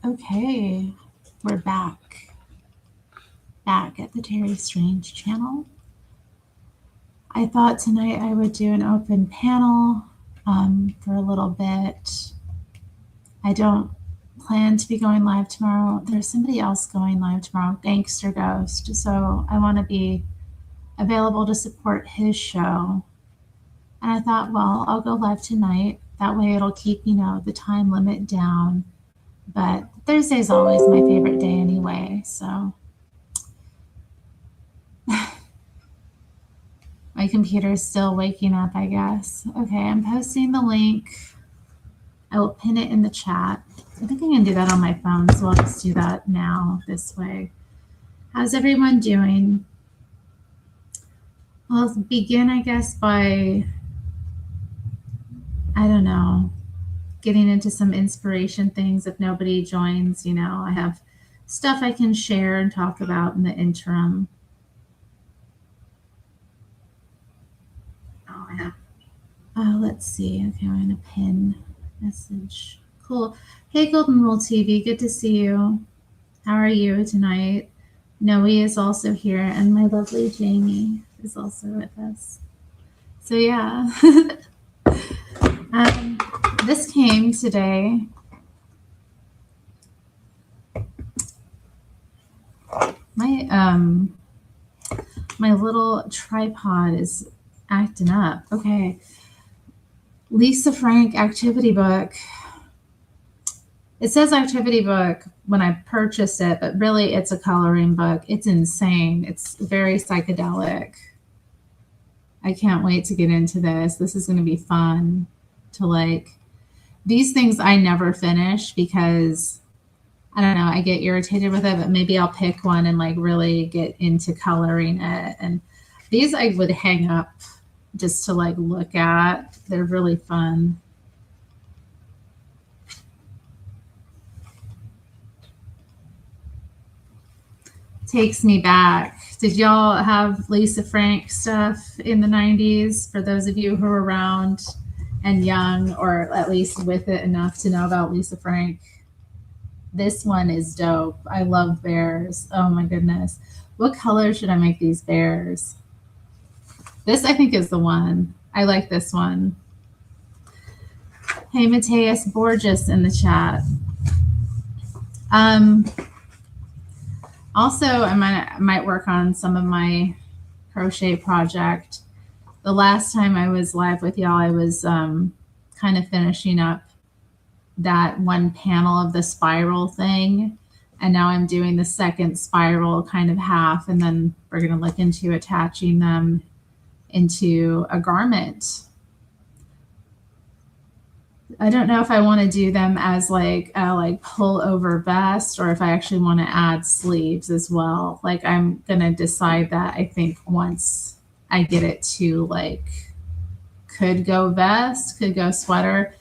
Okay, we're back at the Terry Strange channel. I thought tonight I would do an open panel for a little bit. I don't plan to be going live tomorrow. There's somebody else going live tomorrow, Gangster Ghost. So I want to be available to support his show. And I thought, well, I'll go live tonight. That way it'll keep, the time limit down. But Thursday's always my favorite day anyway. So my computer's still waking up, I guess. Okay, I'm posting the link. I will pin it in the chat. I think I can do that on my phone, so I'll just do that now this way. How's everyone doing? I'll begin, I guess, by, I don't know, getting into some inspiration things. If nobody joins, I have stuff I can share and talk about in the interim. Oh, I have. Let's see. Okay, I'm going to pin message. Cool. Hey, Golden Rule TV. Good to see you. How are you tonight? Noe is also here, and my lovely Jamie is also with us. So, yeah. This came today. My little tripod is acting up. Okay. Lisa Frank activity book. It says activity book when I purchased it, but really it's a coloring book. It's insane. It's very psychedelic. I can't wait to get into this. This is going to be fun to these things I never finish because I don't know, I get irritated with it, but maybe I'll pick one and really get into coloring it. And these I would hang up just to look at. They're really fun. Takes me back. Did y'all have Lisa Frank stuff in the 90s? For those of you who are around and young, or at least with it enough to know about Lisa Frank, this one is dope. I love bears. Oh my goodness. What color should I make these bears? This I think is the one. I like this one. Hey, Mateus Borges in the chat. Also, I might work on some of my crochet project. The last time I was live with y'all, I was kind of finishing up that one panel of the spiral thing. And now I'm doing the second spiral kind of half. And then we're going to look into attaching them into a garment. I don't know if I want to do them as a pullover vest or if I actually want to add sleeves as well. I'm going to decide that, I think, once I get it to could go vest, could go sweater,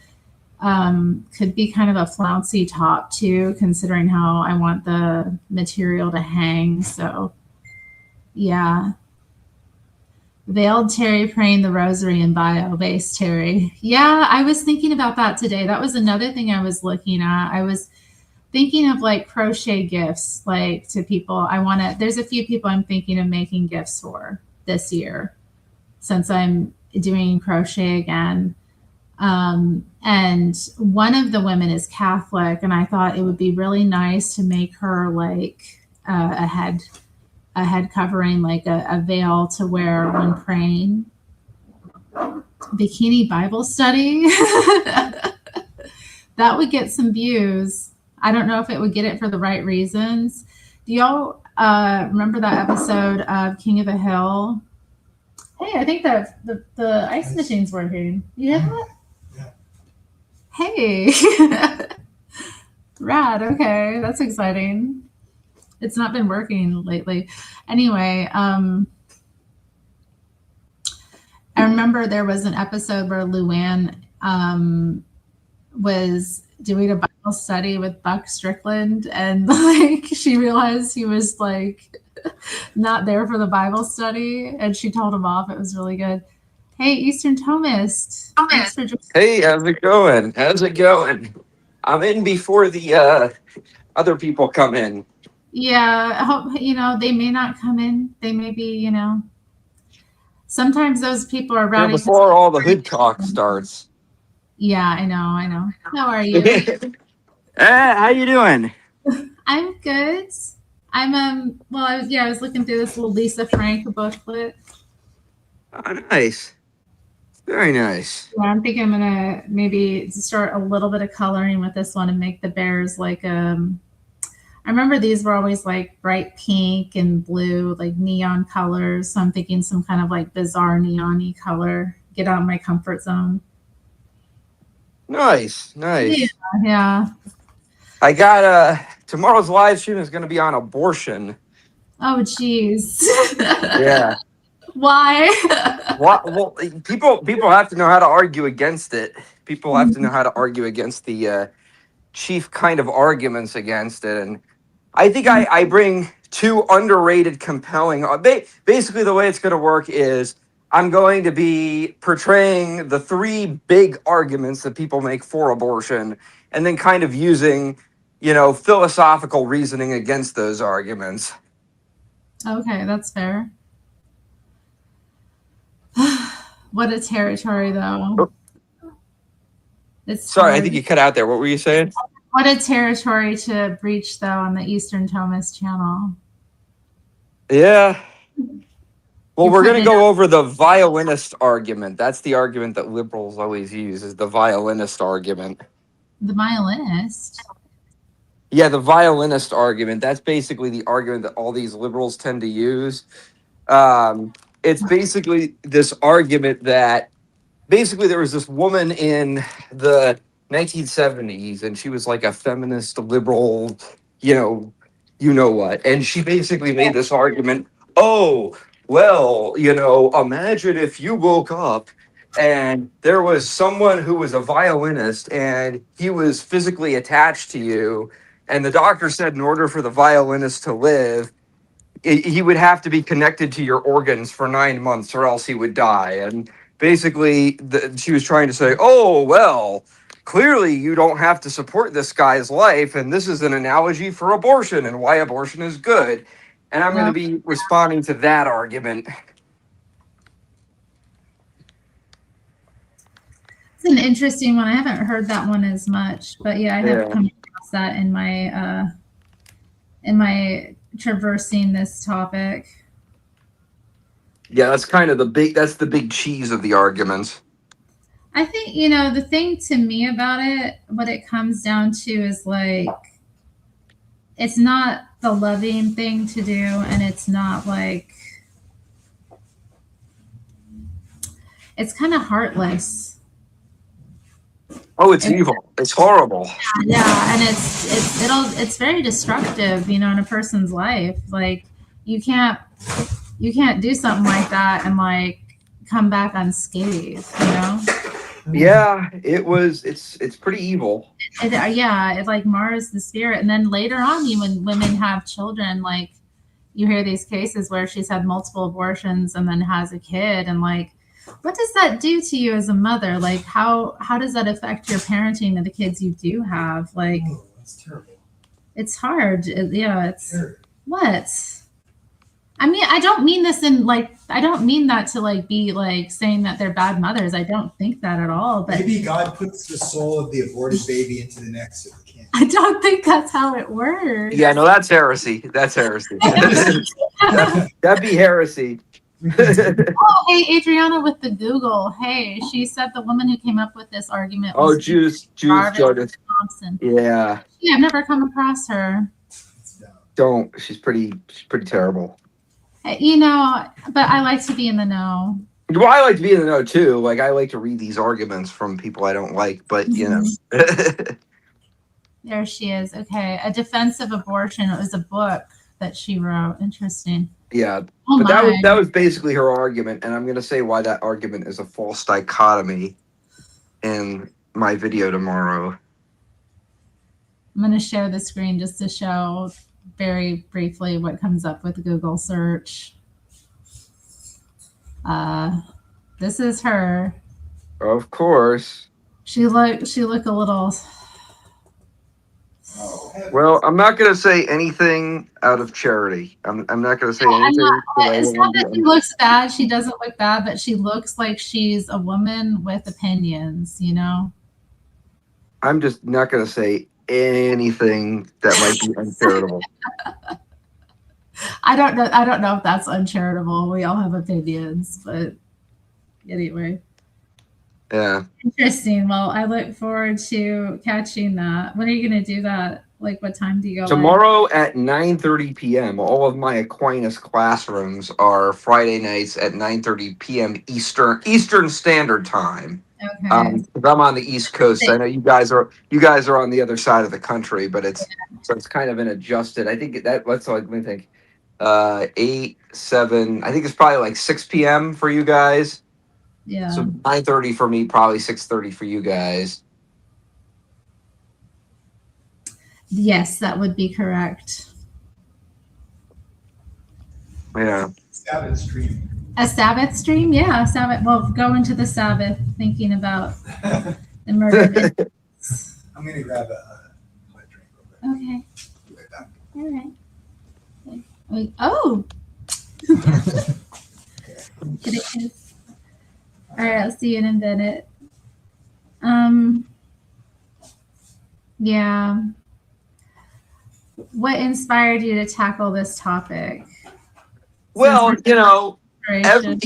could be kind of a flouncy top too, considering how I want the material to hang. So yeah. Veiled Terry praying the rosary in bio base Terry. Yeah, I was thinking about that today. That was another thing I was looking at. I was thinking of crochet gifts to people. There's a few people I'm thinking of making gifts for this year since I'm doing crochet again. And one of the women is Catholic, and I thought it would be really nice to make her a head covering, a veil to wear when praying. Bikini Bible study. That would get some views. I don't know if it would get it for the right reasons. Do y'all remember that episode of King of the Hill? Hey, I think that the ice machine's working. You have that? Yeah. Hey. Rad. Okay, that's exciting. It's not been working lately. Anyway, I remember there was an episode where Luann was doing a Bible study with Buck Strickland, and she realized he was not there for the Bible study, and she told him off. It was really good. Hey, Eastern Thomist. Hey, how's it going? I'm in before the other people come in. Yeah, I hope, they may not come in. They may be, sometimes those people are Yeah, routing. before all the hood talk starts. Yeah, I know, I know. How are you? Hey, how you doing? I'm good. I'm well, I was looking through this little Lisa Frank booklet. Oh, nice. Very nice. Yeah, I'm thinking I'm gonna maybe start a little bit of coloring with this one and make the bears like I remember these were always like bright pink and blue, like neon colors. So I'm thinking some kind of like bizarre neon-y color. Get out of my comfort zone. Nice, Yeah, nice. yeah. I got tomorrow's live stream is going to be on abortion. Oh, geez. Yeah. Why? What? Well, people have to know how to argue against it. People have to know how to argue against the chief kind of arguments against it, and I think I bring two underrated, compelling. Basically, the way it's going to work is I'm going to be portraying the three big arguments that people make for abortion, and then kind of using, philosophical reasoning against those arguments. Okay, that's fair. What a territory, though. It's Sorry, I think hard. you cut out there. What were you saying? What a territory to breach, though, on the Eastern Thomas channel. Yeah. Well, You're we're going putting to it go over the violinist argument. That's the argument that liberals always use, is the violinist argument. the violinist. Yeah, the violinist argument. That's basically the argument that all these liberals tend to use. It's basically this argument that basically there was this woman in the 1970s, and she was like a feminist, liberal, you know what. And she basically made this argument, oh, well, imagine if you woke up and there was someone who was a violinist and he was physically attached to you. And the doctor said, in order for the violinist to live, he would have to be connected to your organs for 9 months or else he would die. And basically, she was trying to say, oh, well, clearly you don't have to support this guy's life. And this is an analogy for abortion and why abortion is good. And I'm going to be responding to that argument. It's an interesting one. I haven't heard that one as much, but yeah, I have come across that in my traversing this topic. Yeah, that's kind of that's the big cheese of the arguments. I think, the thing to me about it, what it comes down to is like, it's not the loving thing to do, and it's not like, it's kind of heartless. Oh, it's evil. It's horrible. Yeah, and it's very destructive, in a person's life. Like, you can't do something like that and like come back unscathed, Yeah, it's pretty evil. It like mars the spirit. And then later on, when women have children, like, you hear these cases where she's had multiple abortions and then has a kid, and like, what does that do to you as a mother? Like, how does that affect your parenting of the kids you do have? Like, that's terrible. It's hard. It's terrible. What? I mean, I don't mean this I don't mean that to like be like saying that they're bad mothers. I don't think that at all. But maybe God puts the soul of the aborted baby into the next of the can. I don't think that's how it works. Yeah, no, that's heresy. That's heresy. That'd be heresy. Oh, hey, Adriana with the Google. Hey, she said the woman who came up with this argument was Judith Thompson. Yeah. Yeah, I've never come across her. Don't. She's pretty terrible. But I like to be in the know. Well, I like to be in the know too. Like, I like to read these arguments from people I don't like, but There she is. Okay, A Defense of Abortion. It was a book that she wrote. Interesting. Yeah, oh, but that was basically her argument, and I'm going to say why that argument is a false dichotomy in my video tomorrow. I'm going to share the screen just to show very briefly what comes up with Google search. This is her. Of course. She looked a little heavens. Well, I'm not going to say anything out of charity. I'm not going to say I'm not. anything because I It's don't not want to that she be. looks bad. She doesn't look bad, but she looks like she's a woman with opinions. You know. I'm just not going to say anything that might be uncharitable. I don't know. I don't know if that's uncharitable. We all have opinions, but anyway, Yeah. interesting. Well, I look forward to catching that. When are you going to do that? Like, what time do you go? Tomorrow at 9:30 p.m. All of my Aquinas classrooms are Friday nights at 9:30 p.m. Eastern Standard Time. Okay. 'Cause I'm on the East Coast. I know you guys are on the other side of the country, but it's kind of an adjusted. I think let's like let me think. 8, 7. I think it's probably like 6 p.m. for you guys. Yeah. So 9:30 for me, probably 6:30 for you guys. Yes, that would be correct. Yeah. Sabbath stream. A Sabbath stream? Yeah, Sabbath. Well, go into the Sabbath thinking about the murder. I'm gonna grab a drink real quick. Okay. Be right back. All right. Oh. It is. All right. I'll see you in a minute. Yeah. What inspired you to tackle this topic? Well, Inspiration.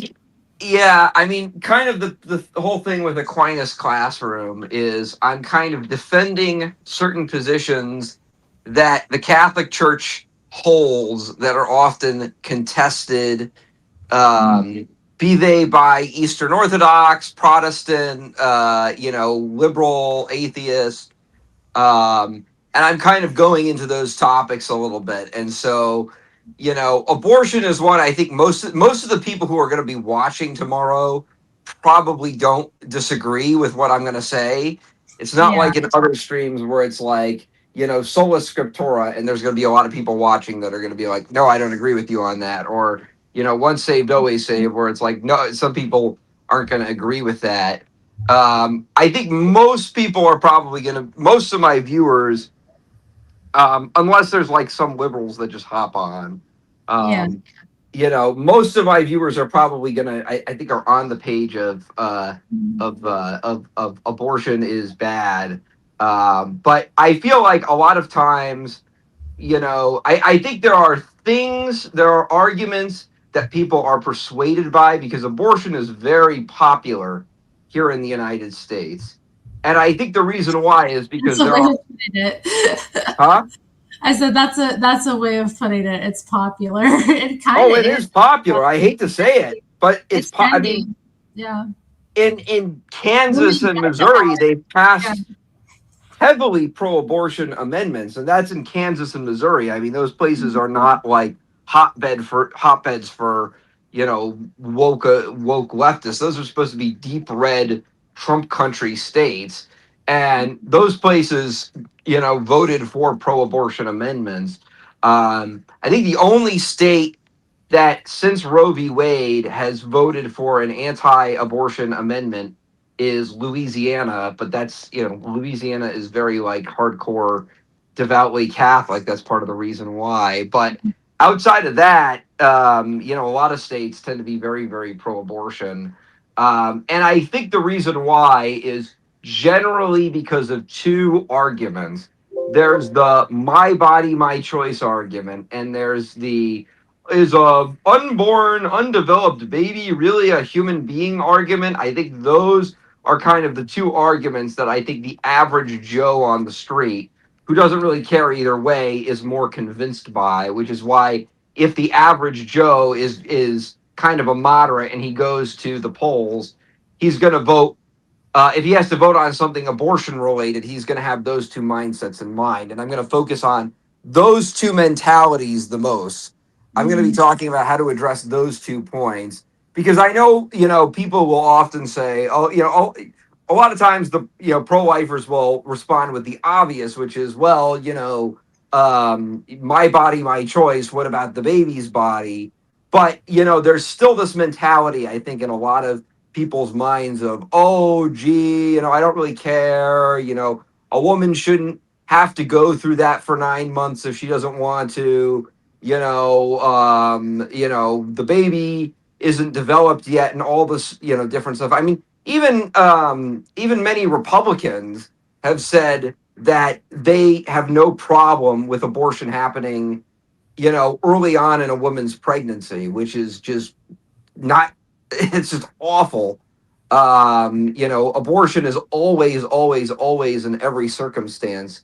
yeah, I mean, kind of the whole thing with Aquinas Classroom is I'm kind of defending certain positions that the Catholic Church holds that are often contested, be they by Eastern Orthodox, Protestant, liberal, atheist, and I'm kind of going into those topics a little bit, and so abortion is one I think most of the people who are going to be watching tomorrow probably don't disagree with what I'm going to say. It's not Yeah. like in other streams where it's like, sola scriptura, and there's going to be a lot of people watching that are going to be like, no, I don't agree with you on that. Or, once saved, always saved, where it's like, no, some people aren't going to agree with that. I think most people are probably most of my viewers, unless there's like some liberals that just hop on. Yeah. Most of my viewers are probably gonna. I think are on the page of abortion is bad. But I feel like a lot of times, I think there are arguments that people are persuaded by because abortion is very popular here in the United States. And I think the reason why is because That's a there way are, of putting it. huh? I said that's a way of putting it. It's popular. It kind Oh, of it is popular. I hate to say it, but It's I mean, trending. Yeah. in Kansas Women and get Missouri, that. they Yeah. passed heavily pro-abortion amendments, and that's in Kansas and Missouri. I mean, those places are not like hotbeds for woke leftists. Those are supposed to be deep red Trump country states, and those places voted for pro-abortion amendments. I think the only state that since Roe v. Wade has voted for an anti-abortion amendment is Louisiana, but that's Louisiana is very like hardcore, devoutly Catholic. That's part of the reason why. But outside of that, a lot of states tend to be very, very pro-abortion, and I think the reason why is generally because of two arguments. There's the "my body, my choice" argument, and there's the "is a unborn, undeveloped baby really a human being" argument. I think those are kind of the two arguments that I think the average Joe on the street who doesn't really care either way is more convinced by, which is why if the average Joe is kind of a moderate and he goes to the polls, he's going to vote. If he has to vote on something abortion related, he's going to have those two mindsets in mind. And I'm going to focus on those two mentalities the most. I'm going to be talking about how to address those 2 points because I know, people will often say, a lot of times the, pro-lifers will respond with the obvious, which is, well, my body, my choice. What about the baby's body? But, there's still this mentality, I think, in a lot of people's minds of, oh, gee, I don't really care. A woman shouldn't have to go through that for 9 months if she doesn't want to. The baby isn't developed yet, and all this, different stuff. I mean, even many Republicans have said that they have no problem with abortion happening, early on in a woman's pregnancy, which is just not. It's just awful. Abortion is always, always, always in every circumstance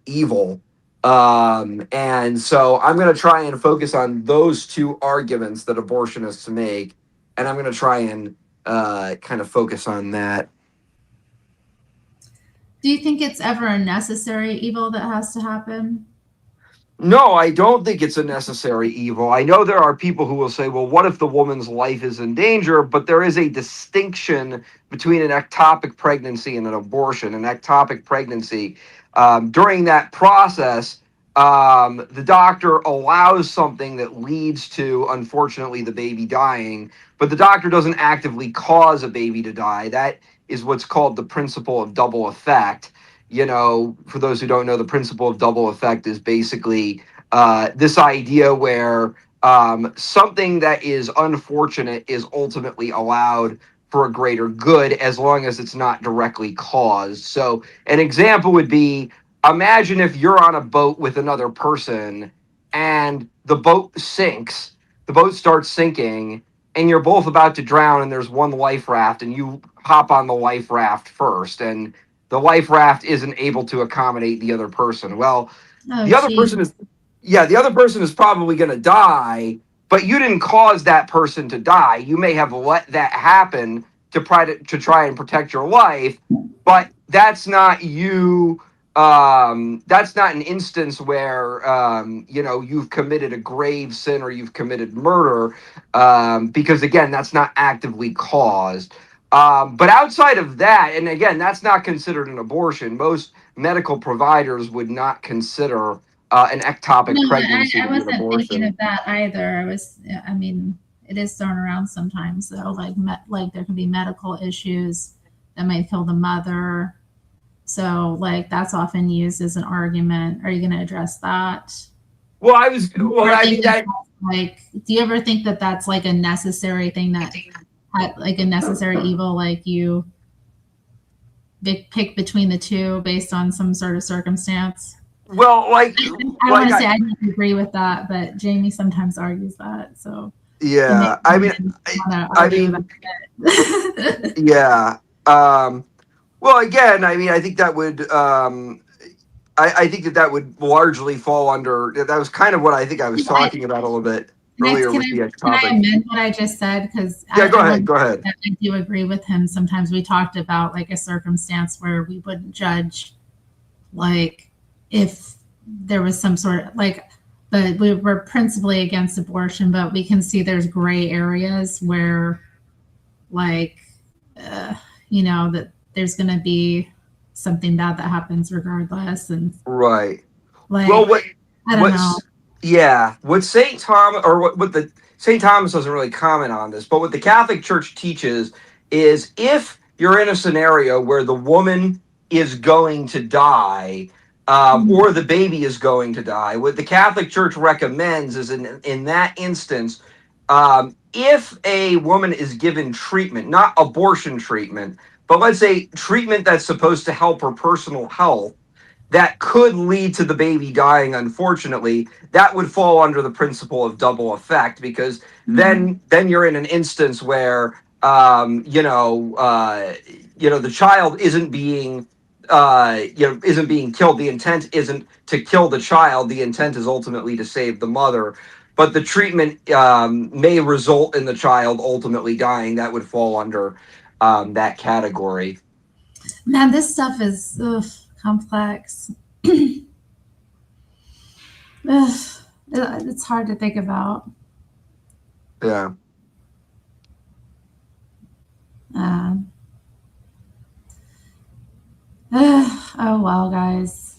evil. And so I'm going to try and focus on those two arguments that abortionists make, and I'm going to try and kind of focus on that. Do you think it's ever a necessary evil that has to happen? No, I don't think it's a necessary evil. I know there are people who will say, well, what if the woman's life is in danger? But there is a distinction between an ectopic pregnancy and an abortion. An ectopic pregnancy, during that process, the doctor allows something that leads to, unfortunately, the baby dying, but the doctor doesn't actively cause a baby to die. That is what's called the principle of double effect. For those who don't know, the principle of double effect is basically this idea where something that is unfortunate is ultimately allowed for a greater good as long as it's not directly caused. So an example would be, imagine if you're on a boat with another person and the boat sinks, the boat starts sinking, and you're both about to drown, and there's one life raft, and you hop on the life raft first, and the life raft isn't able to accommodate the other person. Well, the other person is probably going to die, but you didn't cause that person to die. You may have let that happen to try and protect your life, but that's not you. That's not an instance where you've committed a grave sin or you've committed murder, because again, that's not actively caused. But outside of that, and again, that's not considered an abortion. Most medical providers would not consider an ectopic pregnancy I to be an wasn't abortion. thinking of that either. I mean, it is thrown around sometimes, though. Like there can be medical issues that might kill the mother. So, like, that's often used as an argument. Are you going to address that? Well, I mean, like, do you ever think that that's like a necessary thing, that like a necessary evil, like you pick between the two based on some sort of circumstance? Well, I want to say I don't agree with that, but Jamie sometimes argues that. So yeah, I mean, yeah. Well, again, I mean, I think that would. I think that would largely fall under. That was kind of what I think I was talking about a little bit earlier with the ectopic. Can I amend what I just said? Because go ahead. I do agree with him. Sometimes we talked about like a circumstance where we wouldn't judge, like if there was some sort of like, but we were principally against abortion, but we can see there's gray areas where, like, that there's going to be something bad that happens regardless, and right. Like, well, I don't know. Yeah, what St. Thomas, or what the St. Thomas doesn't really comment on this, but what the Catholic Church teaches is if you're in a scenario where the woman is going to die, or the baby is going to die, what the Catholic Church recommends is in that instance, if a woman is given treatment, not abortion treatment, but let's say treatment that's supposed to help her personal health, that could lead to the baby dying, unfortunately, that would fall under the principle of double effect, because then you're in an instance where the child isn't being killed. The intent isn't to kill the child. The intent is ultimately to save the mother. But the treatment may result in the child ultimately dying. That would fall under that category. Man, this stuff is complex. It's hard to think about. Yeah. Oh well, guys.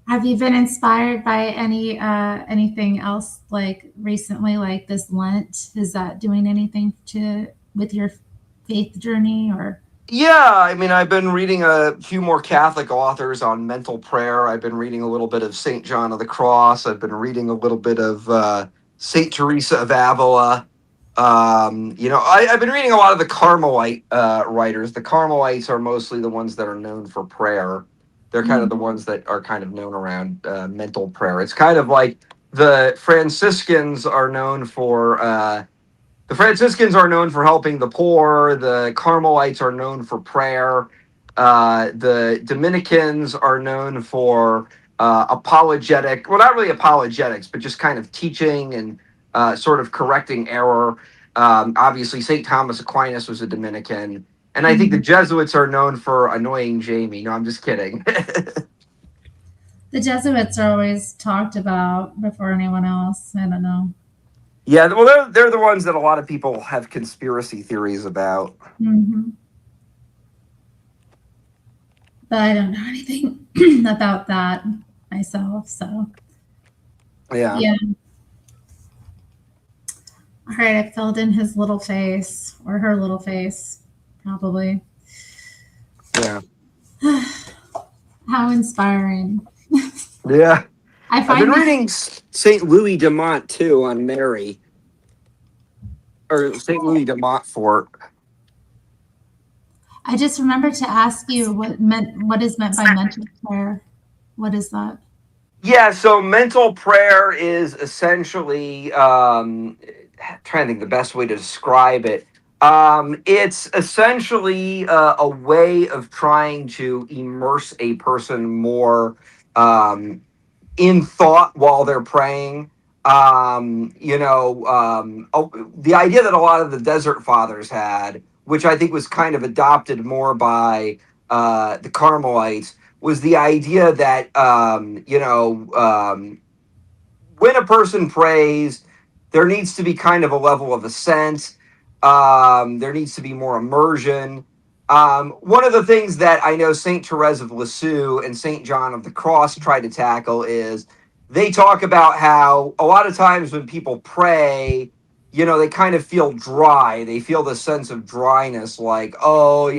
Have you been inspired by anything else like recently, like this Lent? Is that doing anything with your faith journey, or Yeah, I mean, I've been reading a few more Catholic authors on mental prayer. I've been reading a little bit of St. John of the Cross. I've been reading a little bit of St. Teresa of Avila. I've been reading a lot of the Carmelite writers. The Carmelites are mostly the ones that are known for prayer. They're kind of the ones that are kind of known around mental prayer. It's kind of like the Franciscans are known for. The Franciscans are known for helping the poor. The Carmelites are known for prayer. The Dominicans are known for apologetic, well, not really apologetics, but just kind of teaching and sort of correcting error. Obviously, St. Thomas Aquinas was a Dominican. And I think the Jesuits are known for annoying Jamie. No, I'm just kidding. The Jesuits are always talked about before anyone else. I don't know. Yeah, well, they're the ones that a lot of people have conspiracy theories about. Hmm. But I don't know anything about that myself. So, Yeah. yeah. All right, I filled in his little face or her little face, probably. Yeah. How inspiring. Yeah. I I've find been that reading St. Louis de Mont too on Mary, or St. Louis de Montfort. I just remembered to ask you what is meant by mental prayer. What is that? Yeah, so mental prayer is essentially trying to think the best way to describe it. It's essentially a way of trying to immerse a person more um, in thought while they're praying. The idea that a lot of the Desert Fathers had, which I think was kind of adopted more by the Carmelites, was the idea that when a person prays, there needs to be kind of a level of ascent. There needs to be more immersion. One of the things that I know Saint Therese of Lisieux and Saint John of the Cross try to tackle is they talk about how a lot of times when people pray, they kind of feel dry. They feel the sense of dryness, like, oh,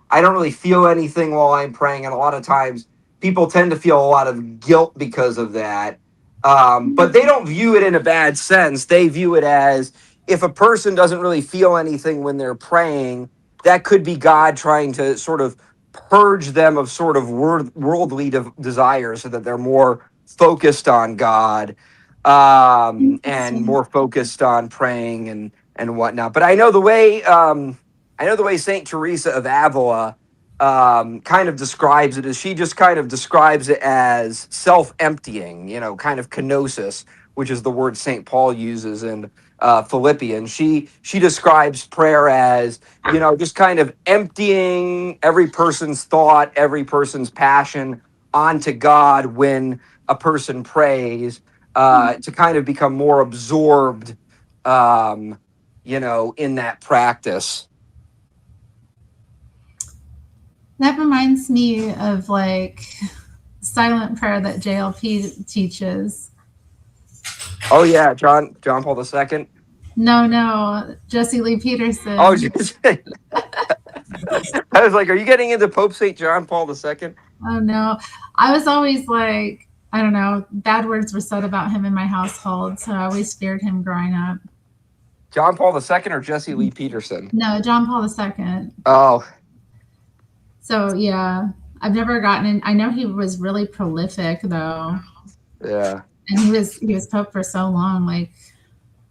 I don't really feel anything while I'm praying. And a lot of times people tend to feel a lot of guilt because of that. But they don't view it in a bad sense. They view it as if a person doesn't really feel anything when they're praying, that could be God trying to sort of purge them of sort of worldly desires so that they're more focused on God and Interesting. more focused on praying and whatnot. But I know the way Saint Teresa of Avila kind of describes it as she just kind of describes it as self-emptying, kind of kenosis, which is the word Saint Paul uses in Philippians. She describes prayer as just kind of emptying every person's thought, every person's passion onto God when a person prays to kind of become more absorbed, in that practice. That reminds me of like silent prayer that JLP teaches. Oh yeah, John Paul II. No, Jesse Lee Oh, Peterson. just, I was like, are you getting into Pope St. John Paul II? Oh no, I was always like, I don't know, bad words were said about him in my household, so I always feared him growing up. John Paul II or Jesse Lee Peterson? No, John Paul II. Oh, So yeah, I've never gotten in. I know he was really prolific though, yeah. and he was pope for so long. Like,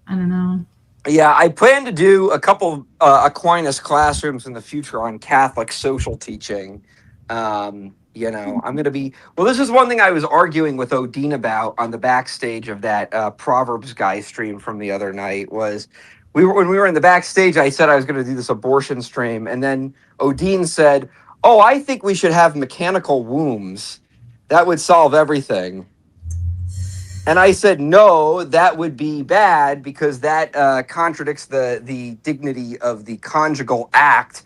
I don't know. Yeah, I plan to do a couple Aquinas classrooms in the future on Catholic social teaching. I'm going to be, well, this is one thing I was arguing with Odin about on the backstage of that Proverbs guy stream from the other night was when we were in the backstage, I said I was going to do this abortion stream. And then Odin said, oh, I think we should have mechanical wombs. That would solve everything. And I said, no, that would be bad because that contradicts the dignity of the conjugal act,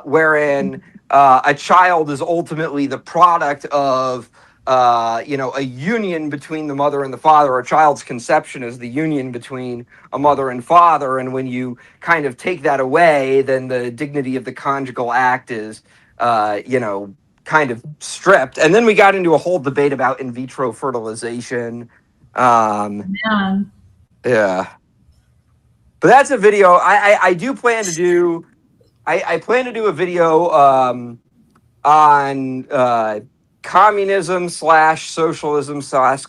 wherein a child is ultimately the product of a union between the mother and the father. A child's conception is the union between a mother and father, and when you kind of take that away, then the dignity of the conjugal act is, kind of stripped. And then we got into a whole debate about in vitro fertilization. Yeah. Yeah, but that's a video I do plan to do. I plan to do a video on communism slash socialism slash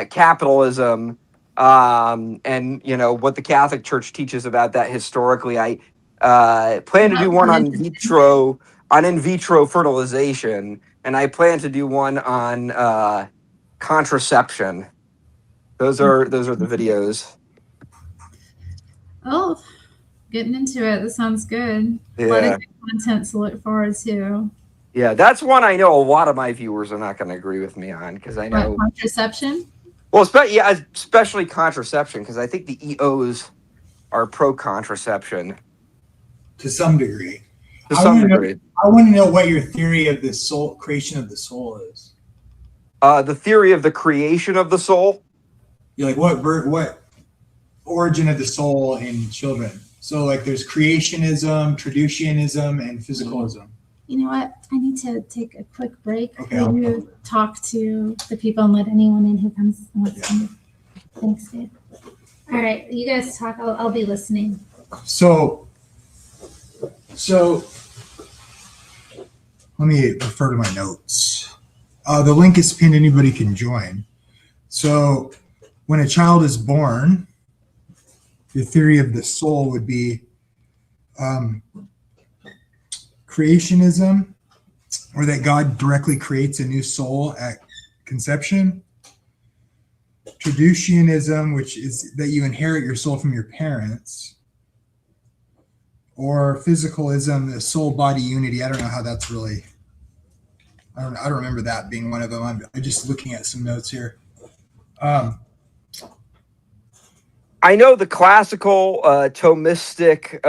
capitalism, and what the Catholic Church teaches about that historically. I plan to do one on in vitro fertilization, and I plan to do one on contraception. Those are the videos. Oh, getting into it. This sounds good. A lot Yeah. of good content to look forward to. Yeah, that's one I know a lot of my viewers are not going to agree with me on, because I know. What, contraception? Well, especially contraception, because I think the EOs are pro contraception To some degree. to I some wanna know- degree. I want to know what your theory of the soul creation of the soul is. The theory of the creation of the soul. You're like what origin of the soul in children? So like there's creationism, traducianism, and physicalism. You know what? I need to take a quick break. Okay, Will you talk to the people and let anyone in who comes and wants to? Thanks, babe. All right, you guys talk. I'll be listening. So let me refer to my notes. The link is pinned. Anybody can join. So when a child is born, the theory of the soul would be creationism, or that God directly creates a new soul at conception. Traducianism, which is that you inherit your soul from your parents. Or physicalism, the soul body unity. I don't know how that's really. I don't remember that being one of them. I'm just looking at some notes here. I know the classical Thomistic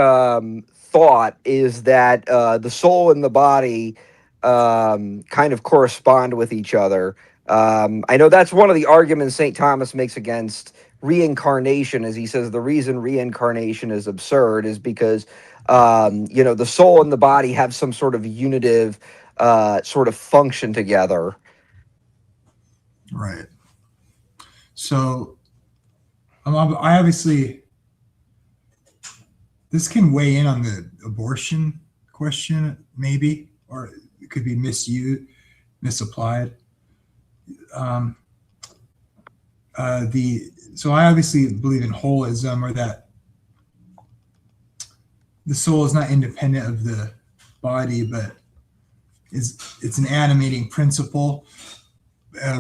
thought is that the soul and the body kind of correspond with each other. I know that's one of the arguments St. Thomas makes against reincarnation, as he says the reason reincarnation is absurd is because the soul and the body have some sort of unitive sort of function together. Right. So I obviously, this can weigh in on the abortion question, maybe, or it could be misused, misapplied. So I obviously believe in holism, or that the soul is not independent of the body, but it's an animating principle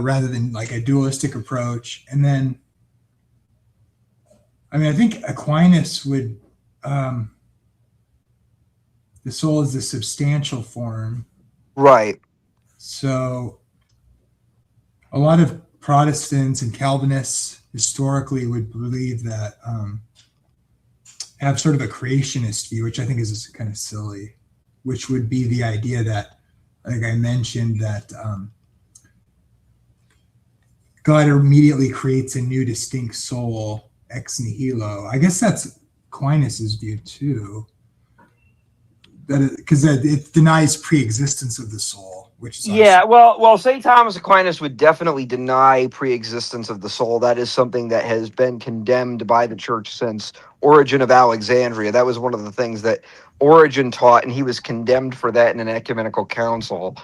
rather than like a dualistic approach. And then, I think Aquinas would, the soul is the substantial form. Right. So a lot of Protestants and Calvinists historically would believe that, have sort of a creationist view, which I think is kind of silly, which would be the idea that, like I mentioned, that God immediately creates a new distinct soul ex nihilo. I guess that's Aquinas's view too. Because it denies pre-existence of the soul, which is well, St. Thomas Aquinas would definitely deny pre-existence of the soul. That is something that has been condemned by the church since Origen of Alexandria. That was one of the things that Origen taught, and he was condemned for that in an ecumenical council.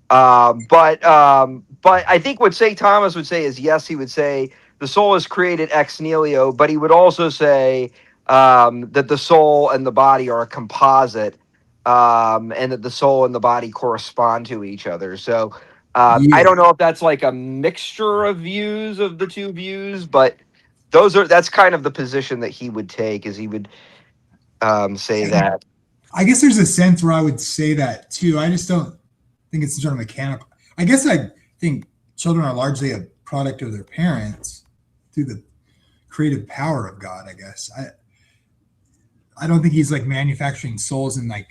But I think what St. Thomas would say is, yes, he would say the soul is created ex nihilo, but he would also say that the soul and the body are a composite, and that the soul and the body correspond to each other. So I don't know if that's like a mixture of views of the two views, but that's kind of the position that he would take, is he would say that. I guess there's a sense where I would say that too. I just don't think it's sort of mechanical. I guess I think children are largely a product of their parents through the creative power of God, I guess. I don't think he's like manufacturing souls and like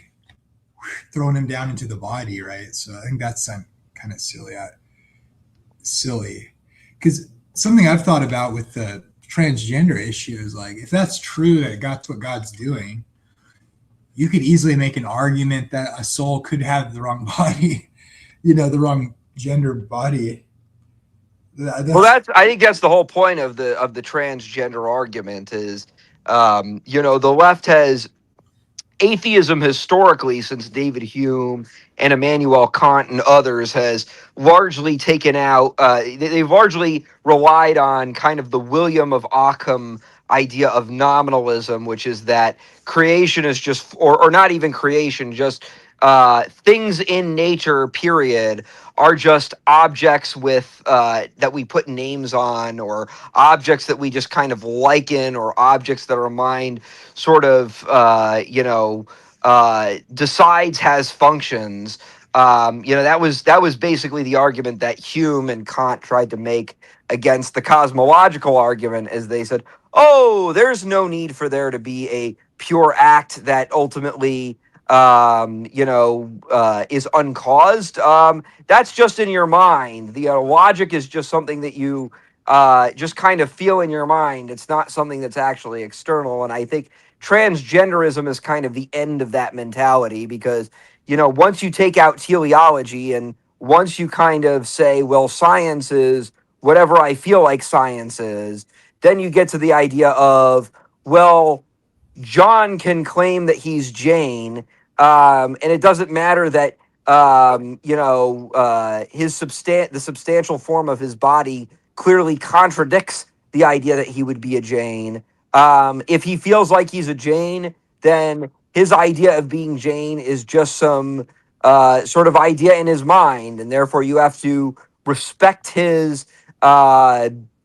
throwing them down into the body, right? So I think that's kind of silly. Because something I've thought about with the transgender issue is like, if that's true that that's what God's doing, you could easily make an argument that a soul could have the wrong body, the wrong gender body. Well, I think that's the whole point of the transgender argument is, the left has atheism historically since David Hume and Immanuel Kant and others has largely taken out. They've largely relied on kind of the William of Ockham idea of nominalism, which is that creation is just, or not even creation, just things in nature, period, are just objects with that we put names on, or objects that we just kind of liken, or objects that our mind sort of decides has functions. That was basically the argument that Hume and Kant tried to make against the cosmological argument, as they said, oh, there's no need for there to be a pure act that ultimately is uncaused. That's just in your mind. The logic is just something that you just kind of feel in your mind. It's not something that's actually external. And I think transgenderism is kind of the end of that mentality, because, once you take out teleology and once you kind of say, well, science is whatever I feel like science is, then you get to the idea of, well, John can claim that he's Jane, and it doesn't matter that the substantial form of his body clearly contradicts the idea that he would be a Jane. If he feels like he's a Jane, then his idea of being Jane is just some sort of idea in his mind, and therefore you have to respect his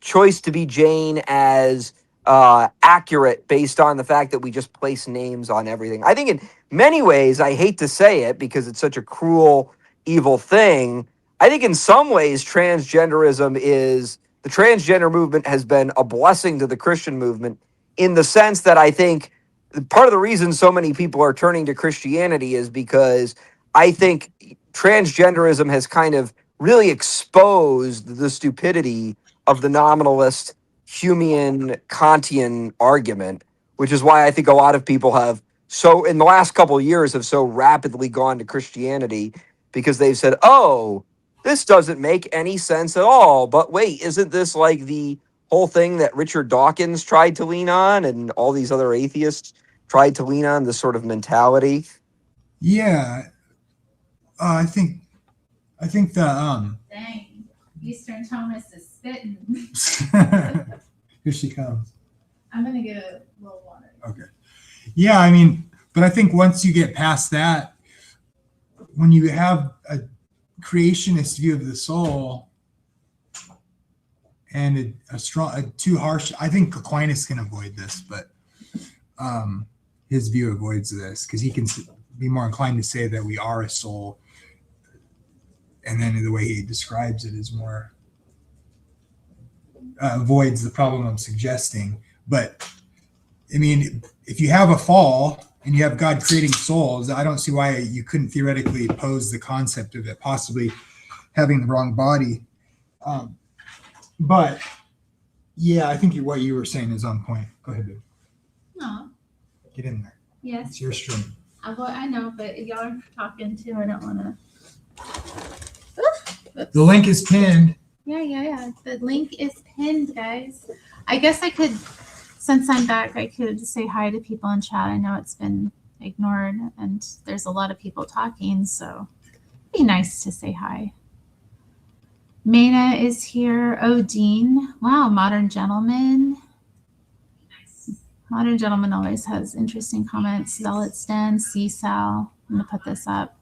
choice to be Jane as accurate based on the fact that we just place names on everything. I think in many ways, I hate to say it because it's such a cruel, evil thing, I think in some ways the transgender movement has been a blessing to the Christian movement, in the sense that I think part of the reason so many people are turning to Christianity is because I think transgenderism has kind of really exposed the stupidity of the nominalist Humean Kantian argument, which is why I think a lot of people have in the last couple of years have so rapidly gone to Christianity, because they've said, oh, this doesn't make any sense at all. But wait, isn't this like the whole thing that Richard Dawkins tried to lean on and all these other atheists tried to lean on, this sort of mentality? Yeah. I think the Dang, Eastern Thomas is spitting. Here she comes. I'm gonna get a little water. Okay. Yeah, but I think once you get past that, when you have a creationist view of the soul and a too harsh, I think Aquinas can avoid this, but his view avoids this because he can be more inclined to say that we are a soul, and then the way he describes it is more avoids the problem I'm suggesting. But if you have a fall and you have God creating souls, I don't see why you couldn't theoretically pose the concept of it possibly having the wrong body. But yeah, I think what you were saying is on point. Go ahead, babe. No. Get in there. Yes. It's your stream. I know, but y'all are talking too. I don't want to. The link is pinned. Yeah. The link is pinned, guys. I guess I could, since I'm back, I could say hi to people in chat. I know it's been ignored and there's a lot of people talking, so it'd be nice to say hi. Mena is here. Odine. Wow, Modern Gentleman. Modern Gentleman always has interesting comments. Zealot's Den, CSAL. I'm going to put this up.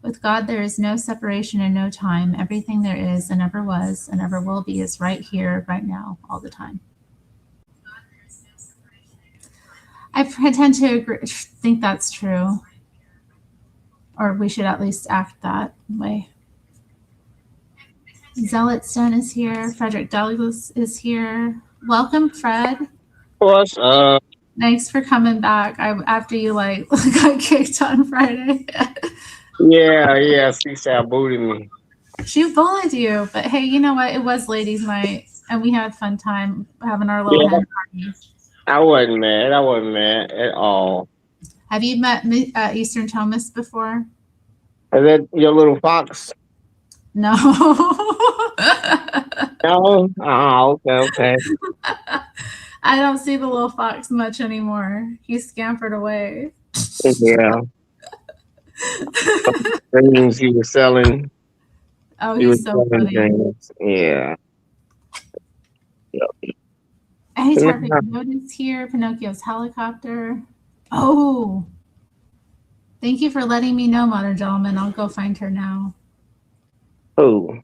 With God, there is no separation and no time. Everything there is and ever was and ever will be is right here, right now, all the time. I tend to think that's true. Or we should at least act that way. Zealot Stone is here. Frederick Douglass is here. Welcome, Fred. What's up? Thanks for coming back. After you got kicked on Friday. Yeah, CSAL booted me. She bullied you, but hey, you know what? It was ladies' night, and we had fun time having our little Yeah, hen party. I wasn't mad. I wasn't mad at all. Have you met Eastern Thomas before? Is that your little fox? No. No? Oh, okay. I don't see the little fox much anymore. He scampered away. Yeah. Things he was selling. Oh, He was he's so selling funny. things. Yeah. Hey, Yeah. Tarpey Notice here. Pinocchio's helicopter. Oh, thank you for letting me know, modern gentleman. I'll go find her now. Oh,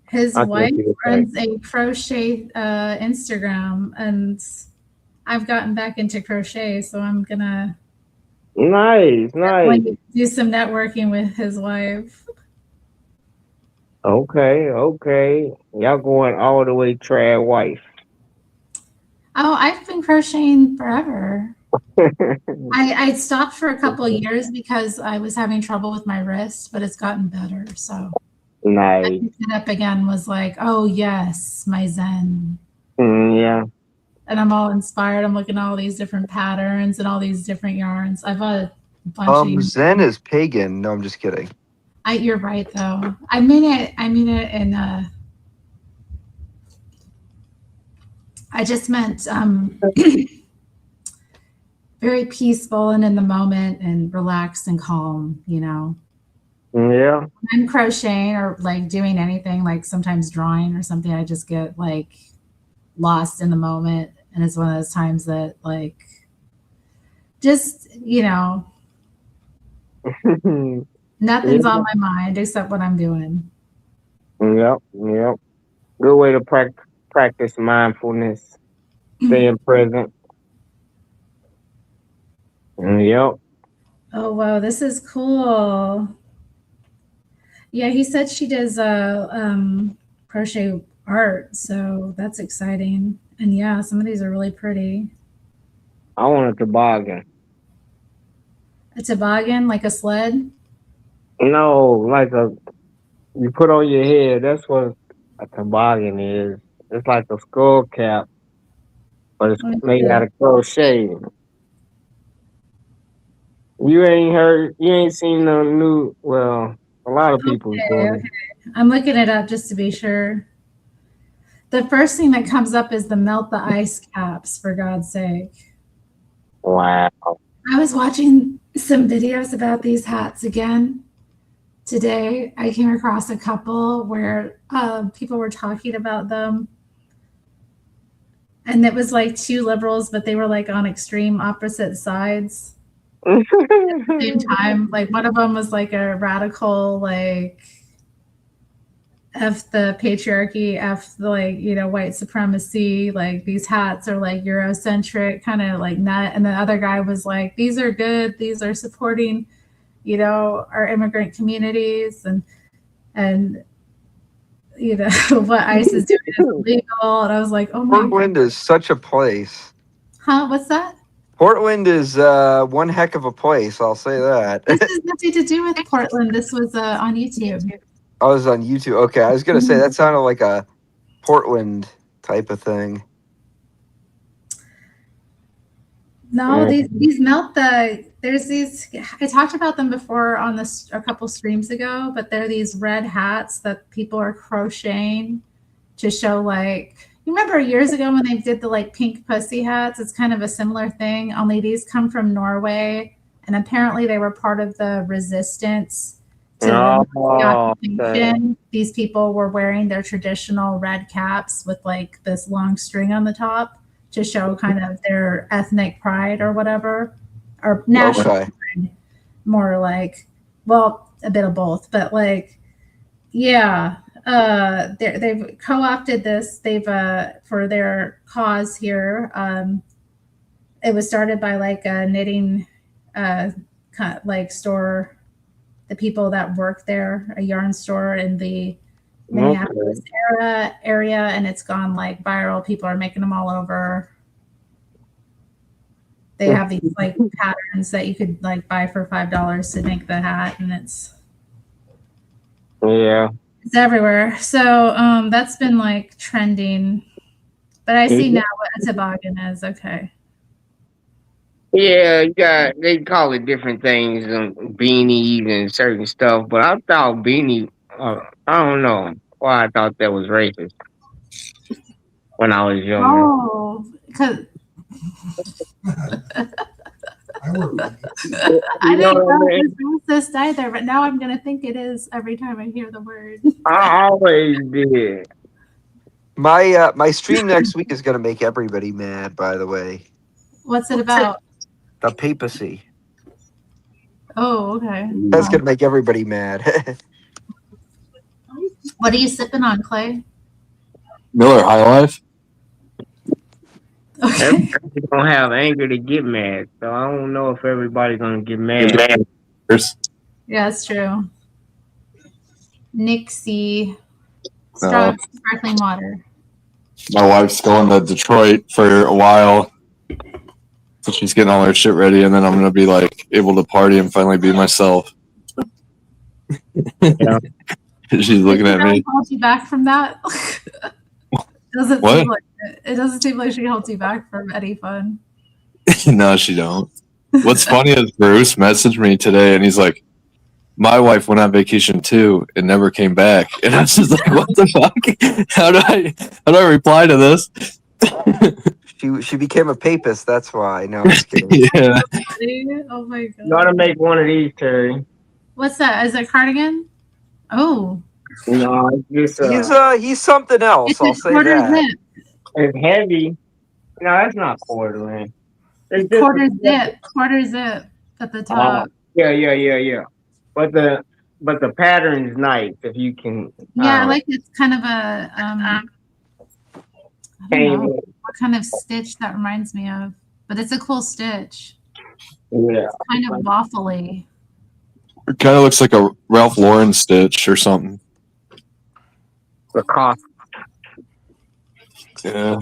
His I can't wife see the runs a crochet Instagram, and I've gotten back into crochet, so I'm gonna nice. do some networking with his wife. Okay. Y'all going all the way trad wife. Oh, I've been crocheting forever. I stopped for a couple of years because I was having trouble with my wrist, but it's gotten better. So I Nice. picked it up again, was like, oh yes, my Zen. Yeah. And I'm all inspired. I'm looking at all these different patterns and all these different yarns. I bought a bunch of Zen is pagan. No, I'm just kidding. you're right though. I mean it in I just meant very peaceful and in the moment and relaxed and calm, you know. Yeah. When I'm crocheting or like doing anything, like sometimes drawing or something, I just get like lost in the moment. And it's one of those times that like just, you know, nothing's on my mind except what I'm doing. Yep. Good way to practice mindfulness, staying present. Yep. Oh wow, this is cool. Yeah, he said she does crochet art, so that's exciting. And yeah, some of these are really pretty. I want a toboggan. A toboggan, like a sled. No, like you put on your head. That's what a toboggan is. It's like a skull cap, but it's Let me made see. out of crochet. You ain't seen no new. Well, a lot of people doing Okay. I'm looking it up just to be sure. The first thing that comes up is the melt the ice caps, for God's sake. it. Wow. I was watching some videos about these hats again today. I came across a couple where people were talking about them. And it was like two liberals, but they were like on extreme opposite sides at the same time. Like one of them was like a radical, like F the patriarchy, F the like, you know, white supremacy, like these hats are like Eurocentric, kind of like nut. And the other guy was like, these are good, these are supporting, you know, our immigrant communities and you know what ICE is doing is illegal. And I was like, oh my Portland is such a place. Huh? What's that? Portland is one heck of a place. I'll say that. This has nothing to do with Portland. This was on YouTube. I was on YouTube. Okay, I was gonna say that sounded like a Portland type of thing. No, these melt the. There's these. I talked about them before on this a couple streams ago, but they're these red hats that people are crocheting to show like. You remember years ago when they did the like pink pussy hats? It's kind of a similar thing. Only these come from Norway, and apparently they were part of the resistance to the occupation. These people were wearing their traditional red caps with like this long string on the top to show kind of their ethnic pride or whatever, or national pride, more like, well, a bit of both, but like, yeah, they've co-opted this. They've for their cause here. It was started by like a knitting, like store, the people that work there, a yarn store in the Minneapolis area, and it's gone like viral. People are making them all over. They have these like patterns that you could like buy for $5 to make the hat, and it's Yeah. It's everywhere. So that's been like trending. But I see now what a toboggan is. Okay. Yeah, they call it different things, beanies and certain stuff. But I thought beanie, I don't know why I thought that was racist when I was younger. Oh, because I work with I You know didn't what I know mean? it was racist either, but now I'm gonna think it is every time I hear the word. I always did. My stream next week is gonna make everybody mad. By the way, What's it about? the papacy. Oh, okay. That's gonna make everybody mad. What are you sipping on, Clay? Miller High Life. Okay. Everybody's gonna have anger to get mad, so I don't know if everybody's gonna get mad. Yeah, that's true. Nixie. No. Sparkling water. My wife's going to Detroit for a while, so she's getting all her shit ready, and then I'm gonna be like able to party and finally be myself. Yeah. She's looking Did at she me. hold you back from that? Doesn't What? seem like it. It doesn't seem like she holds you back from any fun. No, she don't. What's funny is Bruce messaged me today, and he's like, "My wife went on vacation too and never came back." And I was just like, "What the fuck? How do I reply to this?" she became a papist. That's why. No, I'm just kidding. Yeah. Oh my god. You ought to make one of these, Terry. What's that? Is it cardigan? Oh. No, it's just He's something else. It's I'll a say quarter that. zip. it's heavy. No, that's not quartering. It's just Quarter zip. Quarter zip at the top. Yeah. But the pattern's nice if you can. Yeah, I like it's kind of a I don't know what kind of stitch that reminds me of. But it's a cool stitch. Yeah. Kind of waffly. It kind of looks like a Ralph Lauren stitch or something. The cost. Yeah.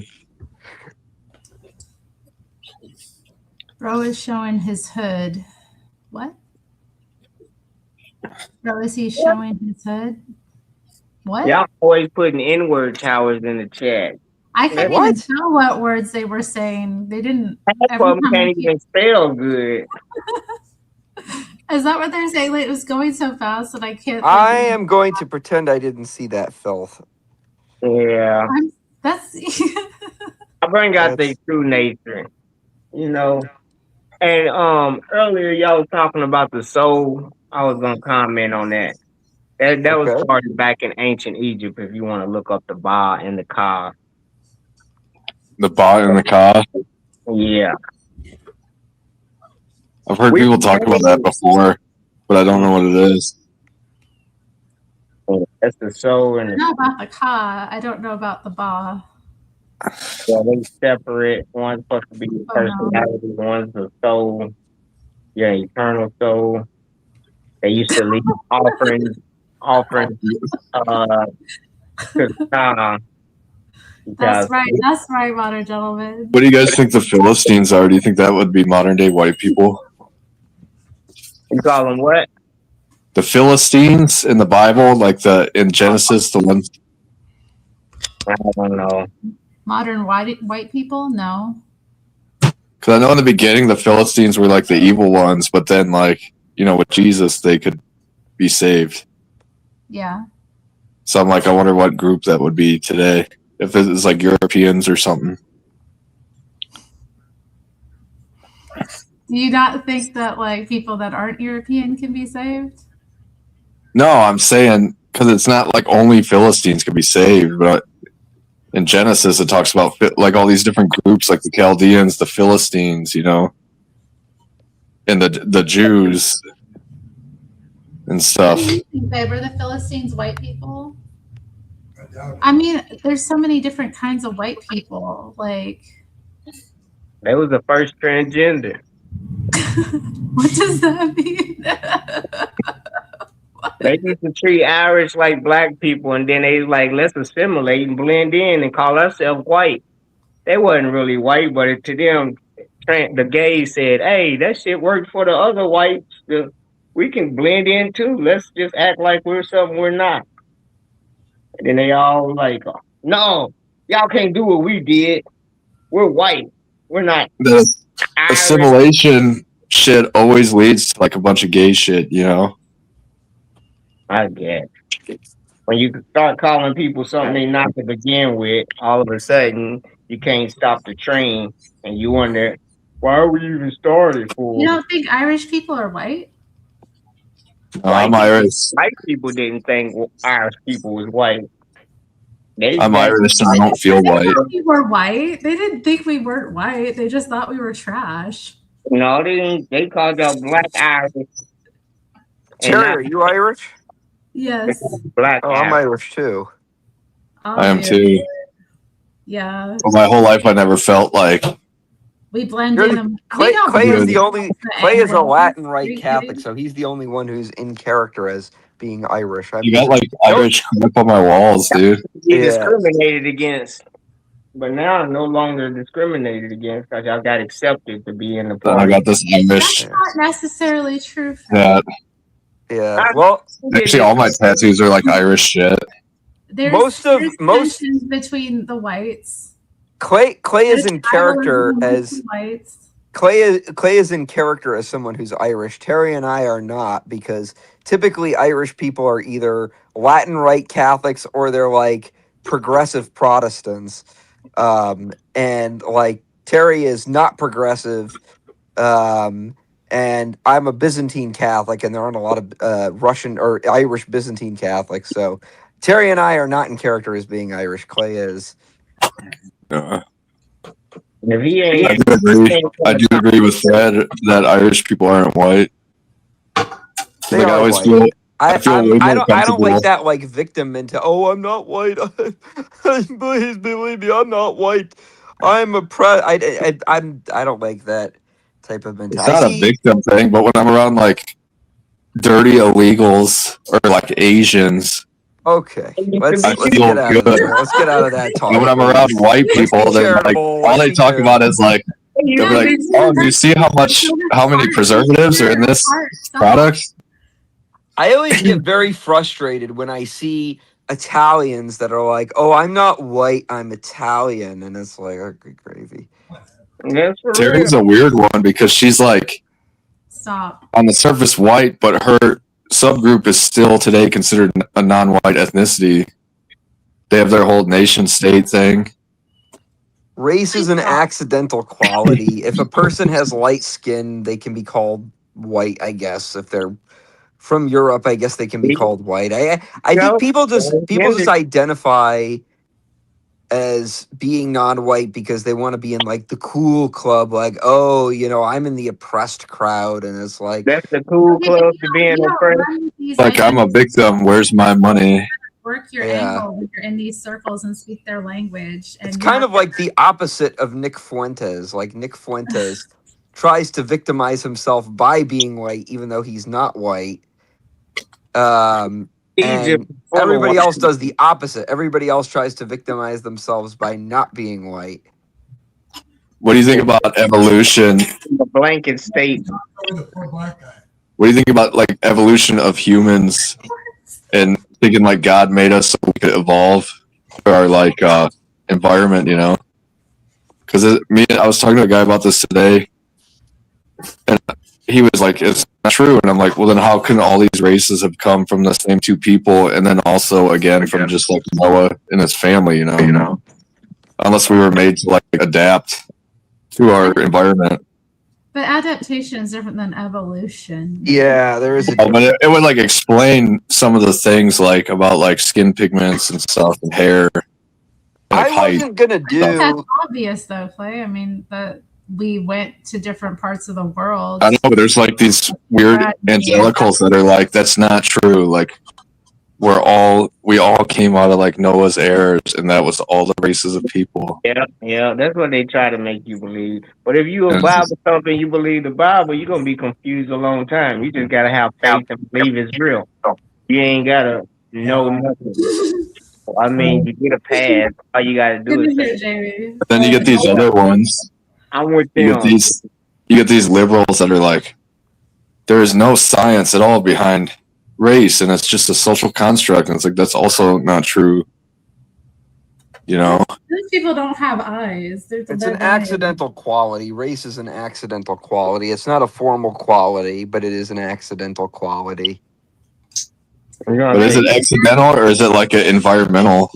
Bro is showing his hood. What? Bro, is he showing his hood? What? Y'all always putting N-word towers in the chat. I couldn't What? even tell what words they were saying. They didn't. Half of them can't even spell good. Is that what they're saying? Like, it was going so fast that I can't. I am going to pretend I didn't see that filth. Yeah. That's. I bring out That's- their true nature. You know. And earlier y'all was talking about the soul. I was gonna comment on that. That was Okay. started back in ancient Egypt. If you want to look up the Ba and the Ka. The bot in the car. Yeah. I've heard people talk about that before, but I don't know what it is. That's the soul and I know about the ka. I don't know about the ba. they separate. One's supposed to be your personality, one's the soul, your eternal soul. They used to leave offerings to Ka. That's right, modern gentlemen. What do you guys think the Philistines are? Do you think that would be modern day white people? You call them what? The Philistines in the Bible, like in Genesis, the ones. I don't know. Modern white people? No. Because I know in the beginning the Philistines were like the evil ones, but then with Jesus they could be saved. Yeah. So I'm like, I wonder what group that would be today. If it was like Europeans or something. Do you not think that like people that aren't European can be saved? No, I'm saying because it's not like only Philistines could be saved, but in Genesis it talks about like all these different groups, like the Chaldeans, the Philistines, and the Jews and stuff. What do you think, babe? Were the Philistines white people? I doubt it. I mean, there's so many different kinds of white people. Like, They was the first transgender. what does that mean? They used to treat Irish like black people, and then they was like, let's assimilate and blend in and call ourselves white. They wasn't really white, but to them, the gays said, hey, that shit worked for the other whites. We can blend in too. Let's just act like we're something we're not. And then they all like, no, y'all can't do what we did. We're white. We're not The Irish. assimilation shit always leads to like a bunch of gay shit, you know? I guess. When you start calling people something they not to begin with, all of a sudden you can't stop the train, and you wonder why are we even started for? You don't think Irish people are white? No, I'm Irish. White people didn't think Irish people was white. I'm Irish and I don't feel white. We were white. They didn't think we weren't white. They just thought we were trash. No, they didn't. They called y'all black Irish. And Terry, not are you Irish? Yes. black Oh, I'm Irish. Irish too. I am too. Yeah. But my whole life I never felt like We blend You're in the- them. Clay, Clay is the only. Clay is a Anglo. Latin Rite Are you Catholic, kidding? so he's the only one who's in character as being Irish. you got like Irish crap on my walls, dude. Be Yeah. discriminated against, but now I'm no longer discriminated against because y'all got accepted to be in the Then I party. got this Irish That's not necessarily true. hat. Yeah. Well, Actually, all my tattoos are like Irish shit. There's, Most there's tensions tensions between the whites. Clay is There's in character tribalism as between whites. Clay is in character as someone who's Irish. Terry and I are not, because typically Irish people are either Latin Rite Catholics or they're like progressive Protestants. And like Terry is not progressive. And I'm a Byzantine Catholic, and there aren't a lot of Russian or Irish Byzantine Catholics. So Terry and I are not in character as being Irish. Clay is. If he I ain't, do agree. I do agree with Fred that Irish people aren't white. They Like, I are always white. feel I feel way I'm, more I don't comfortable. like that like victim into, oh, I'm not white. Please believe me, I'm not white. I'm a I don't like that type of It's mentality. not a victim thing, but when I'm around like dirty illegals or like Asians, Okay, let's I feel get out of good. there. Let's get out of that talk. and when I'm around white Let's be people, they're like charitable. all Let's they be talk about charitable. is like they're like, oh, do you see how many preservatives are in this product? I always get very frustrated when I see Italians that are like, "Oh, I'm not white, I'm Italian," and it's like, okay, gravy. that's for real. Terry's a weird one because she's like Stop. on the surface white, but her subgroup is still today considered a non-white ethnicity. They have their whole nation state thing. Race is an accidental quality. If a person has light skin, they can be called white, I guess. If they're from Europe, I guess they can be called white. I think people just identify as being non-white because they want to be in like the cool club, like, oh, I'm in the oppressed crowd, and it's like, That's the cool club to be in. Like, I'm a victim. Where's my money? Work your Yeah. angle when you're in these circles and speak their language. And it's kind of like the opposite of Nick Fuentes. Like Nick Fuentes tries to victimize himself by being white, even though he's not white. And everybody else does the opposite. Everybody else tries to victimize themselves by not being white. What do you think about evolution? The blanket state. The poor black guy. What do you think about like evolution of humans and thinking like God made us so we could evolve for our like environment, Because I was talking to a guy about this today, and he was like, "It's not true," and I'm like, "Well, then how can all these races have come from the same two people, and then also again from just like Noah and his family, Unless we were made to like adapt to our environment." But adaptation is different than evolution. Yeah, there is a But it would like explain some of the things like about like skin pigments and stuff and hair. And, like, I height. wasn't gonna That's do. obvious, though, Clay. I mean, that we went to different parts of the world. I know, but there's like these weird evangelicals that are like, that's not true. Like, we all came out of like Noah's heirs, and that was all the races of people. Yeah, that's what they try to make you believe. But if you a And- Bible thumper and you believe the Bible, you're gonna be confused a long time. You just gotta have faith and believe it's real. You ain't gotta know nothing. I mean, you get a pass. All you gotta do Good to is hear, say, Jamie. But then you get these other ones. I'm with You them. get these liberals that are like, there is no science at all behind race and it's just a social construct. And it's like, that's also not true. You know? Those people don't have eyes. It's an accidental quality. Race is an accidental quality. It's not a formal quality, but it is an accidental quality. But is it accidental or is it like an environmental?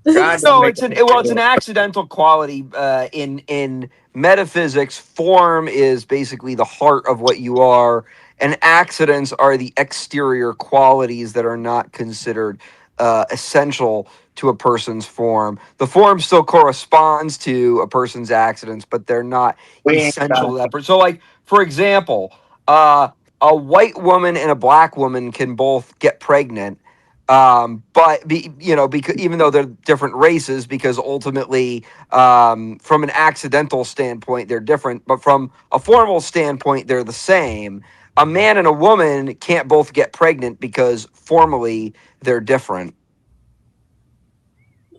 No, it's an accidental quality. In metaphysics, form is basically the heart of what you are, and accidents are the exterior qualities that are not considered essential to a person's form. The form still corresponds to a person's accidents, but they're not essential to that person. So, like, for example, a white woman and a black woman can both get pregnant, but because even though they're different races, because ultimately, from an accidental standpoint, they're different, but from a formal standpoint, they're the same. A man and a woman can't both get pregnant because formally they're different.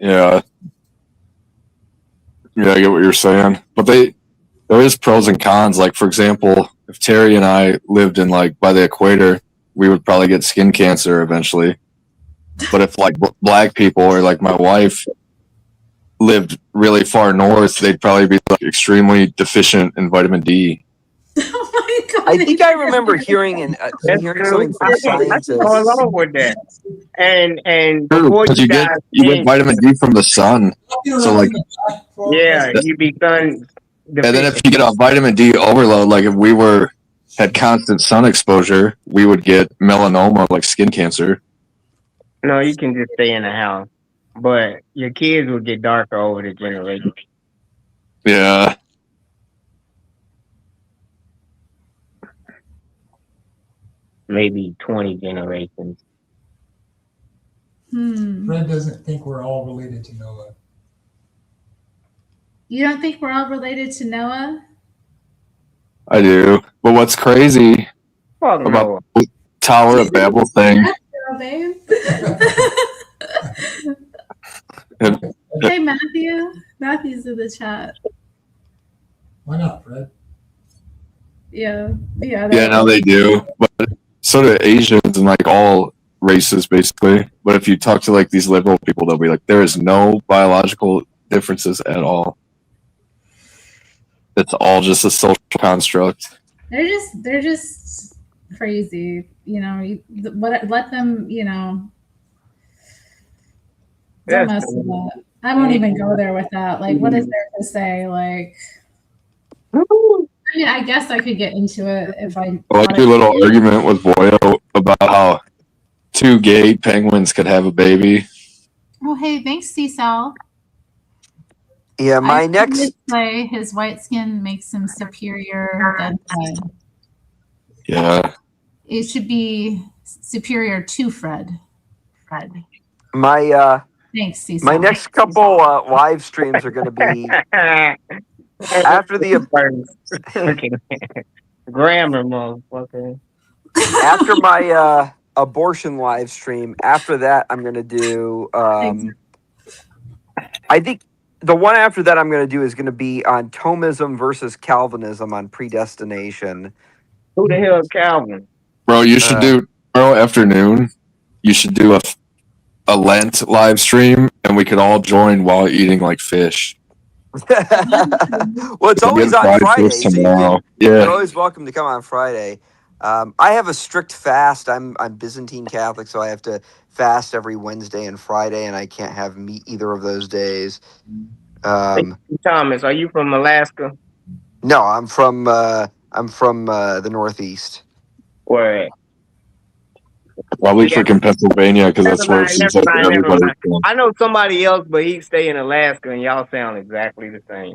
Yeah. Yeah, I get what you're saying. But there is pros and cons. Like, for example, if Terry and I lived in like by the equator, we would probably get skin cancer eventually. But if like black people or like my wife lived really far north, they'd probably be like extremely deficient in vitamin D. Oh my God. I think I remember hearing something from scientists. Go along with that. And True, before because you get vitamin D from the sun. So like, yeah, you be sun. And then if you get a vitamin D overload, like if we had constant sun exposure, we would get melanoma, like skin cancer. No, you can just stay in the house, but your kids will get darker over the generation. Yeah. Maybe 20 generations. Fred doesn't think we're all related to Noah. You don't think we're all related to Noah? I do. But what's crazy Fuck about Noah. the Tower of Babel thing? Girl, babe. Hey, Matthew. Matthew's in the chat. Why not, Fred? Yeah. Yeah. Yeah, no, they do. But so do Asians and like all races, basically. But if you talk to like these liberal people, they'll be like, there is no biological differences at all. It's all just a social construct. They're just crazy. You know, let them, you know, don't mess with that. I won't even go there with that. Like, what is there to say? Like, I mean, I guess I could get into it if I like your little argument with Boyo about how two gay penguins could have a baby. Oh, hey, thanks, C-Cell. Yeah, my I next would say his white skin makes him superior than Fred. Yeah. It should be superior to Fred. Fred. My Thanks, C-Cell. next couple live streams are going to be after the grammar, motherfucker. after my abortion live stream. After that, I'm going to do. I think the one after that I'm going to do is going to be on Thomism versus Calvinism on predestination. Who the hell is Calvin? Bro, you should do tomorrow afternoon. You should do a Lent live stream, and we could all join while eating like fish. Well, it's always on Friday. So tomorrow. you're always welcome to come on Friday. I have a strict fast. I'm Byzantine Catholic, so I have to fast every Wednesday and Friday, and I can't have meat either of those days. Thomas, are you from Alaska? No, I'm from the Northeast. Where? Probably freaking Pennsylvania, because that's where it seems like everybody's from. I know somebody else, but he stay in Alaska, and y'all sound exactly the same.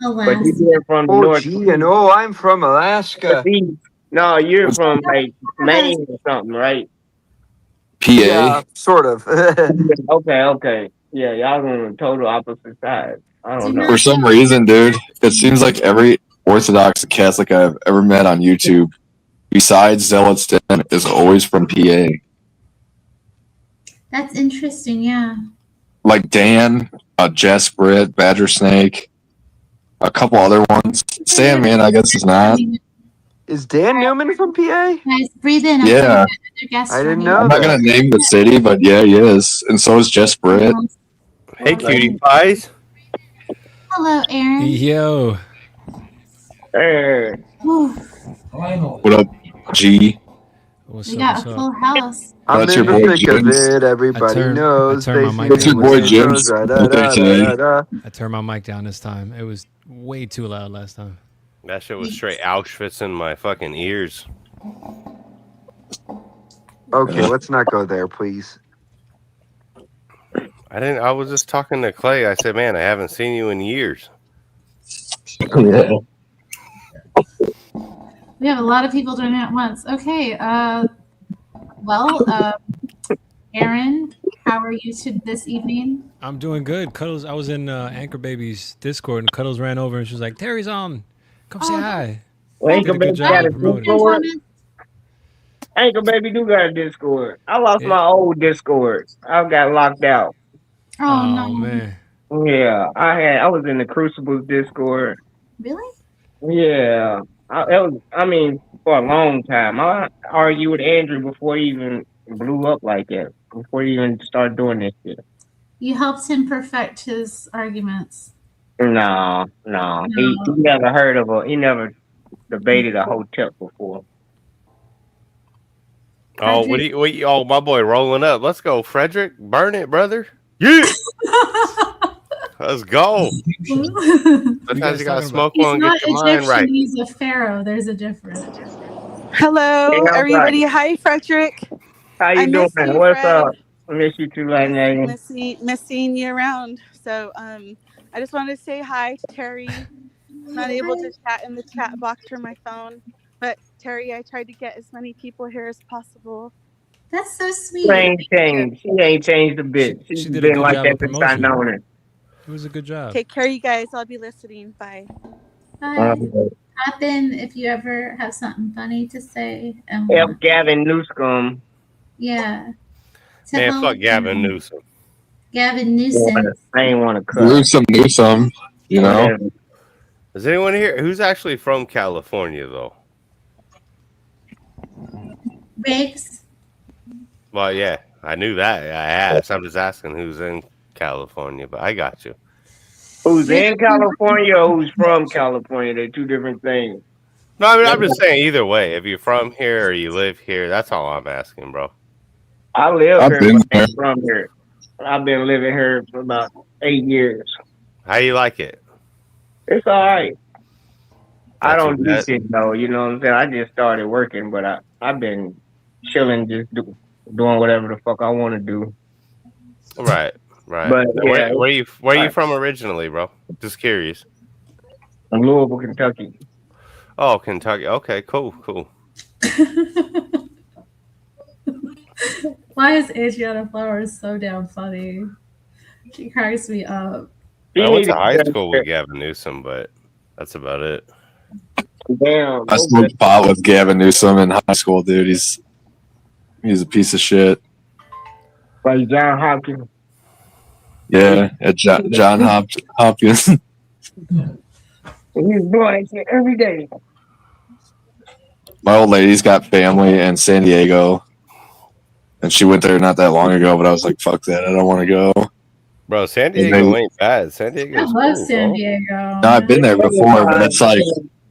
Alaska. But you're from the north. Gee, no, I'm from Alaska. No, you're from like Maine or something, right? PA? Yeah, sort of. Okay. Yeah, y'all on the total opposite side. I don't know. For some reason, dude, it seems like every Orthodox Catholic I've ever met on YouTube, besides Zealots Den, is always from PA. That's interesting, yeah. Like Dan, Jess Britt, Badger Snake, a couple other ones. Sandman, I guess, is not. Is Dan Newman from PA? Guys, breathe in. Yeah. I didn't know I'm not gonna name the city, but yeah, he is, and so is Jess Britt. Hey, cutie pies. Hello, Aaron. Yo, Hey. Whew, What up, G? what's we up? got a What's full up? house. I'm That's in your the boy, thick of James. it. Everybody I knows. turned my They mic see That's your me boy, when it James. goes, da-da-da-da-da-da. I turned my mic down this time. It was way too loud last time. That shit was straight Auschwitz in my fucking ears. Okay, let's not go there, please. I was just talking to Clay. I said, man, I haven't seen you in years. Yeah. We have a lot of people doing it at once. Okay. Aaron, how are you this evening? I'm doing good. Cuddles, I was in Anchor Baby's Discord, and Cuddles ran over and she was like, "Terry's on. Come say Oh, hi." Anchor Did a good Baby job got a promoting. Discord. Anchor Baby do got a Discord. I lost Yeah. my old Discord. I got locked out. Oh, Oh, no. man. Yeah, I was in the Crucibles Discord. Really? Yeah, for a long time. I argued with Andrew before he even blew up like that. Before he even started doing this shit. You helped him perfect his arguments. No. He never heard of he never debated a hotel before. Oh, oh, my boy rolling up. Let's go, Frederick. Burn it, brother. Yeah. Let's go. Sometimes you gotta smoke He's one, not get your mind Egyptian, right. he's a pharaoh. There's a difference. Hello, Yeah, I'm everybody. Hi, Frederick. How you I doing? miss you, What's Fred. up? I miss you too, like that. Missing you around. So, I just wanted to say hi to Terry. I'm not able to chat in the chat box from my phone, but Terry, I tried to get as many people here as possible. That's so sweet. She ain't changed. She ain't changed a bit. She's She did a been good like job that of since I promotion. known her. It was a good job. Take care, you guys. I'll be listening. Bye. Bye. Hop in if you ever have something funny to say. And F. Gavin Newsom. yeah. To Man, help fuck Gavin him. Newsom. Gavin Newsom. I ain't want to cut. Knew some, you know. Is anyone here who's actually from California though? Riggs. Well, yeah, I knew that. I asked. I'm just asking who's in California, but I got you. Who's in California or who's from California? They're two different things. No, I mean I'm just saying either way. If you're from here or you live here, that's all I'm asking, bro. I live I've here, been but there. I'm from here. I've been living here for about 8 years. How you like it? It's all right. I Not don't too do bad. shit though. You know what I'm saying? I just started working, but I've been chilling, just doing whatever the fuck I want to do. Right. But, yeah. Where you from originally, bro? Just curious. In Louisville, Kentucky. Oh, Kentucky. Okay, cool. Why is Adriana Flowers so damn funny? She cracks me up. I went to high school with Gavin Newsom, but that's about it. Damn. I smoked pot with Gavin Newsom in high school, dude. He's a piece of shit. Like John Hopkins. Yeah, at John Hopkins. He's doing shit every day. My old lady's got family in San Diego, and she went there not that long ago. But I was like, "Fuck that! I don't want to go." Bro, San Diego ain't bad. San Diego. I love San Diego. No, I've been there before, but it's like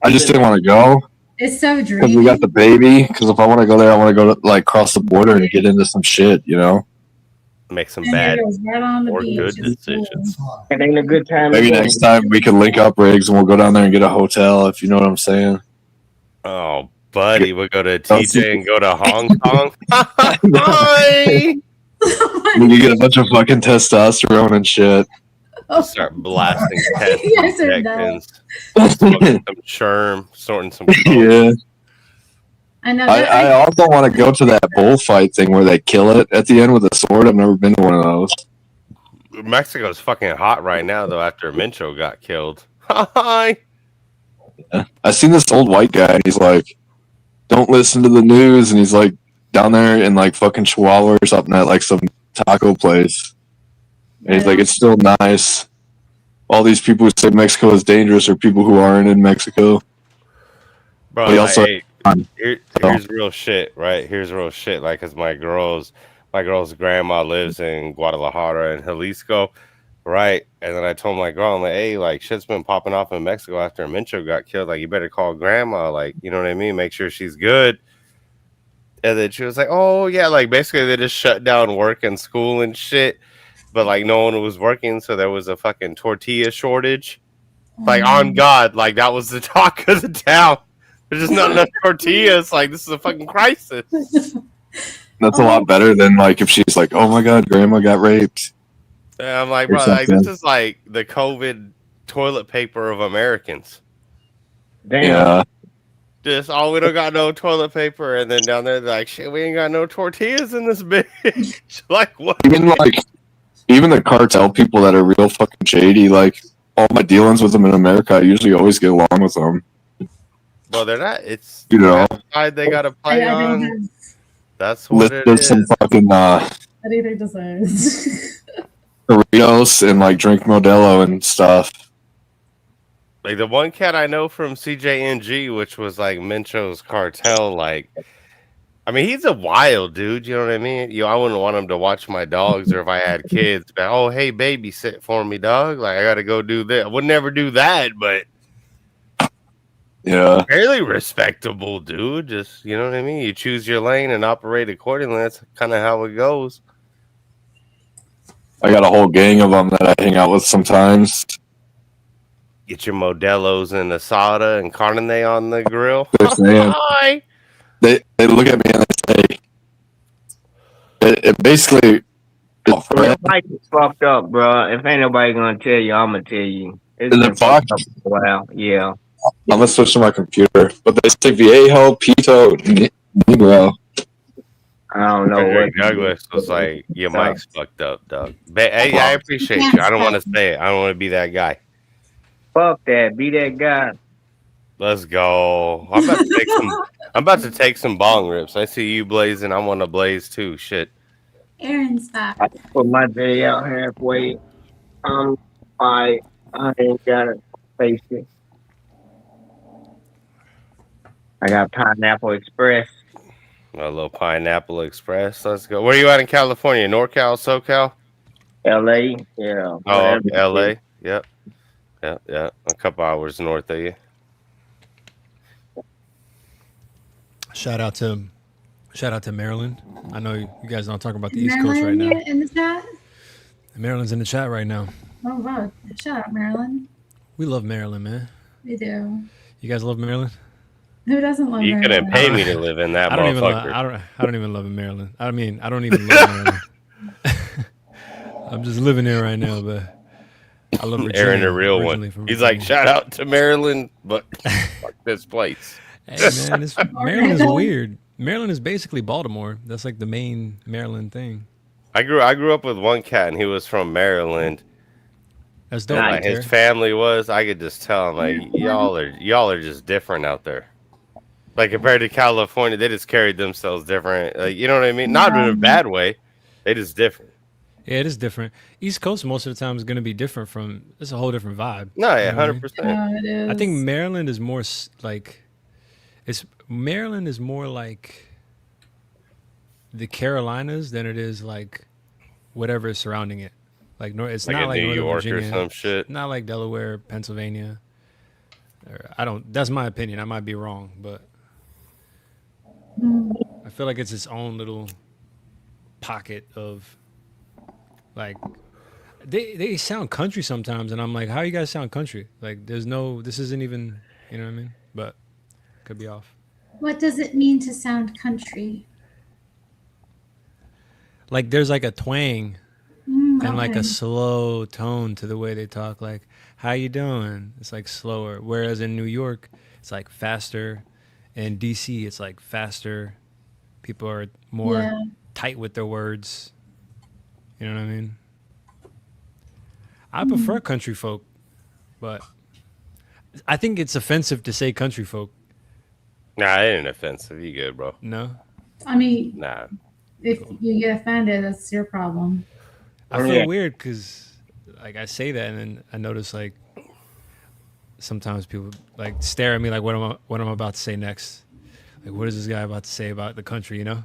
I just didn't want to go It's so because dreamy. we got the baby. Because if I want to go there, I want to go to, like cross the border and get into some shit, you know. Make some San bad Diego's right on the or beach. good It's cool. decisions. It ain't a good time. Maybe to go. next time we can link up, Riggs, and we'll go down there and get a hotel. If you know what I'm saying. Oh, buddy, we'll go to TJ and go to Hong Kong. Hi! We can get a bunch of fucking testosterone and shit. Start blasting test You guys are injections, smoking some sherm, sorting some. coke. Yeah. I know. I also want to go to that bullfight thing where they kill it at the end with a sword. I've never been to one of those. Mexico's fucking hot right now, though. After Mincho got killed. Hi. I seen this old white guy. He's like, "Don't listen to the news," and he's like down there in like fucking Chihuahua or something at like some taco place. And he's like, "It's still nice." All these people who say Mexico is dangerous are people who aren't in Mexico. Bro, But he also Here's real shit, right? Here's real shit. Like, cause my girl's grandma lives in Guadalajara and Jalisco, right? And then I told my girl, I'm like, hey, like shit's been popping off in Mexico after Mincho got killed. Like, you better call grandma. Like, you know what I mean? Make sure she's good. And then she was like, oh yeah, like basically they just shut down work and school and shit. But like no one was working, so there was a fucking tortilla shortage. Like on God, like that was the talk of the town. There's just not enough tortillas. Like this is a fucking crisis. That's a lot better than like if she's like, "Oh my God, Grandma got raped." And I'm like, Or bro, like this something. is like the COVID toilet paper of Americans. Damn. Yeah, Just we don't got no toilet paper, and then down there they're like, shit, we ain't got no tortillas in this bitch. Like what? even the cartel people that are real fucking shady. Like all my dealings with them in America, I usually always get along with them. Well, they're not. It's You know, side they got to play I don't on. have That's what it lift some is. fucking anything to say. Doritos and like drink Modelo and stuff. Like the one cat I know from CJNG, which was like Mincho's cartel, like I mean, he's a wild dude, you know what I mean? I wouldn't want him to watch my dogs or if I had kids, but oh hey babysit for me, dog. Like I gotta go do this. I would never do that, but Yeah, fairly respectable dude. Just you know what I mean? You choose your lane and operate accordingly. That's kind of how it goes. I got a whole gang of them that I hang out with sometimes. Get your Modelo's and asada and carne on the grill. They're saying, Hi. they look at me and they say, it basically. Bro, your mic is fucked up, bro. If ain't nobody gonna tell you, I'm gonna tell you. It's Is it been fucked fucked? up for a while. Yeah. I'm gonna switch to my computer, but they say Viejo Pito Negro. I don't know Frederick what. Douglass was like, your mic's fucked up, dog. Hey, I appreciate you. I don't want to say it. I don't want to be that guy. Fuck that. Be that guy. Let's go. I'm about to take some bong rips. I see you blazing. I want to blaze too. Shit. Aaron's back. I put my day out halfway. I ain't gotta face it. I got Pineapple Express. A little Pineapple Express. Let's go. Where you at in California? NorCal, SoCal? LA. Yeah. Oh, whatever. LA. Yep. Yeah. A couple hours north of you. Shout out to Maryland. I know you guys don't talk about the East Coast right now. Maryland in the chat? Maryland's in the chat right now. Oh wow! Shout out Maryland. We love Maryland, man. We do. You guys love Maryland? Who doesn't love You Maryland? couldn't pay me to live in that I don't even. motherfucker. I don't even love Maryland. I mean, I don't even love Maryland. I'm just living there right now, but I love Virginia. Aaron, the real originally one. from He's like, Virginia. shout out to Maryland, but fuck this place. Hey man, Maryland is weird. Maryland is basically Baltimore. That's like the main Maryland thing. I grew up with one cat, and he was from Maryland. That's dope. Like Right his there. family was. I could just tell him like y'all are just different out there. Like compared to California, they just carried themselves different. Like, you know what I mean? Not in a bad way. They just different. Yeah, it is different. East Coast most of the time is going to be different from. It's a whole different vibe. No, yeah, You know what I mean? 100%. It is. I think Maryland is more like. Maryland is more like the Carolinas than it is like whatever is surrounding it. Like it's Like not in like New Northern York Virginia. or some shit. Not like Delaware, Pennsylvania. I don't. That's my opinion. I might be wrong, but I feel like it's its own little pocket of like they sound country sometimes, and I'm like, how you guys sound country? Like there's no. This isn't even. You know what I mean? But could be off. What does it mean to sound country? Like there's like a twang and like Okay. a slow tone to the way they talk. Like, how you doing? It's like slower. Whereas in New York, it's like faster. In DC, it's like faster. People are more Yeah. tight with their words. You know what I mean? I prefer country folk, but I think it's offensive to say country folk. Nah, it ain't offensive. You good, bro? No, I mean, Nah. if you get offended, that's your problem. I feel Yeah. weird because like I say that and then I notice like sometimes people like stare at me like what am I about to say next? Like, what is this guy about to say about the country? You know?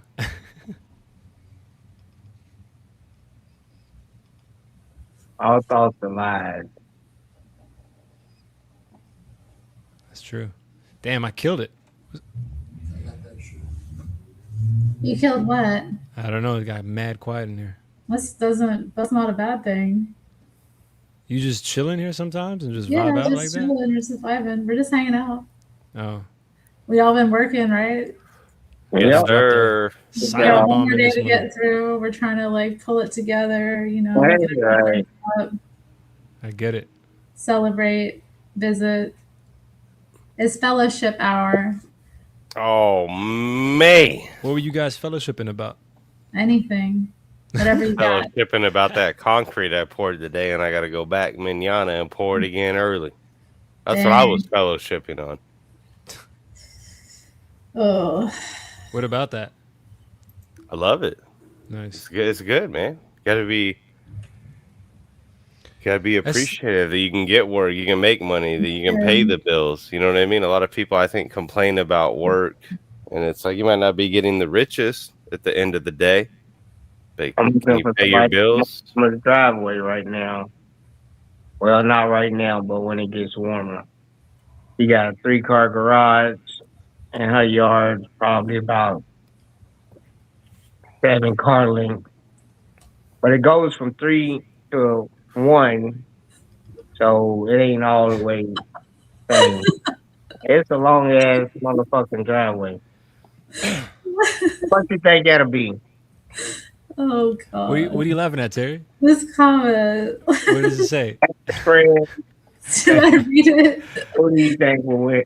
All thoughts are lies. That's true. Damn, I killed it. You killed what? I don't know. It got mad quiet in here. That's not a bad thing. You just chilling here sometimes and just Yeah, vibe out just like that? chilling, we're just vibing. We're just hanging out. Oh. We all been working, right? Yeah. Sir. We got Silent one bomb more in day this to one. get through. We're trying to like pull it together, you know, Right, get right. up, I get it. celebrate, visit. It's fellowship hour. Oh, man. What were you guys fellowshipping about? Anything. Whatever you I was got. shipping about that concrete I poured today, and I got to go back manana and pour it again early. That's what I was fellowshipping on. Oh. What about that? I love it. Nice. It's good. It's good, man. Gotta be appreciative that you can get work, you can make money, that you can pay the bills. You know what I mean? A lot of people, I think, complain about work, and it's like you might not be getting the richest at the end of the day, but I'm can you looking pay for your bills? my driveway right now. Well, not right now, but when it gets warmer. She got a 3-car garage, and her yard's probably about 7 car lengths. But it goes from 3 to 1, so it ain't all the way same. It's a long ass motherfucking driveway. What you think that'll be? Oh god. What are you laughing at, Terry? This comment. What does it say? Fred, Should I read it? what do you think will win?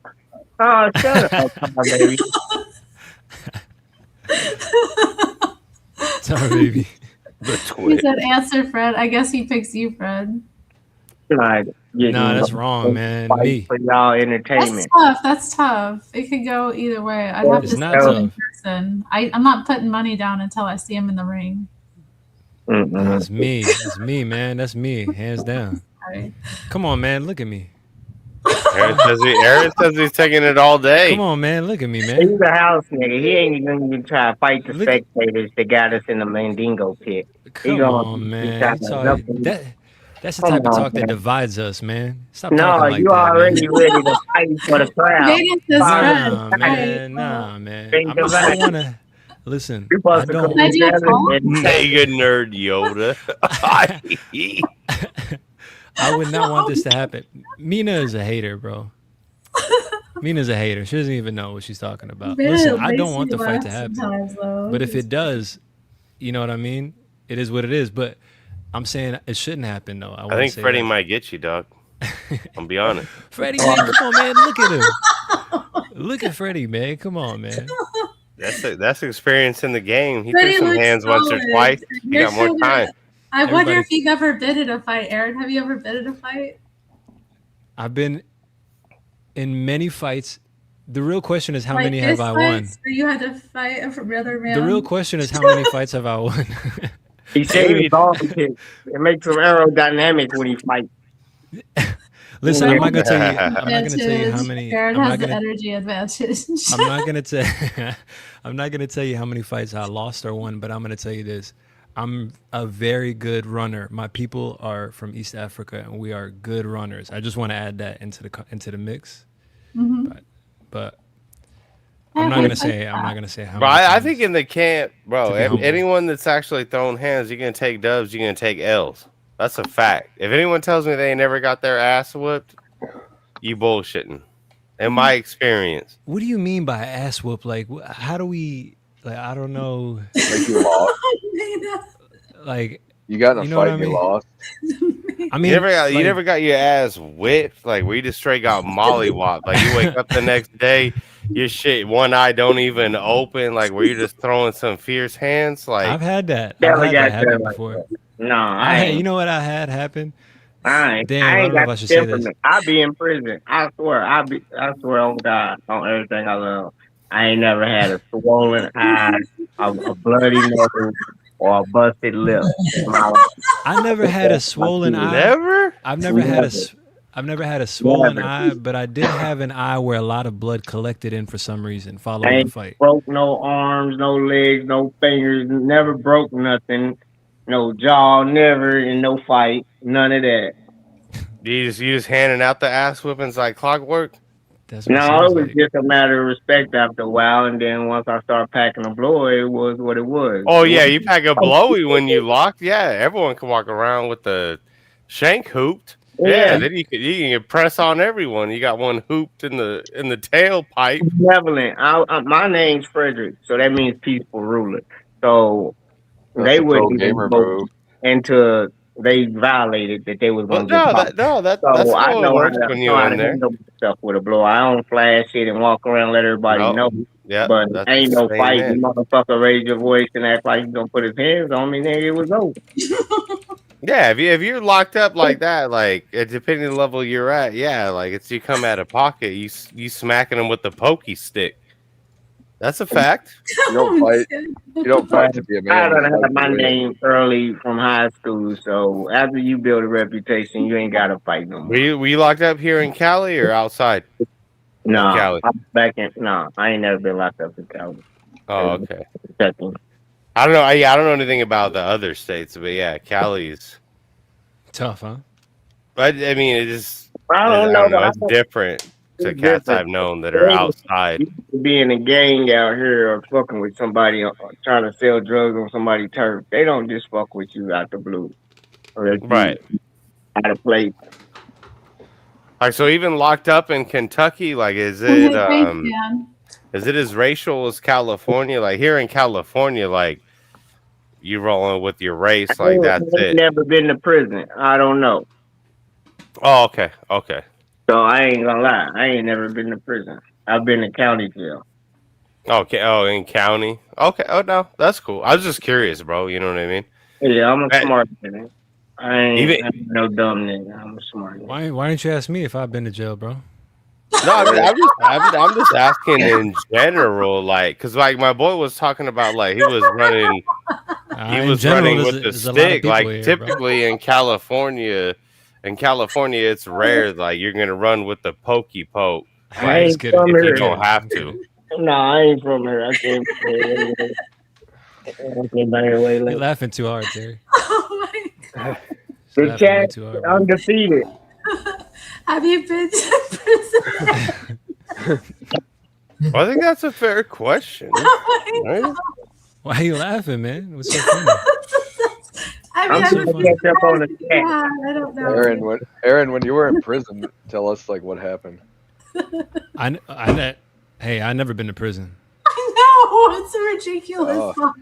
Oh, shut up, baby. Sorry, baby. The He twin. said answer Fred. I guess he picks you, Fred. Like, Nah, that's wrong, man. fight Me. for y'all That's entertainment. tough. That's tough. It could go either way. I'd have It's to not see him in tough. person. I'm not putting money down until I see him in the ring. Nah, it's me. It's me, man. That's me, hands down. Sorry. Come on, man. Look at me. Aaron says he's taking it all day. Come on, man. Look at me, man. He's a house nigga. He ain't even try to fight the Look at- spectators that got us in the Mandingo pit. Come gonna on, be man. trying You to talk- help him. that's the Come type of on, talk that man. divides us, man. Stop No, talking like you that, already man. ready to fight for the crowd. Vegas is Fred. Nah, man. Nah, man. Think I don't about it. want to listen. You I supposed to don't. come Can I do a together call? and Mega nerd Yoda. I would not want this to happen. Mina is a hater, bro. Mina's a hater. She doesn't even know what she's talking about. Man, Listen, it I don't makes want me the fight laugh to happen. sometimes, though. But if it does, you know what I mean? It is what it is. But I'm saying it shouldn't happen, though. I think say Freddie that. might get you, dog. I'll be honest. Freddie, man, come on, man. Look at him. Look at Freddie, man. Come on, man. That's experience in the game. He Freddie threw some looks hands once or solid. twice. He You're got more sure time. I wonder Everybody- if you've ever been in a fight, Aaron. Have you ever been in a fight? I've been in many fights. The real question is how Like many have fist I won? fights where you had to fight a brother man. The real question is how many fights have I won? he said he was all it makes him aerodynamic when he fights. Listen, I'm not gonna tell you. I'm not gonna tell you how Advantage. many. Aaron I'm has not the gonna. energy advantage. I'm not gonna tell. I'm not gonna tell you how many fights I lost or won, but I'm gonna tell you this: I'm a very good runner. My people are from East Africa, and we are good runners. I just want to add that into the mix. Mhm. But I I'm not would gonna like say. that. I'm not gonna say how. Bro, many I times. think in the camp, bro, To be humble. anyone that's actually thrown hands, you're gonna take dubs, you're gonna take L's. That's a fact. If anyone tells me they ain't never got their ass whooped, you bullshitting. In my experience, What do you mean by ass whoop? Like, how do we? Like, I don't know. Like you lost. Like, You got in a You know what fight I and you mean? lost. I mean, you like, never got your ass whipped, like where you just straight got mollywopped. Like you wake up the next day, your shit one eye don't even open, like where you just throwing some fierce hands. Like I've had that. Yeah, I've we had got that happen that like before. No, I ain't. You know what I had happen? I ain't. Damn, I I ain't don't know if got I should say this. temperament. I be in prison. I swear. I swear on God, on everything I love. I ain't never had a swollen eye, a bloody nose, or a busted lip in my life. I never had a swollen eye. never. I've never had a I've never had a swollen Never. eye, but I did have an eye where a lot of blood collected in for some reason I following the ain't fight. broke no arms, no legs, no fingers, never broke nothing, no jaw, never in no fight, none of that. You just handing out the ass whippings like clockwork. That's what it No, it sounds was like. just a matter of respect after a while, and then once I started packing a blower, it was what it was. Oh yeah, you pack a blowy when you locked. Yeah, everyone can walk around with the shank hooped. Yeah, then you can press on everyone. You got one hooped in the tailpipe. Benevolent. My name's Frederick, so that means peaceful ruler. So That's they a pro wouldn't even gamer go move. into they violated that they was Well, gonna get caught. that's So I how it know works when know you're how in to there. handle stuff with a blow. I don't flash it and walk around and let everybody No, know. yeah, But that's ain't the no same fight. man. You motherfucker raise your voice and act like you gonna put his hands on me, nigga. It was over. Yeah, if you're locked up like that, like depending on the level you're at, yeah, like it's you come out of pocket, you smacking them with the pokey stick. That's a fact. You don't fight. You don't fight to be a I man. done You fight had to my win. name early from high school, so after you build a reputation, you ain't gotta fight no more. Were you locked up here in Cali or outside? No, Cali. I'm back in. No, I ain't never been locked up in Cali. Oh, okay. Second. I don't know. I don't know anything about the other states, but yeah, Cali's. Tough, huh? But I mean, it just I don't know. It's different to It's cats different. I've known that are outside. Being a gang out here or fucking with somebody or trying to sell drugs on somebody's turf, they don't just fuck with you out the blue. Or if you Right. out of place. Like so, even locked up in Kentucky, like is it as racial as California? Like here in California, like you rolling with your race, like that's I ain't it. never been to prison. I don't know. Oh, okay, okay. So I ain't gonna lie. I ain't never been to prison. I've been to county jail. Okay. Oh, in county. Okay. Oh no, that's cool. I was just curious, bro. You know what I mean? Yeah, I'm a Hey. smart nigga. I ain't Even- I'm no dumb nigga. I'm a smart nigga. Why didn't you ask me if I've been to jail, bro? No, I'm just asking in general, like, cause like my boy was talking about, like he was running, he In was general, running there's with a- the there's a lot of stick. people Like here, bro. typically in California, it's rare. Like you're gonna run with the pokey poke. I Like, ain't Just kidding. from if you here. don't have to. No, I ain't from here. I came from here. I came by here way You're late. laughing too hard, Terry. Oh my God. You're The laughing way chat too hard, bro. undefeated. Have you been to prison? Well, I think that's a fair question. Oh my Right? Why are you laughing, man? What's so funny? I mean, I'm I'm so just a funny. catch up on the chat. yeah, I don't know. Aaron, when you were in prison, tell us like what happened. Hey, I never been to prison. I know it's a ridiculous Oh. thought.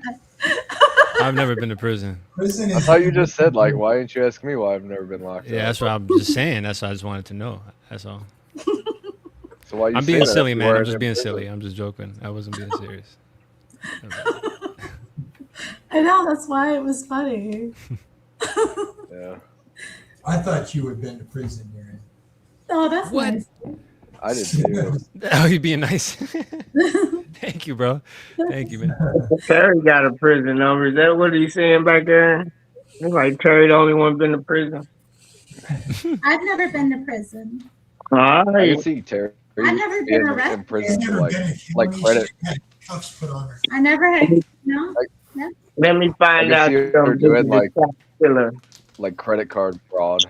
I've never been to prison. Prison I is thought you just said like, why didn't you ask me why I've never been locked Yeah, up? that's what I'm just saying. That's what I just wanted to know. That's all. So why you I'm say being that silly, if you man. I'm weren't just in being prison? silly. I'm just joking. I wasn't being serious. I know that's why it was funny. Yeah, I thought you had been to prison, Aaron. Oh, that's What? nice. I did too. Oh, you being nice. Thank you, bro. Thank you, man. Terry got a prison number. Is that what he's saying back there? It's like Terry the only one been to prison. I've never been to prison. All I right. can see Terry I've never being been in arrested. prison for Never like been a like felony, credit. she had cuffs put on her. I never had no. Let me find I can out. see her some doing, dude like- that's killer. like credit card fraud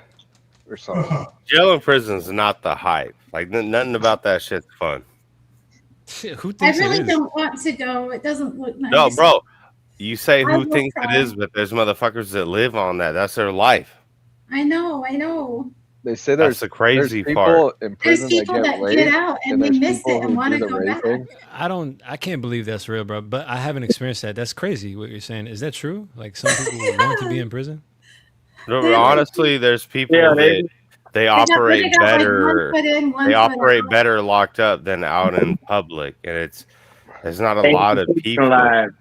or something. Jail and prison's not the hype. Like nothing about that shit's fun. Shit, who I thinks really it is? don't want to go. It doesn't look nice. No, bro. You say I who will thinks try. it is, but there's motherfuckers that live on that. That's their life. I know. They say That's there's the crazy people part. in There's prison people that that get raped, get out and and they there's miss people it and who want do to the go back. raping. I can't believe that's real, bro. But I haven't experienced that. That's crazy what you're saying. Is that true? Like some people want to be in prison? No, but honestly, there's people Yeah, that they operate They got, like, better. one foot in, one They foot operate out. better locked up than out in public, and there's not a They lot of people. institutionalized.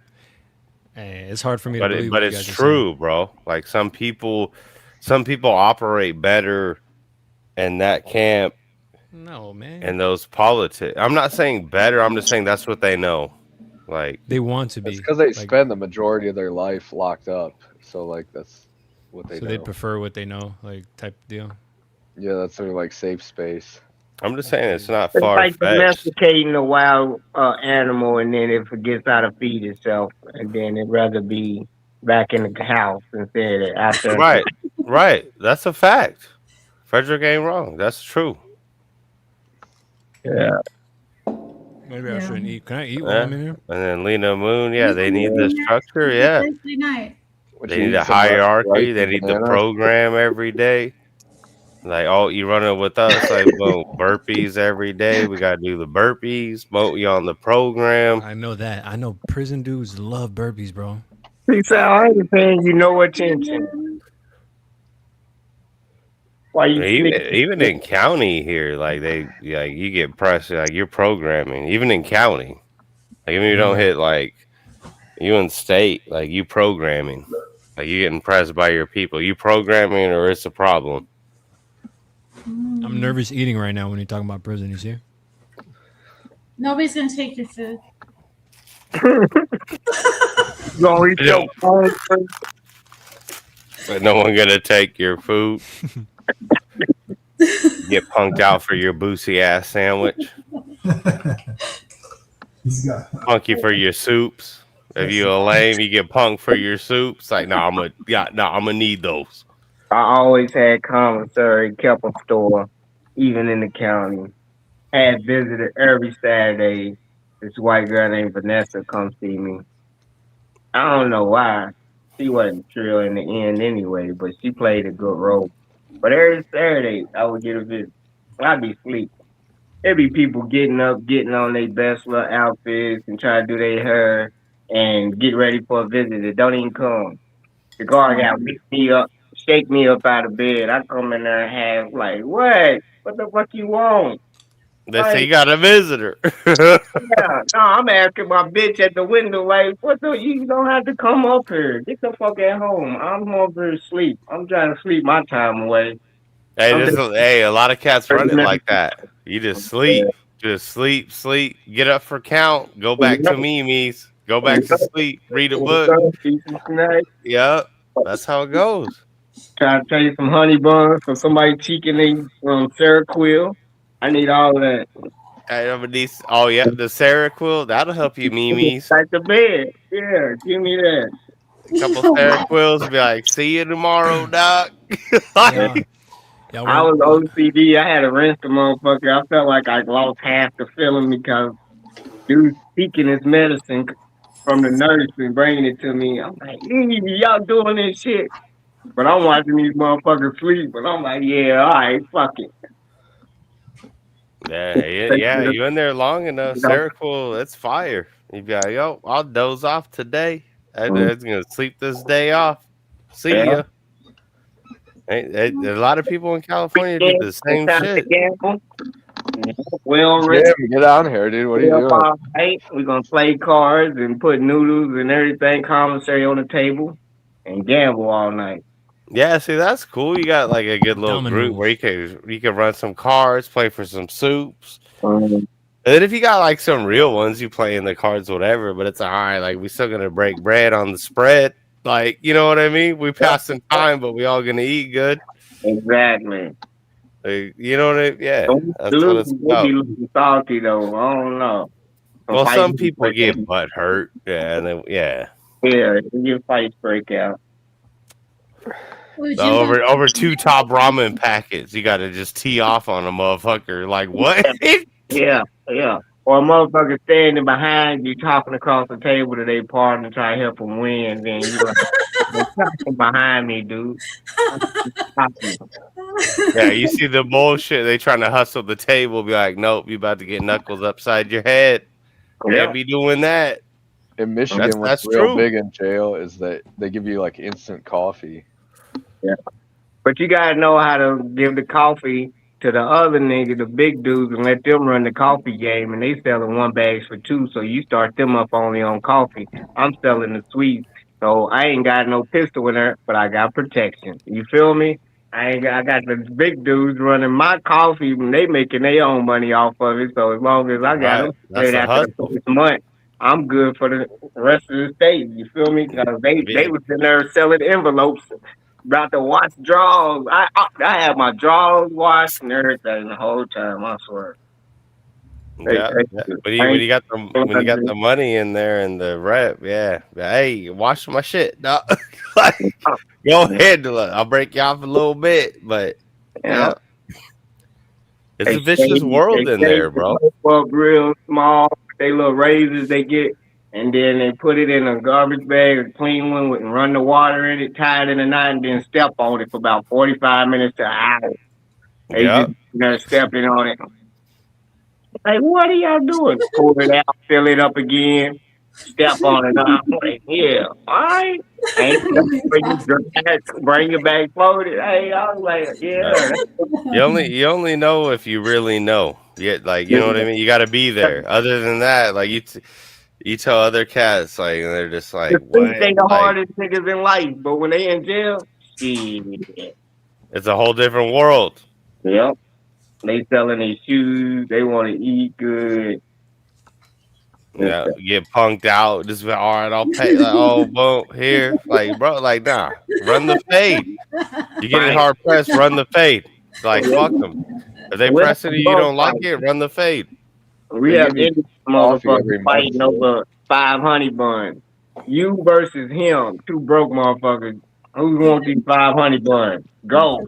Hey, it's hard for me to But believe. but what you it's guys are true, bro. Like some people operate better in that camp saying. No, man. and those politics. I'm not saying better. I'm just saying that's what they know. Like They want to be. It's because they like, spend the majority of their life locked up. So like that's what they so know. they prefer what they know, like type deal. Yeah, that's their like safe space. I'm just saying it's not It's far like fetched. domesticating a wild animal, and then if it gets out to feed itself, and then it'd rather be back in the house instead of out there. Right, right. That's a fact. Frederick ain't wrong. That's true. Yeah. Maybe I Yeah. shouldn't eat. Can I eat while Yeah. I'm in here? And then Lena Moon, yeah, You they can need do the that structure. every Yeah, Thursday night. What, they you need eat a some hierarchy. rice They and need the bananas? program every day. Like, oh, you running with us? Like, boom, burpees every day. We gotta do the burpees. You on the program. I know that. I know prison dudes love burpees, bro. See, so I ain't paying you no attention. Why you Even in county here, like you get pressed, like you're programming. Even in county, like even if you don't hit like you in state, like you programming, like you getting pressed by your people. You programming or it's a problem. I'm nervous eating right now when you're talking about prison. You see? Nobody's gonna take your food. gonna eat your own food? But no one gonna take your food. Get punked out for your boozy ass sandwich. He's got Punk you for your soups. If you a lame, you get punked for your soups. Like, I'm gonna need those. I always had commissary, kept a store, even in the county. Had visited every Saturday. This white girl named Vanessa come see me. I don't know why. She wasn't true in the end anyway, but she played a good role. But every Saturday, I would get a visit. I'd be asleep. There'd be people getting up, getting on their best little outfits and try to do their hair and get ready for a visit that don't even come. The guard got pick me up, shake me up out of bed. I come in there and have like, what? What the fuck you want? They say you got a visitor. Yeah, no, I'm asking my bitch at the window, like, what the, you don't have to come up here. Get the fuck at home. I'm over here to sleep. I'm trying to sleep my time away. Hey, a lot of cats run it like that. You just sleep. Just sleep. Get up for count. Go back to Mimi's. Go back to sleep. Read a book. Yep. That's how it goes. Trying to tell you some honey buns for somebody cheeking they Seroquel. I need all of that. Oh yeah, the Seroquel, that'll help you, Mimi's. Like the bed. Yeah, give me that. A couple Seroquels, be like, see you tomorrow, doc. I was OCD. I had to rinse the motherfucker. I felt like I lost half the feeling because dude taking his medicine from the nurse and bringing it to me. I'm like, y'all doing this shit. But I'm watching these motherfuckers sleep. But I'm like, yeah, all right, fuck it. Yeah. You in there long enough, Seroquel, it's fire. You be like, yo, I'll doze off today. I'm gonna sleep this day off. See ya. A lot of people in California do the same shit. Well, Yeah, get out here, dude. What are you doing? We're gonna play cards and put noodles and everything, commissary on the table, and gamble all night. Yeah, see, that's cool. You got like a good little group where you can run some cards, play for some soups. And then if you got like some real ones, you play in the cards, whatever. But it's all right. Like we still gonna break bread on the spread. Like, you know what I mean? We passing time, but we all gonna eat good. Exactly. Like, you know what I mean? Yeah. That's They what it's about. be looking salty though. I don't know. Well, some people get butt hurt. Yeah, and then, yeah. Yeah, your fights break out. So over 2 top ramen packets, you got to just tee off on a motherfucker. Like what? Yeah. Or a motherfucker standing behind you talking across the table to their partner, try to help them win. Then you like, behind me, dude. Yeah, you see the bullshit. They trying to hustle the table. Be like, nope, you about to get knuckles upside your head. Can't be doing that. In Michigan, what's real big in jail is that they give you like instant coffee. Yeah. But you gotta know how to give the coffee to the other nigga, the big dudes, and let them run the coffee game. And they selling 1 bag for 2, so you start them up only on coffee. I'm selling the sweets, so I ain't got no pistol in there, but I got protection. You feel me? I got the big dudes running my coffee, and they making their own money off of it. So as long as I got them straight after the first month, I'm good for the rest of the state. You feel me? Because they was in there selling envelopes about to wash drawers. I had my drawers washed and everything the whole time. I swear. Yeah, when you got the money in there and the rep, yeah. Hey, wash my shit, dog. Like, go ahead, I'll break you off a little bit, but yeah, it's a vicious world in there, bro. Up real small, they little raises they get, and then they put it in a garbage bag or clean one and run the water in it, tie it in a knot, and then step on it for about 45 minutes to an hour. They just stepping on it. Like, what are y'all doing? Pull it out, fill it up again, step on it. I'm like, yeah, all right. Bring it back loaded. Hey, I was like, yeah. You only know if you really know. Yeah, like, you know what I mean. You got to be there. Other than that, like you tell other cats, like, and they're just like, what? They the hardest niggas in life, but when they in jail, it's a whole different world. Yep. They selling their shoes. They want to eat good. Yeah, get punked out. Just all right, I'll pay. Like, oh, boom, here, like, bro, like, nah, run the fade. You get it hard pressed, run the fade. Like, fuck them. If they press it and you don't like it, run the fade. We have any motherfuckers fighting over 5 honey buns. You versus him, 2 broke motherfuckers. Who want these 5 honey buns? Go.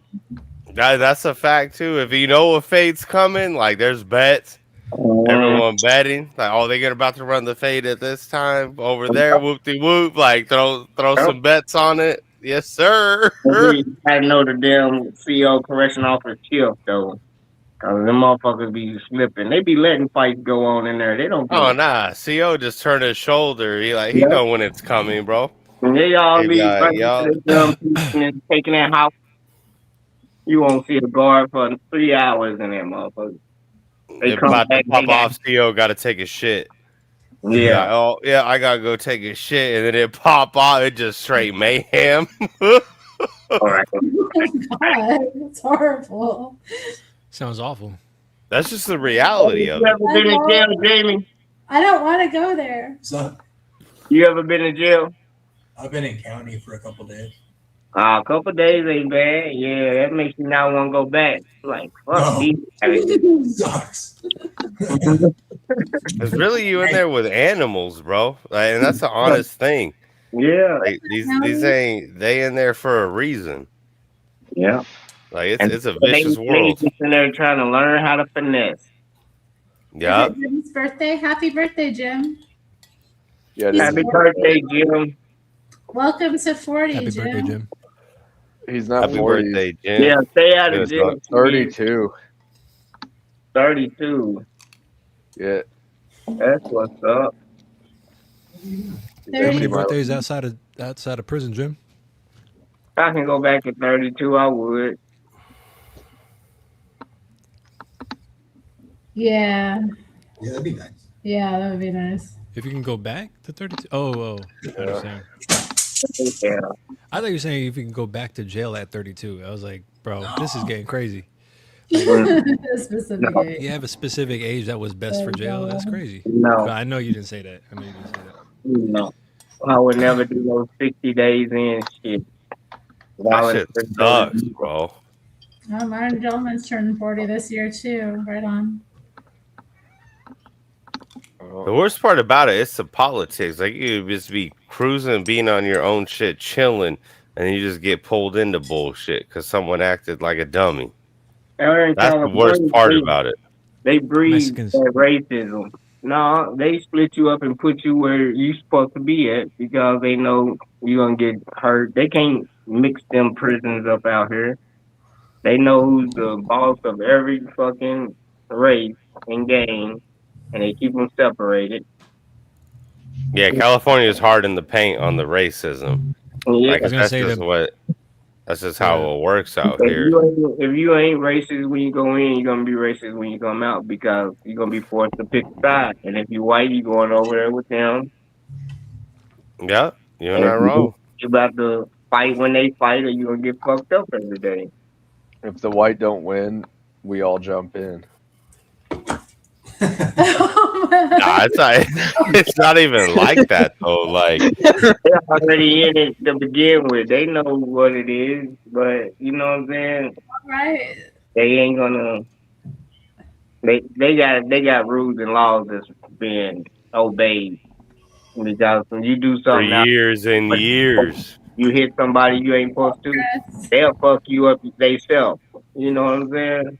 That's a fact too. If you know a fade's coming, like there's bets, everyone betting, like, oh, they're about to run the fade at this time over there, whoop de whoop, like throw some bets on it. Yes, sir. I know the damn CO correction officer shift though, cause them motherfuckers be slipping. They be letting fights go on in there. They don't. Oh nah, CO just turned his shoulder. He know when it's coming, bro. And they all be taking that house. You won't see a guard for 3 hours in that motherfucker. They come about back, to pop off. CO got to take a shit. Yeah. Like, oh yeah, I gotta go take a shit, and then it pop off. It just straight mayhem. All right. Oh my God, it's horrible. Sounds awful. That's just the reality of it. You ever been in jail, Jamie? I don't want to go there. So, you ever been in jail? I've been in county for a couple days. A couple days ain't bad. Yeah, that makes you not want to go back. Like, fuck these. Sucks. It's really you in there with animals, bro. Like, and that's the honest thing. Yeah. Like, these ain't they in there for a reason. Yeah. Like it's a vicious world. They in there trying to learn how to finesse. Yeah. Is it Jim's birthday? Happy birthday, Jim. Yeah. Happy birthday, Jim. Welcome to 40, Happy Jim. birthday, Jim. He's not Happy 40. birthday, Jim. Yeah, stay out of jail. 32. 32. Yeah. That's what's up. How many birthdays outside of prison, Jim? If I can go back to 32, I would. Yeah. Yeah, that'd be nice. Yeah, that would be nice. If you can go back to 32? Oh, I understand. Yeah. I thought you were saying if you can go back to jail at 32. I was like, bro, this is getting crazy. Specific age. You have a specific age that was best for jail? That's crazy. No. But I know you didn't say that. I know you didn't say that. No. I would never do those 60 days in shit. That shit sucks, bro. Oh, Martin Gentleman's turning 40 this year, too. Right on. The worst part about it is the politics. Like, you just be cruising, being on your own shit, chilling, and you just get pulled into bullshit because someone acted like a dummy. That's the worst part about it. They breed Mexicans. that racism. No, they split you up and put you where you supposed to be at because they know you're going to get hurt. They can't mix them prisons up out here. They know who's the boss of every fucking race and gang, and they keep them separated. Yeah, California is hard in the paint on the racism. Yeah. Like, that's just how it works out here. If you ain't racist when you go in, you're gonna be racist when you come out because you're gonna be forced to pick a side. And if you white, you going over there with them. Yeah, you're not wrong. You about to fight when they fight, or you gonna get fucked up every day. If the white don't win, we all jump in. Nah, it's not even like that though. Like They're already in it to begin with. They know what it is, but you know what I'm saying? Right. They ain't gonna. They got rules and laws that's being obeyed. Because when you do for something, years and years. you hit somebody you ain't supposed to, they'll fuck you up themselves. You know what I'm saying?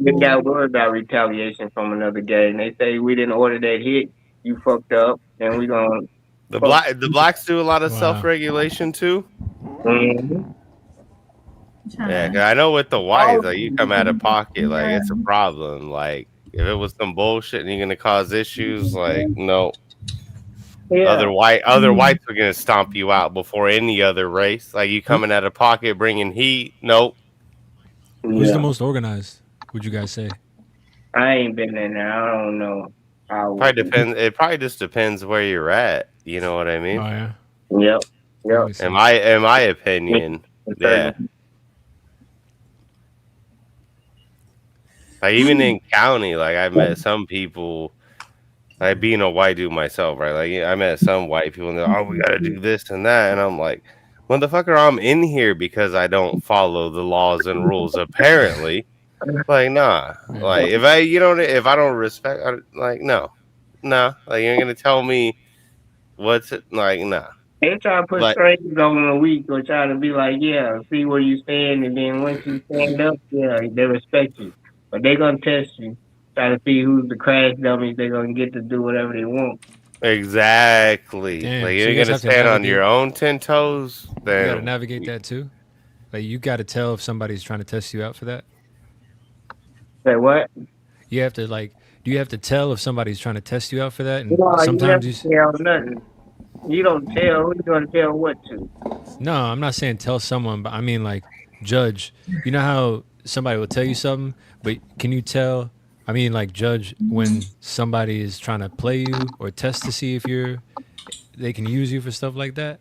They got worried about retaliation from another gang. They say we didn't order that hit, you fucked up, and we gonna. The blacks do a lot of self-regulation too. Mm-hmm. Yeah, 'cause I know with the whites, like you come out of pocket, like it's a problem. Like if it was some bullshit and you're gonna cause issues, like no. Yeah. Other whites are gonna stomp you out before any other race. Like you coming out of pocket, bringing heat. Nope. Who's the most organized? Would you guys say? I ain't been in there. I don't know. Probably depends. It probably just depends where you're at. You know what I mean? Oh yeah. Yep. In my opinion, yeah. Like even in county, like I met some people. Like being a white dude myself, right? Like I met some white people, and they're, oh, we gotta do this and that, and I'm like, motherfucker, I'm in here because I don't follow the laws and rules. Apparently, like nah, like if I don't respect, like no, like you ain't gonna tell me what's it like, nah. They try to put strangers on a week or try to be like, yeah, see where you stand, and then once you stand up, yeah, they respect you, but they gonna test you. Try to see who's the crash dummies. They're gonna get to do whatever they want. Exactly. Damn, like so you're you guys gonna have to stand on navigate- your own 10 toes. You Then gotta navigate that too. Like you gotta tell if somebody's trying to test you out for that. Say what? You have to like. Do you have to tell if somebody's trying to test you out for that? And No, sometimes you don't tell nothing. You don't tell. Who you gonna tell what to? No, I'm not saying tell someone, but I mean like judge. You know how somebody will tell you something, but can you tell? I mean like judge when somebody is trying to play you or test to see if they can use you for stuff like that.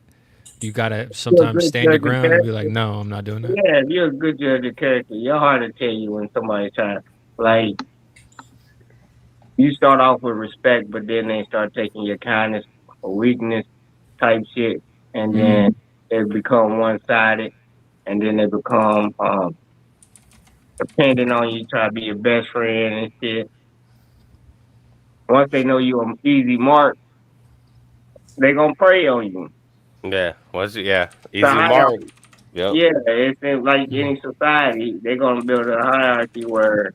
You gotta sometimes stand your ground and be like, no, I'm not doing that. Yeah, if you're a good judge of character, you're hard to tell you when somebody's trying. Like you start off with respect, but then they start taking your kindness or weakness type shit, and then it become one-sided, and then they become depending on you, try to be your best friend and shit. Once they know you're an easy mark, they gonna prey on you. yeah, easy The mark. Yep. Yeah, it's like any society, they're gonna build a hierarchy where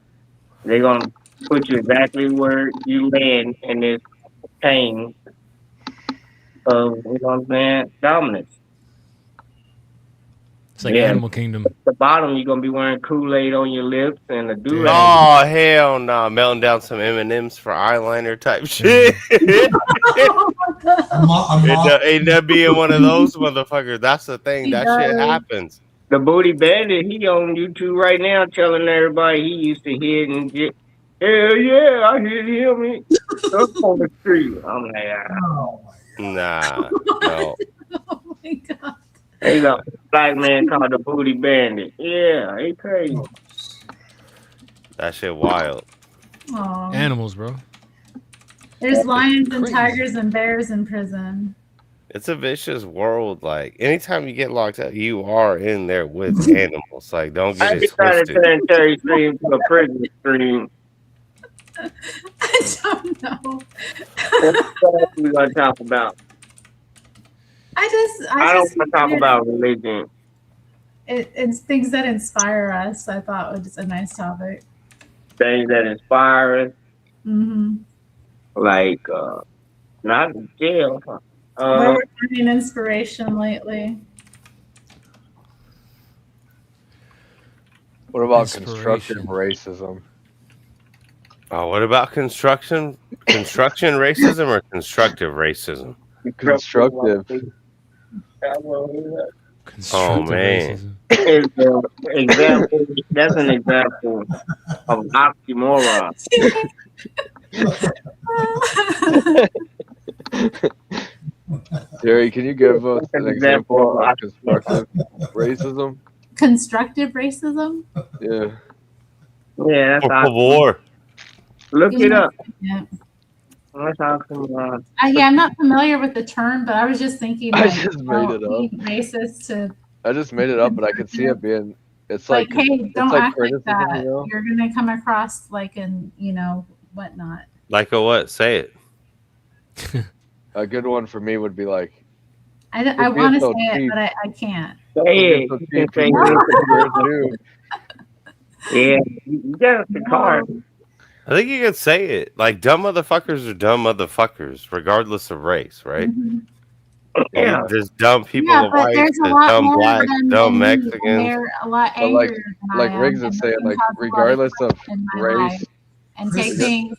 they're gonna put you exactly where you land in this chain of, you know what I'm saying, dominance. It's like Animal Kingdom. At the bottom, you're gonna be wearing Kool-Aid on your lips and a do-rag. Oh hell no! Melting down some M&Ms for eyeliner type shit. Ain't that being one of those motherfuckers? That's the thing. That shit happens. The Booty Bandit, he on YouTube right now telling everybody he used to hit and get. Hell yeah, I hit him up on the street. I'm like, Nah, no. Oh my god. There's a black man called the Booty Bandit. Yeah, he crazy. That shit wild. Aw. Animals, bro. There's lions and tigers and bears in prison. It's a vicious world. Like anytime you get locked up, you are in there with animals. Like don't I get it decided to twisted. turn Terry Stream to a prison stream. I don't know. What we gonna talk about? I I don't just want to talk about religion. it's things that inspire us. I thought was a nice topic. Things that inspire us, Mm-hmm. like not in jail. Where we're finding inspiration lately. What about constructive racism? Oh, what about construction? Construction racism or constructive racism? Constructive. Oh man. Example. That's an example of oxymoron. Jerry, can you give us an example of constructive racism? Constructive racism? Yeah. Yeah, that's Por favor. Look it up. Yeah. Let's talk some, Yeah, I'm not familiar with the term, but I was just thinking, I like, just made it up. being racist to I just made it up, but I could see it being. It's like, like, hey, it's don't like act like criticism, that. you know? You're gonna come across like in whatnot. Like a what? Say it. A good one for me would be like, I It'd be want to so say it, cheap. but I can't. say it. "So You cheap, can say people it. wear it too." Yeah, you got the card. I think you could say it. Like dumb motherfuckers are dumb motherfuckers, regardless of race, right? Mhm. Yeah. There's dumb people, Yeah, the but whites, there's a there's lot dumb more blacks, than dumb me, and Mexicans. they're a lot But like, angrier than like I am, Riggs is and saying, they like cause a lot of regardless of crap in my life, race, and take things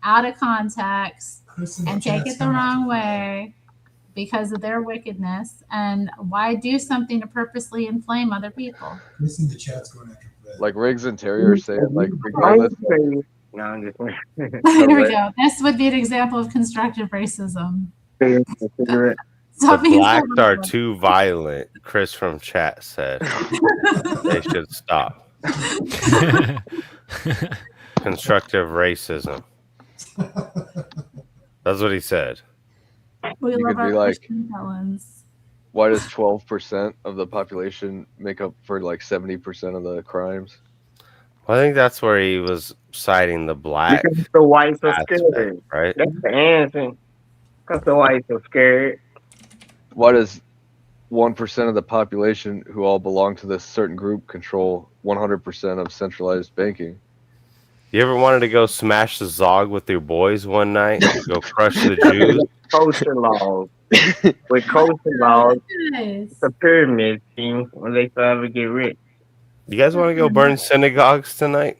out of context and take it the wrong way because of their wickedness. And why do something to purposely inflame other people? Chris in the chat's going after Fred. like Riggs and Terry are saying, like regardless of No, I'm just playing. There we right. go. This would be an example of constructive racism. The Stop being so blacks are violent. too violent, Chris from chat said. They should stop. Constructive racism. That's what he said. We You love could our be like, Christian felons. why does 12% of the population make up for like 70% of the crimes? Well, I think that's where he was citing the black Because the whites are aspect, scared. right? That's the answer. Because the whites are scared. Why does 1% of the population who all belong to this certain group control 100% of centralized banking? You ever wanted to go smash the Zog with your boys one night? Go crush the Jews? Kosher laws. With kosher laws, Nice. it's a pyramid scheme when they forever get rich. You guys want to go burn synagogues tonight?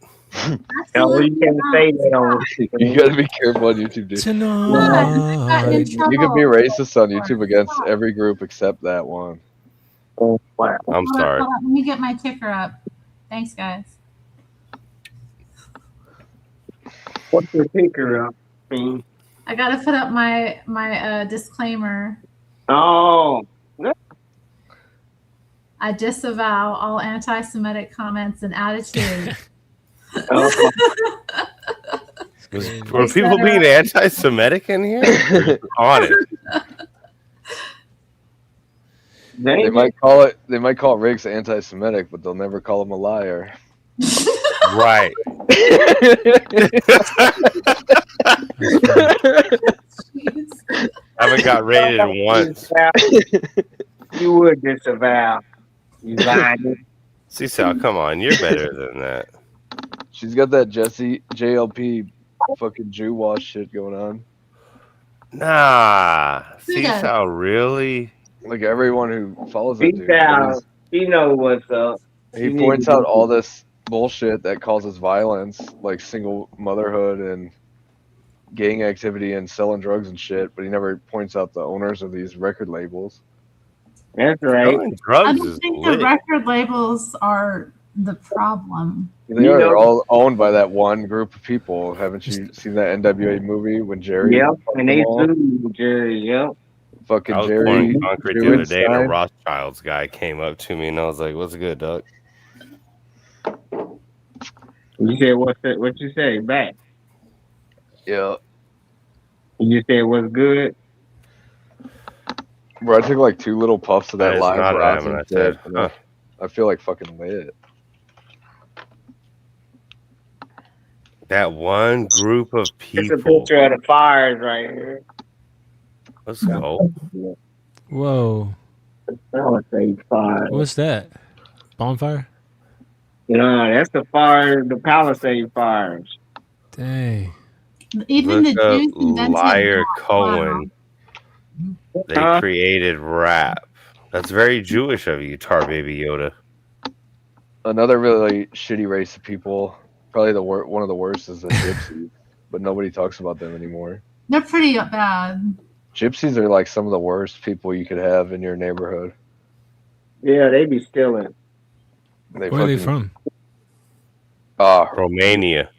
No, you can't say that on. You gotta be careful on YouTube, dude. Got in You can be trouble. racist on YouTube against every group except that one. Wow. I'm Hold on, sorry. hold on. Let me get my ticker up. Thanks, guys. What's your picker up? Fiend? I gotta put up my disclaimer. Oh, I disavow all anti-Semitic comments and attitudes. oh. Were people being anti-Semitic in here? On it. They might call it Riggs anti-Semitic, but they'll never call him a liar. Right. Haven't got rated once. You would disavow. You lying. C-Sal, come on. You're better than that. She's got that Jesse JLP fucking Jew wash shit going on. Nah. Who does? C-Sal, really? Like everyone who follows that He dude. down. He know what's up. He You points need to- out all this bullshit that causes violence, like single motherhood and gang activity and selling drugs and shit, but he never points out the owners of these record labels. That's right. Selling I drugs don't is think lit. the record labels are the problem. They You are know- all owned by that one group of people. Haven't you seen that NWA movie when Jerry? Yep. fucked And they them all? sued Jerry. Yep. Fucking I was Jerry. pouring concrete the other day, and a Jewenstein. Rothschilds guy came up to me, and I was like, "What's good, Doug?" You said what's that? What you say back? Yeah, You said what's good. bro. I took like 2 little puffs of That that is live not rosin happening, I shit, said. and I feel like fucking lit. That one group of It's a people. picture of the fires right here. Let's go. Whoa. Palisade fires. What's that? Bonfire? No, that's the fire. The Palisade fires. Dang. Even Look the up Jews invented Liar rap. Cohen. They Huh? created rap. That's very Jewish of you, Tar Baby Yoda. Another really shitty race of people. Probably one of the worst is the gypsies, but nobody talks about them anymore. They're pretty bad. Gypsies are like some of the worst people you could have in your neighborhood. Yeah, they be stealing. They Where are they fucking- from? Romania.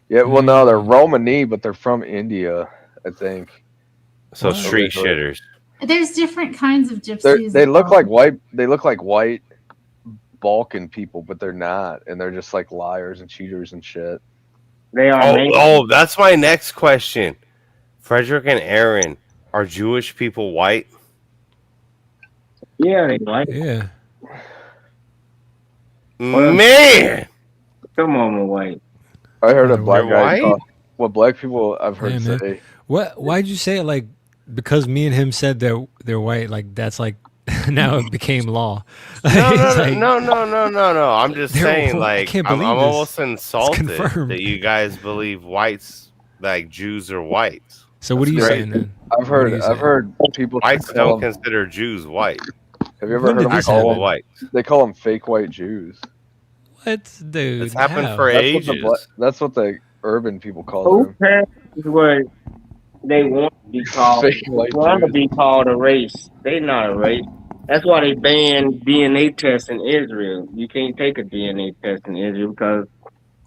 Yeah, well, no, they're Romani, but they're from India, I think. So Wow. street shitters. There's different kinds of They gypsies. they as look well. like white. They look like white Balkan people, but they're not, and they're just like liars and cheaters and shit. They are Oh, that's my next question. Frederick and Aaron, are Jewish people white? Yeah, they white. Yeah. Man, Come on, white. I heard a They're black guy white? talk. What black people I've heard Yeah, man. say. Why'd you say it like because me and him said they're white? Like that's like now it became law. No, It's like, no. I'm just They're- saying, I like, can't I'm believe this. almost insulted confirmed. that you guys believe whites, like Jews, are whites. So what are you That's saying then? I've heard people Whites call don't them, consider Jews white. have you ever When heard did them this call happen? them White. They call them fake white Jews. What, dude? It's happened how? for That's ages. that's what the urban people call Who them. cares what they want to be called? Fake They white want to Jews. be called a race. They not a race. That's why they banned DNA tests in Israel. You can't take a DNA test in Israel because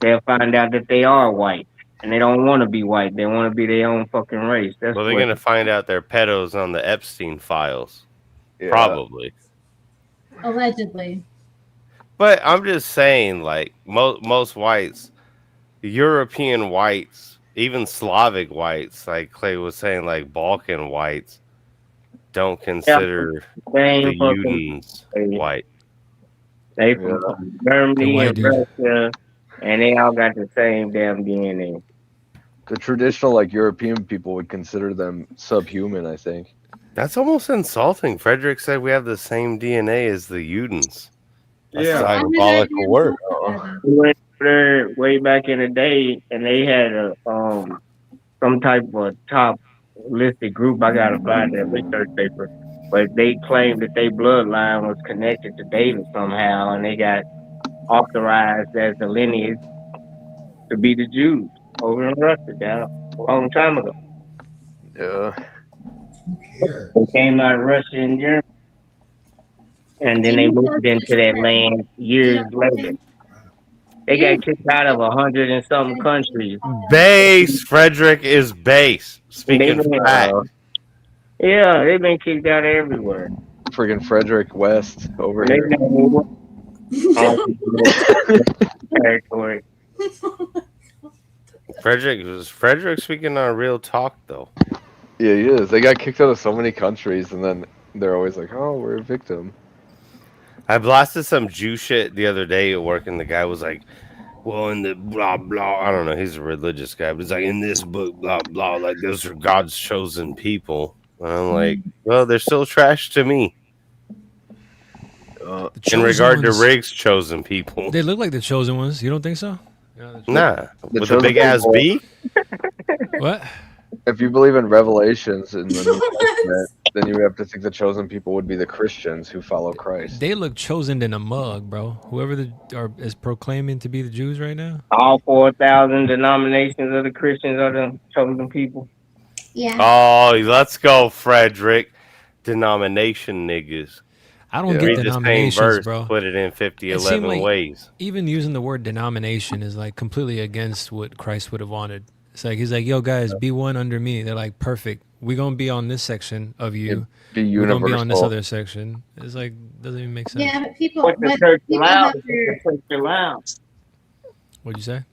they'll find out that they are white. And they don't want to be white. They want to be their own fucking race. That's Well, they're what gonna find out they're pedos on the Epstein files, Yeah. probably. Allegedly. But I'm just saying, like most whites, European whites, even Slavic whites, like Clay was saying, like Balkan whites, don't consider same the fucking Udens white. They from Germany white and dude. Russia, and they all got the same damn DNA. The traditional like European people would consider them subhuman, I think. That's almost insulting. Frederick said we have the same DNA as the Udens. That's Yeah. diabolical work. We went there way back in the day, and they had a some type of top listed group. I gotta find that research paper, but they claimed that their bloodline was connected to David somehow, and they got authorized as the lineage to be the Jews over in Russia down a long time ago. Yeah. They came out of Russia and Germany, and then they moved into that land years later. They got kicked out of 100 and something countries. Base. Frederick is base. Speaking They been, fact. Yeah, they've been kicked out everywhere. Friggin' Frederick West over They here. been territory. Frederick speaking on real talk though. Yeah, he is. They got kicked out of so many countries, and then they're always like, "Oh, we're a victim." I blasted some Jew shit the other day at work, and the guy was like, well, in the blah, blah, I don't know, he's a religious guy, but he's like, in this book, blah, blah, like, those are God's chosen people. And I'm like, well, they're still trash to me. The In chosen regard ones, to Riggs' chosen people. they look like the chosen ones. You don't think so? Nah, with a chosen big ass people- beak? What? If you believe in Revelations in the New Testament, then you have to think the chosen people would be the Christians who follow Christ. They look chosen in a mug, bro. Whoever is proclaiming to be the Jews right now. All 4,000 denominations of the Christians are the chosen people. Yeah. Oh, let's go, Frederick. Denomination niggas. I don't Yeah. get Read the same denominations, verse, bro. put it in 50, It seemed 11 like ways. even using the word denomination is like completely against what Christ would have wanted. It's like he's like, yo, guys, be one under me. They're like, perfect. We're gonna be on this section of you. Be We're gonna be on this universal. other section. It's like doesn't even make sense. Yeah, but people, What the but church people allows, have their the church allows. What'd you say?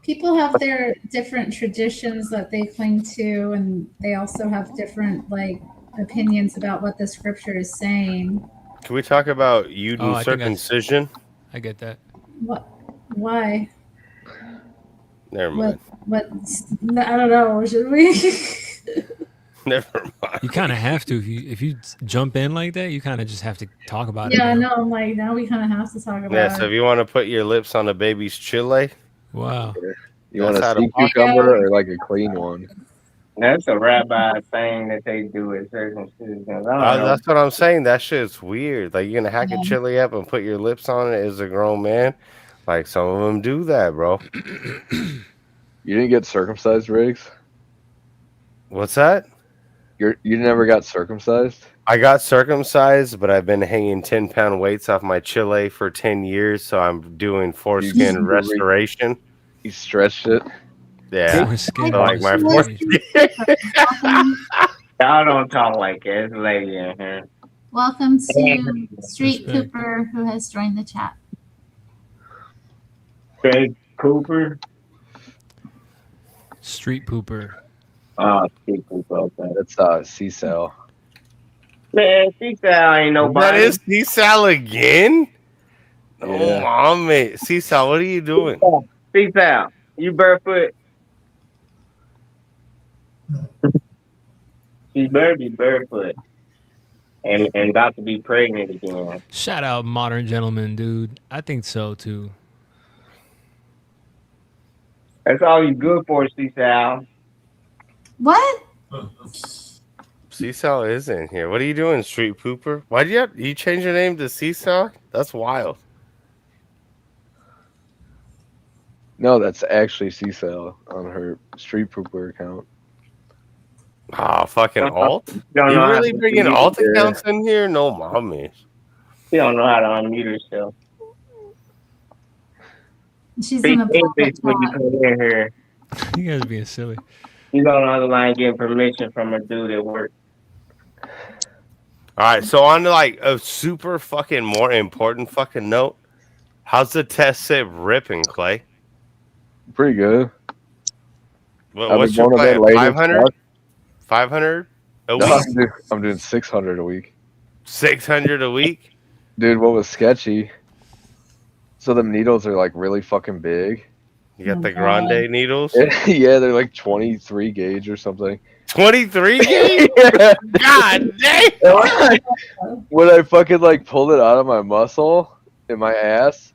people have their different traditions that they cling to, and they also have different like opinions about what the scripture is saying. Can we talk about Uden Oh, I think circumcision? I get that. What? Why? Never mind. What? I don't know. Should we? Never mind. You kind of have to if you jump in like that. You kind of just have to talk about Yeah, it. no. I'm like, now we kind of have to talk about Yeah, so it. if you want to put your lips on a baby's chile, Wow. You want That's a how to sea walk. cucumber or like a clean one? That's a rabbi thing that they do at circumcision. I don't know. that's what I'm saying. That shit's weird. Like, you're going to hack a chili up and put your lips on it as a grown man. Like, some of them do that, bro. You didn't get circumcised, Riggs? What's that? You never got circumcised? I got circumcised, but I've been hanging 10-pound weights off my chile for 10 years, so I'm doing foreskin You- restoration. You stretched it? Yeah. Foreskin So, like, my restoration. foreskin. Y'all don't talk like that. It's a lady in here. Welcome to Street Respect. Cooper, who has joined the chat. Craig Cooper. Street pooper. Oh, street pooper. Okay. That's C-Cell. Man, C-Sal ain't That nobody. is C-Sal again? Oh, Yeah. mom, mate. C-Sal, what are you doing? C-Sal, you barefoot. She better be barefoot. And about to be pregnant again. Shout out Modern Gentleman, dude. I think so too. That's all you good for, C-Sal. What? C-Sal is in here. What are you doing, street pooper? Why do you change your name to C-Sal? That's wild. No, that's actually C-Cell on her Street Pooper account. Ah, fucking alt? Don't You know how really to bringing unmute alt her. accounts in here? No, mommy. She don't know how to unmute herself. She's Speak in the English when you chat. come in here. You guys being silly. She's on the other line getting permission from her dude at work. All right, so on to like a super fucking more important fucking note. How's the test sip ripping, Clay? Pretty good. What's your plan? 500? 500 a No, week? I'm doing 600 a week. 600 a week? Dude, what was sketchy? So the needles are like really fucking big. You got the grande needles? Yeah, they're like 23 gauge or something. 23 gauge? Yeah. God damn! When I fucking like pulled it out of my muscle in my ass,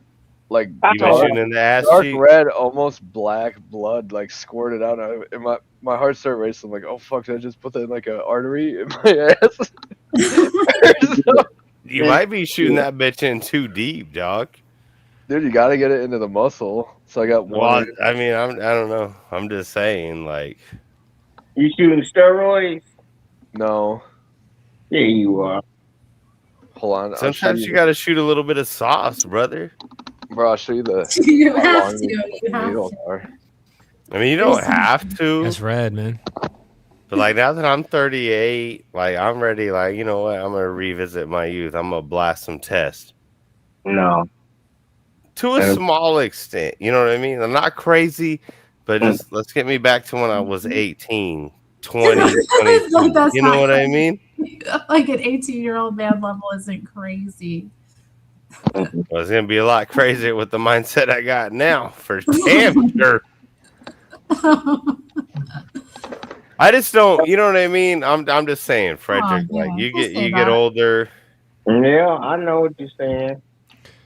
like You been shooting in the ass dark cheek? red, almost black blood like squirted out, and my heart started racing. I'm like, oh fuck, did I just put that in like an artery in my ass? You might be shooting that bitch in too deep, dog. Dude, you gotta get it into the muscle. So I got Well, one. I mean, I don't know. I'm just saying, like, You shooting steroids? No, Yeah, you are. hold on. I'll show sometimes you got to shoot a little bit of sauce, brother. Bro, I'll show you the. You how have long to. these You have needles to. are. I mean, you don't have to, That's rad, man. but like now that I'm 38, like I'm ready. Like, you know what? I'm gonna revisit my youth. I'm gonna blast some tests No. to a small extent. You know what I mean? I'm not crazy, but just let's get me back to when I was 18, 20, 22. Like, that's You know not what I crazy. mean? Like an 18-year-old man level isn't crazy. Well, it's gonna be a lot crazier with the mindset I got now, for damn sure. I just don't, you know what I mean? I'm just saying, Frederick. Oh, like yeah, you don't get say you get that. older. Yeah, I know what you're saying.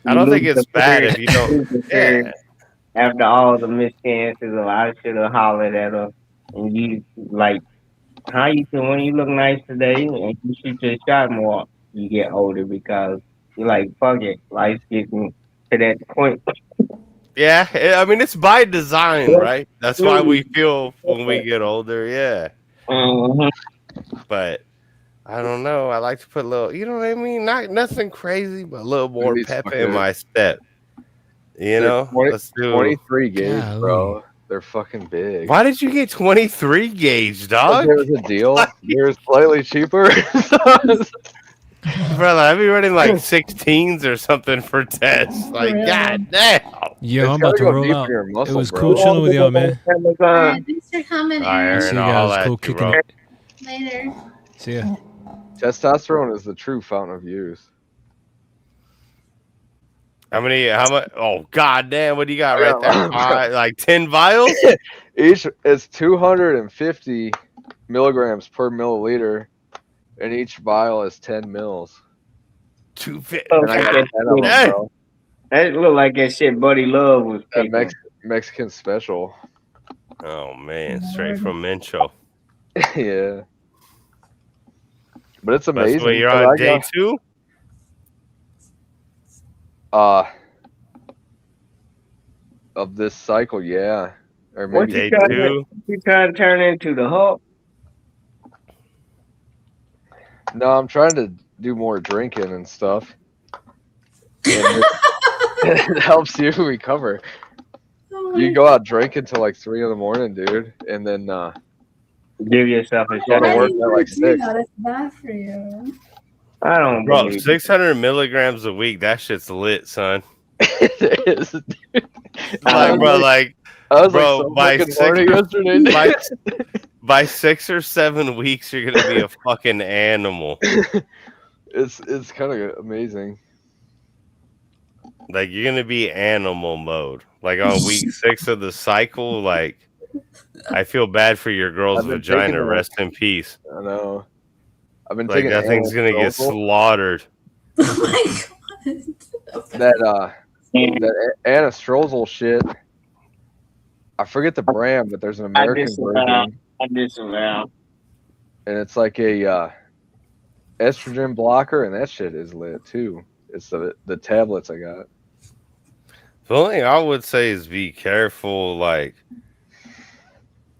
I don't think it's bad if you don't. Yeah. After all the miscances of I should have hollered at her, and you like, how you doing? You look nice today, and you shoot your shot more. You get older because you're like, fuck it, life's getting to that point. Yeah, I mean it's by design, right? That's why we feel when we get older, yeah. But I don't know. I like to put a little, you know what I mean? Nothing crazy, but a little more These pep fucking- in my step. You know, let's do. 23 gauge, Golly. bro. They're fucking big. Why did you get 23 gauge, dog? There was a deal. They were slightly cheaper. Brother, I'd be running like 16s or something for tests. Like, Really? god damn. Yo, It's I'm about gotta to go roll deep out. in your muscle, It was bro. cool chilling with y'all, man. All right, thanks for coming, All right, Aaron. See you I'll guys. let Cool you kicking roll. it. Later. See ya. Testosterone is the true fountain of youth. How much? Oh, god damn. What do you got right Yeah. there? Like 10 vials? Each is 250 milligrams per milliliter, and each vial is 10 mils. 250. And I got 10 of them, Hey. bro. That look like that shit Buddy Love was That taking. Mexican special. Oh, man. Straight from Mincho. Yeah. But it's That's amazing. what you're because on I day got- 2? Of this cycle, yeah. Or What maybe Day 2? You trying to turn into the Hulk? no, I'm trying to do more drinking and stuff. And it helps you recover. Oh You my go out drinking till like 3 in the morning, dude, and then Give yourself a Go shot. to Why work do you at wanna like do 6. that? It's bad for you. I don't Bro, believe it. 600 milligrams a week. That shit's lit, son. It is. Like, bro, like I was Bro, like so by fucking six horny or- yesterday. By 6 or 7 weeks, you're gonna be a fucking animal. It's kind of amazing. Like you're gonna be animal mode. Like on week 6 of the cycle, like I feel bad for your girl's I've been taking vagina. that. Rest in peace. I know. I've been Like taking that thing's gonna get anastrozole. slaughtered. Oh my God. that anastrozole shit. I forget the brand, but there's an American version, I disavow. and it's like a estrogen blocker, and that shit is lit too. It's the tablets I got. The only thing I would say is be careful, like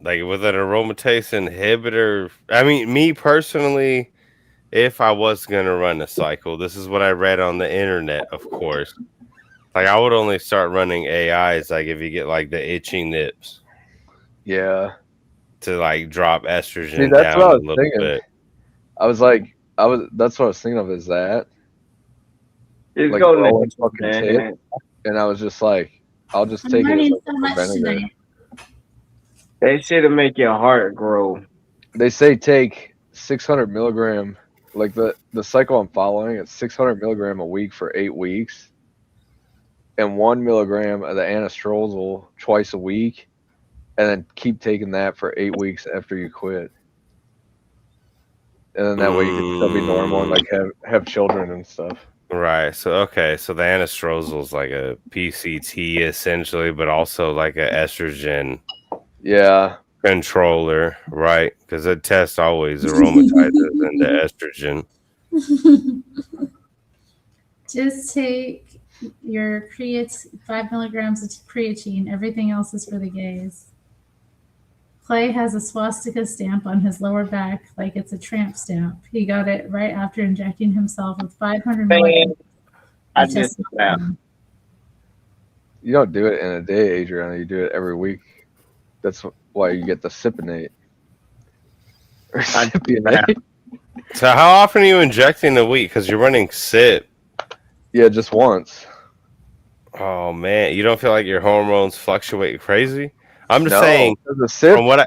with an aromatase inhibitor. I mean, me personally, if I was gonna run a cycle, this is what I read on the internet, of course. Like I would only start running AIs like if you get like the itchy nips Yeah. to like drop estrogen See, that's down what I a was little thinking. bit. That's what I was thinking of is that. Just Like go rolling next, fucking man. tip. And I was just like, I'll just I'm take it as learning like so much vinegar. tonight. That shit'll make your heart grow. They say take 600 milligram, like the cycle I'm following, it's 600 milligram a week for 8 weeks, and 1 milligram of the anastrozole twice a week, and then keep taking that for 8 weeks after you quit. And then that way you can still be normal and like have children and stuff. Right. So so the anastrozole is like a PCT essentially, but also like a estrogen Yeah. controller, right? Because the test always aromatizes into estrogen. Just take your 5 milligrams of creatine. Everything else is for the gays. Clay has a swastika stamp on his lower back like it's a tramp stamp. He got it right after injecting himself with 500 milligrams. I of disavow. testosterone. You don't do it in a day, Adriana. You do it every week. That's why you get the Cypionate. Or Cypionate. So how often are you injecting a week? Because you're running SIP. Yeah, just once. Oh man, you don't feel like your hormones fluctuate crazy? I'm just No, saying the SIP, from what I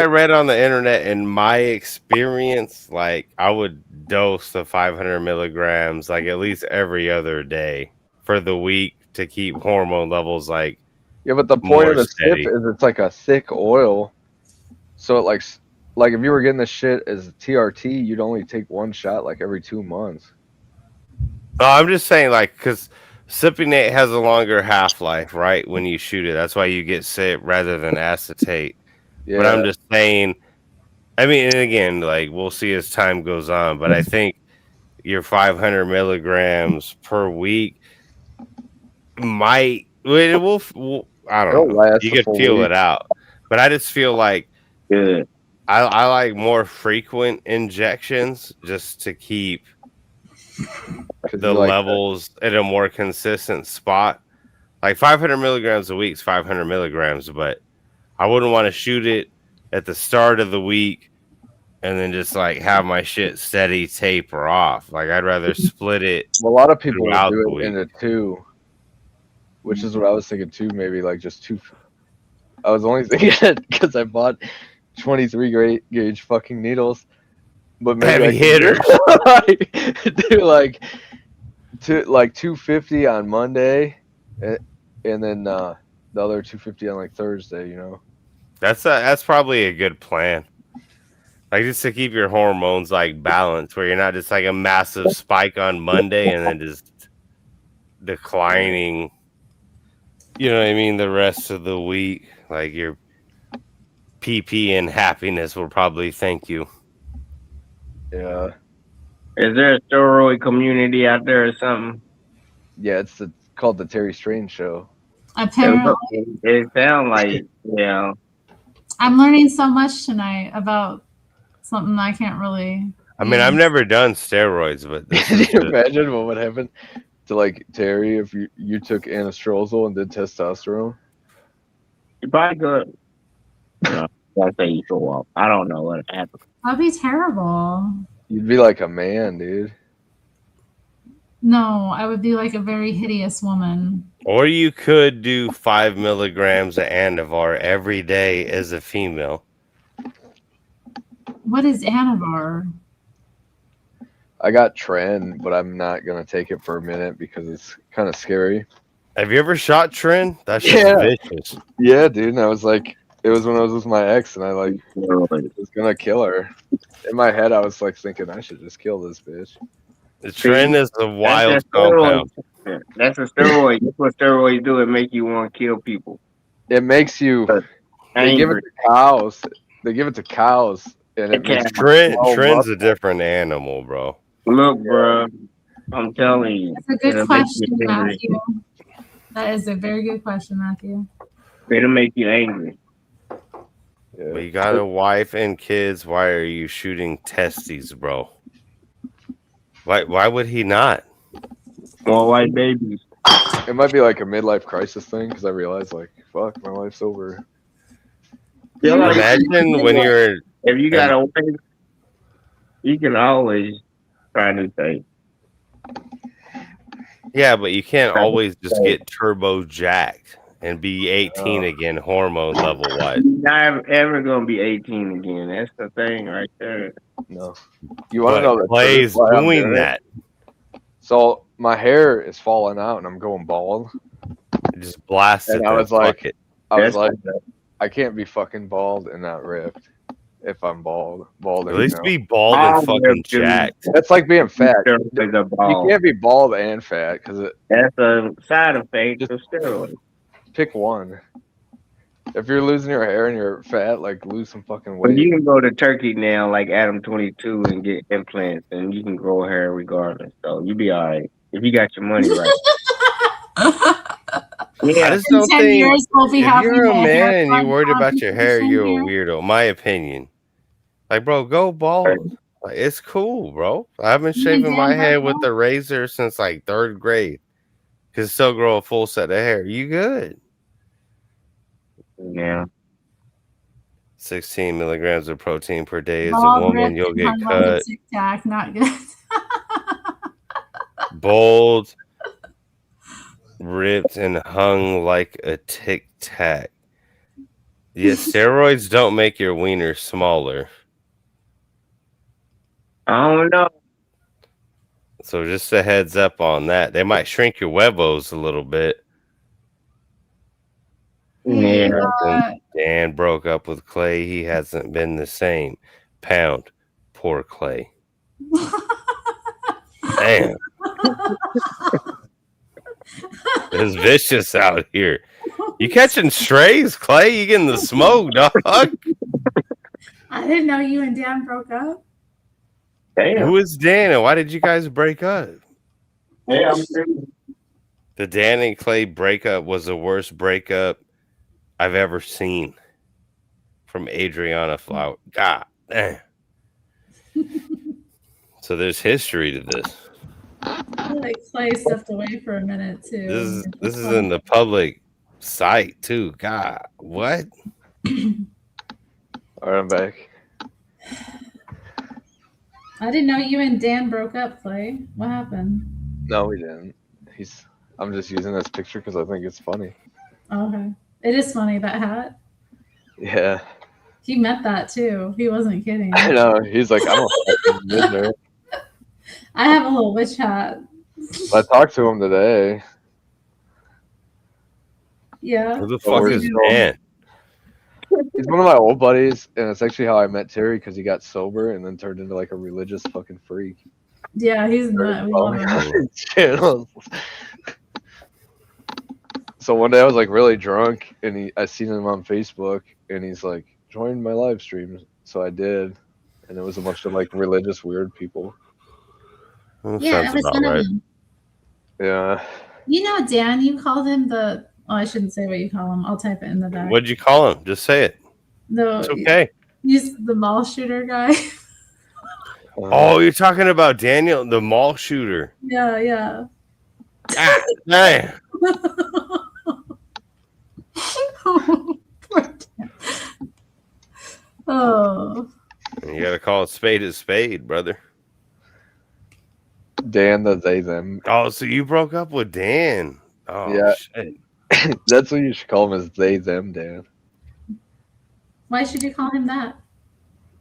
funny. read on the internet, in my experience, like I would dose the 500 milligrams like at least every other day for the week to keep hormone levels like. Yeah, but the point more of the steady. SIP is it's like a thick oil. So it like if you were getting this shit as TRT, you'd only take one shot like every 2 months. No, I'm just saying, like, because Cypionate has a longer half-life, right? When you shoot it, that's why you get SIP rather than acetate. Yeah. But I'm just saying, I mean, and again, like, we'll see as time goes on, but I think your 500 milligrams per week might, I don't It'll know. last You a could full feel week. it out. But I just feel like Good. I like more frequent injections just to keep 'Cause the you like levels at a more consistent spot. Like 500 milligrams a week is 500 milligrams, but I wouldn't want to shoot it at the start of the week and then just like have my shit steady taper off. Like I'd rather split it. a lot of people throughout will the do it week. into 2, which is what I was thinking too. Maybe like just 2. I was only thinking it because I bought 23 gauge fucking needles, but maybe Heavy hitter. do like 250 on Monday, and then the other 250 on like Thursday. You know. That's probably a good plan. Like just to keep your hormones like balanced, where you're not just like a massive spike on Monday and then just declining. You know what I mean? The rest of the week, like your PP and happiness will probably thank you. Yeah. Is there a steroid community out there or something? Yeah, it's called the Terry Strange Show. Apparently, It sounds like, yeah. I'm learning so much tonight about something I can't really. I mean, I've never done steroids, but this Can is you imagine what would happen to like Terry if you took anastrozole and did testosterone? You probably could. No, that's how you show up. I don't know what happened. That'd be terrible. You'd be like a man, dude. No, I would be like a very hideous woman. Or you could do 5 milligrams of Anavar every day as a female. What is Anavar? I got Tren, but I'm not gonna take it for a minute because it's kind of scary. Have you ever shot Trin? That's just Yeah. vicious. Yeah, dude. And I was like, it was when I was with my ex, and I like was gonna kill her. In my head, I was like thinking I should just kill this bitch. The Trin is a wild That's a steroid. compound. That's a steroid. That's what steroids do. It make you want to kill people. It makes you. They give it Angry. to cows. They give it to cows, and it makes Trin, Oh, Trin's muscle. a different animal, bro. Look, bro. I'm telling you. That's a good it'll make question, you angry. Matthew. That is a very good question, Matthew. It'll make you angry. But you got a wife and kids. Why are you shooting testes, bro? Why would he not? More white babies. It might be like a midlife crisis thing because I realized like, fuck, my life's over. Imagine when you're. If you got a wife, you can always try new things. Yeah, but you can't always just get turbo jacked and be 18 again, hormone level wise. You're not ever gonna be 18 again. That's the thing right there. No. You want to know the Clay's truth why I'm doing it? that. So my hair is falling out and I'm going bald. Just blast it. And I then was like, fuck it. I can't be fucking bald and not ripped. If I'm bald, At least be bald and fucking jacked. That's like being fat. Steroids are bald. You can't be bald and fat because That's a side effect of steroids. pick one. If you're losing your hair and you're fat, like lose some fucking But weight. you can go to Turkey now, like Adam 22, and get implants, and you can grow hair regardless. So you be all right if you got your money right. I just In don't 10 think years, we'll be if having you're a a man and haircut you're worried about your hair, competition you're a here. weirdo. My opinion. Like, bro, go bald. Like, it's cool, bro. I've been shaving my head with the razor since like 3rd grade. Can still grow a full set of hair. You good? Yeah. 16 milligrams of protein per day as a Bald, woman, ripped, you'll and get hung like a cut. Tic Tac, not good. Bold, ripped, and hung like a tic tac. Yeah, steroids don't make your wiener smaller. I don't know. So just a heads up on that. They might shrink your huevos a little bit. Yeah. Since Dan broke up with Clay, he hasn't been the same. Pound. Poor Clay. Damn. It's vicious out here. You catching strays, Clay? You getting the smoke, dog? I didn't know you and Dan broke up. Who is Dan and why did you guys break up? Yeah, The Dan and Clay breakup was the worst breakup I've ever seen from Adriana Flower. God damn. So there's history to this. I feel like Clay stepped away for a minute too. This is in the public site too. God, what? All right, I'm back. I didn't know you and Dan broke up, Clay. What happened? No, we didn't. I'm just using this picture because I think it's funny. Okay. It is funny, that hat. Yeah. He meant that too. He wasn't kidding. I know. He's like, I'm a fucking loser. I have a little witch hat. I talked to him today. Yeah. Who the fuck is Dan? He's one of my old buddies, and it's actually how I met Terry because he got sober and then turned into like a religious fucking freak. Yeah, he's not. We love him. Channels. So one day I was like really drunk, and I seen him on Facebook, and he's like, "Join my live stream." So I did, and it was a bunch of like religious weird people. Yeah, I was one of them. Yeah. You know, Dan, you called him the. Oh, I shouldn't say what you call him. I'll type it in the back. What'd you call him? Just say it. No, It's okay. He's the mall shooter guy. Oh, you're talking about Daniel, the mall shooter. Yeah, yeah. God damn. Oh. You gotta call a spade, brother. Dan, the they them. Oh, so you broke up with Dan. Oh Yeah. shit. That's what you should call them, is they them, Dan. Why should you call him that?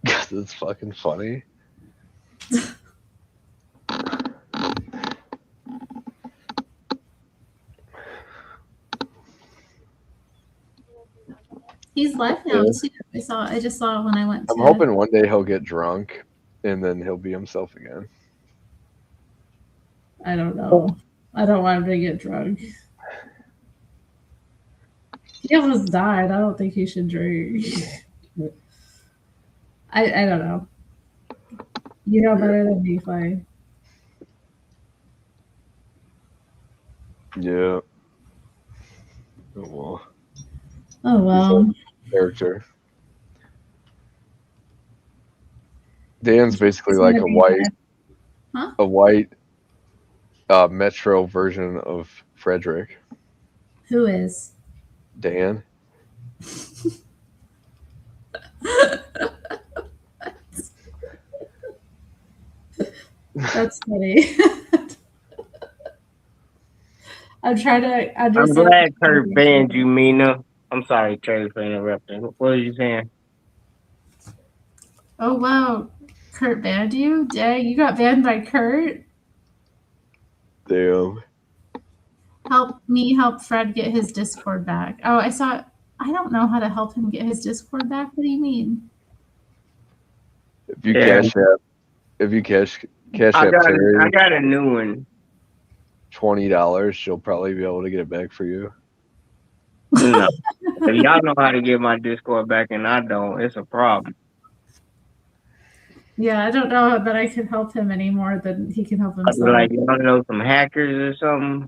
Because it's fucking funny. He's live now Yeah. too. I just saw when I went to. I'm hoping one day he'll get drunk and then he'll be himself again. I don't know. I don't want him to get drunk. He almost died. I don't think he should drink. I don't know. You know better than me, Clay. Yeah. Oh, well. Oh well. Character. Dan's basically He's like gonna a be white, dead. Huh? a white Metro version of Frederick. Who is? Dan. That's funny. I'm trying to I'm understand. glad Kurt banned you, Mina. I'm sorry, Trey, for interrupting. What were you saying? Oh wow, Kurt banned you? Dang, you got banned by Kurt? Damn. Help Fred get his Discord back. Oh, I don't know how to help him get his Discord back. What do you mean? If you Yeah. cash I app got Terry a new one. $20, she'll probably be able to get it back for you. No. If y'all know how to get my Discord back and I don't, it's a problem. Yeah, I don't know that I can help him any more than he can help I was himself. like, y'all know some hackers or something?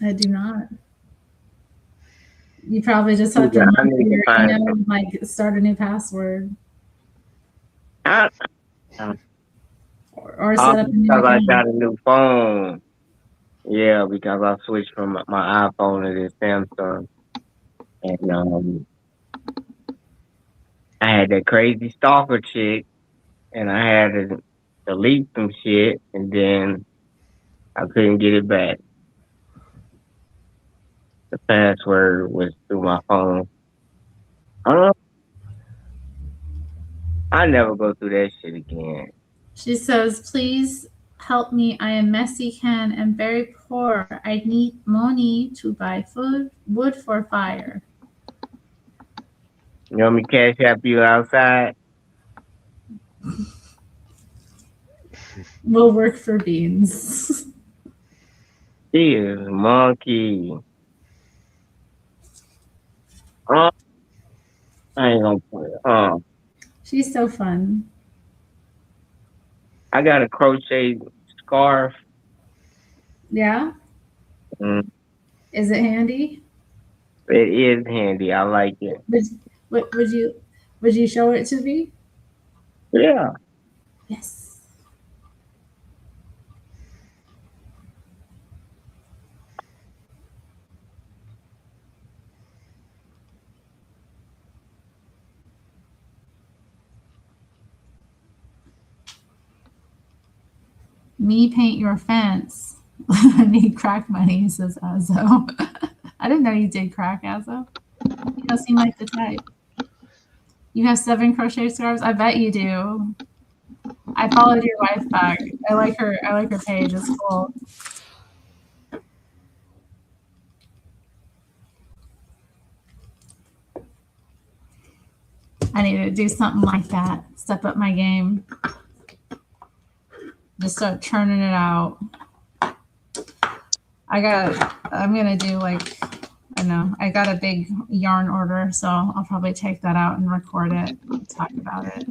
I do not. You probably just have to Yeah, I log need to your find email and like start a new password I, or set up a new because I account. got a new phone. Yeah, because I switched from my iPhone to this Samsung. And I had that crazy stalker chick, and I had to delete some shit, and then I couldn't get it back. The password was through my phone. I never go through that shit again. She says, please help me. I am Mexican and very poor. I need money to buy wood for fire. You want me to cash app you outside? Will work for beans. She is a monkey. I ain't gonna play it. She's so fun. I got a crochet scarf. Yeah? Mm, Is it handy? it is handy. I like it. Would you show it to me? Yeah. Yes. Me paint your fence. I need crack money, says Azo. I didn't know you did crack, Azo. You don't seem like the type. You have 7 crochet scarves? I bet you do. I followed your wife back. I like her page. It's cool. I need to do something like that. Step up my game. Just start churning it out. I'm gonna do like, I know, I got a big yarn order, so I'll probably take that out and record it, talk about it.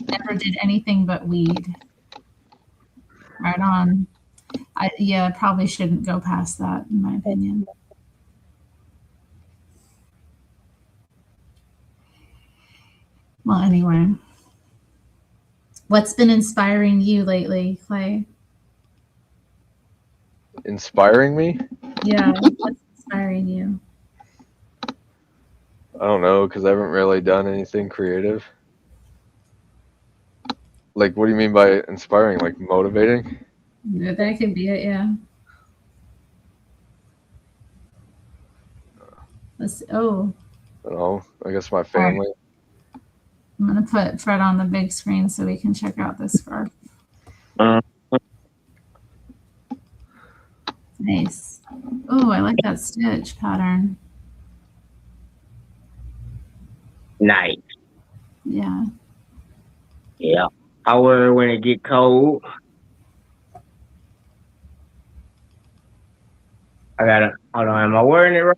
Never did anything but weed. Right on. Yeah, probably shouldn't go past that, in my opinion. Well, anyway. What's been inspiring you lately, Clay? Inspiring me? Yeah, what's inspiring you? I don't know, because I haven't really done anything creative. Like, what do you mean by inspiring? Like motivating? Yeah, that could be it, yeah. Let's. Oh, You know, I guess my family. I'm gonna put Fred on the big screen so we can check out this scarf. Nice. Oh, I like that stitch pattern. Nice. Yeah. Yeah. I wear it when it get cold. I gotta. Hold on. Am I wearing it right?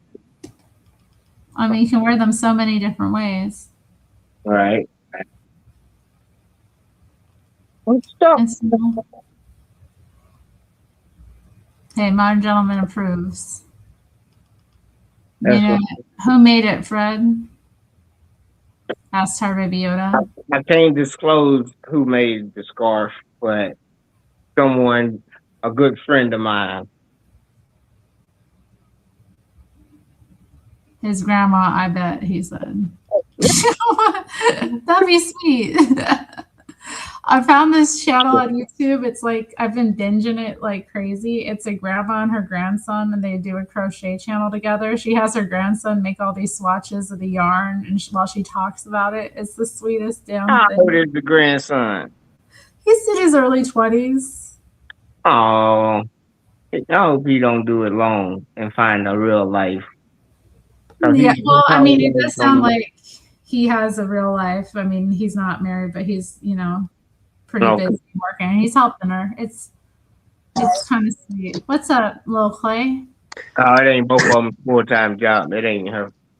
I mean, you can wear them so many different ways. Right. What's up? Hey, Modern Gentleman approves. That's You know, who made it, Fred? Asked Tar Baby Yoda. I can't disclose who made the scarf, but someone, a good friend of mine. His grandma, I bet, he said. That'd be sweet. I found this channel on YouTube. It's like I've been binging it like crazy. It's a grandma and her grandson, and they do a crochet channel together. She has her grandson make all these swatches of the yarn, and while she talks about it, it's the sweetest damn How thing. old is the grandson? He's in his early 20s. Oh, I hope he don't do it long and find a real life. Yeah, well, I mean, it does sound like he has a real life. I mean, he's not married, but he's, you know, pretty busy working. He's helping her. It's kind of sweet. What's up, Lil Clay? Oh, it ain't both of them full-time job. It ain't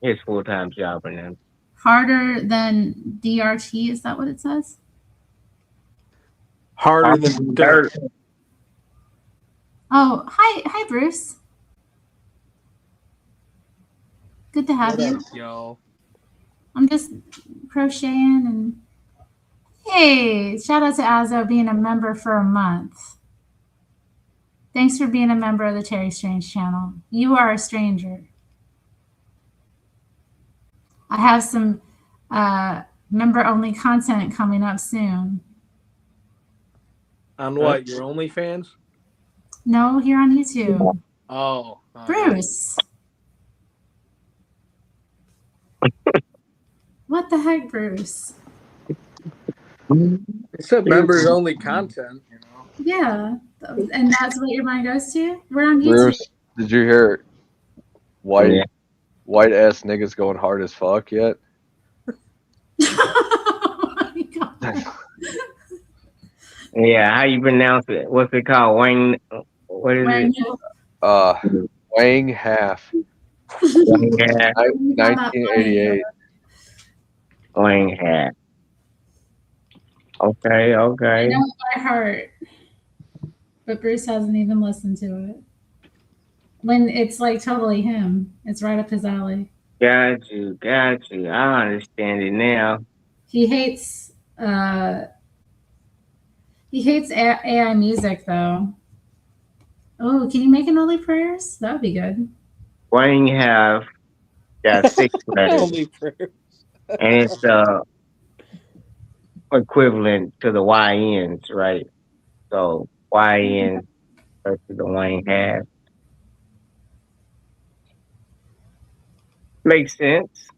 his full-time job. And then Harder than DRT, is that what it says? Harder than dirt. Oh, hi, Bruce. Good to have you. Y'all. I'm just crocheting and hey, shout out to Azo being a member for a month. Thanks for being a member of the Terry Strange channel. You are a stranger. I have some member-only content coming up soon. On what? Your OnlyFans? No, here on YouTube. Oh. Bruce. What the heck, Bruce? It said members only content, you know. Yeah, and that's what your mind goes to? We're on YouTube. Bruce, did you hear white ass niggas going hard as fuck yet? Oh my God. yeah, how you pronounce it? What's it called? Wang? What is it? Wang Half. Wang Half. 1988. Wang Half. Okay. I know it by heart, but Bruce hasn't even listened to it. When it's like totally him, it's right up his alley. Got you. I understand it now. He hates AI music though. Oh, can you make an Only Prayers? That would be good. Wang Half got 6 letters. Only prayers. And it's equivalent to the YNs, right? So YN versus the Wang Half. Makes sense.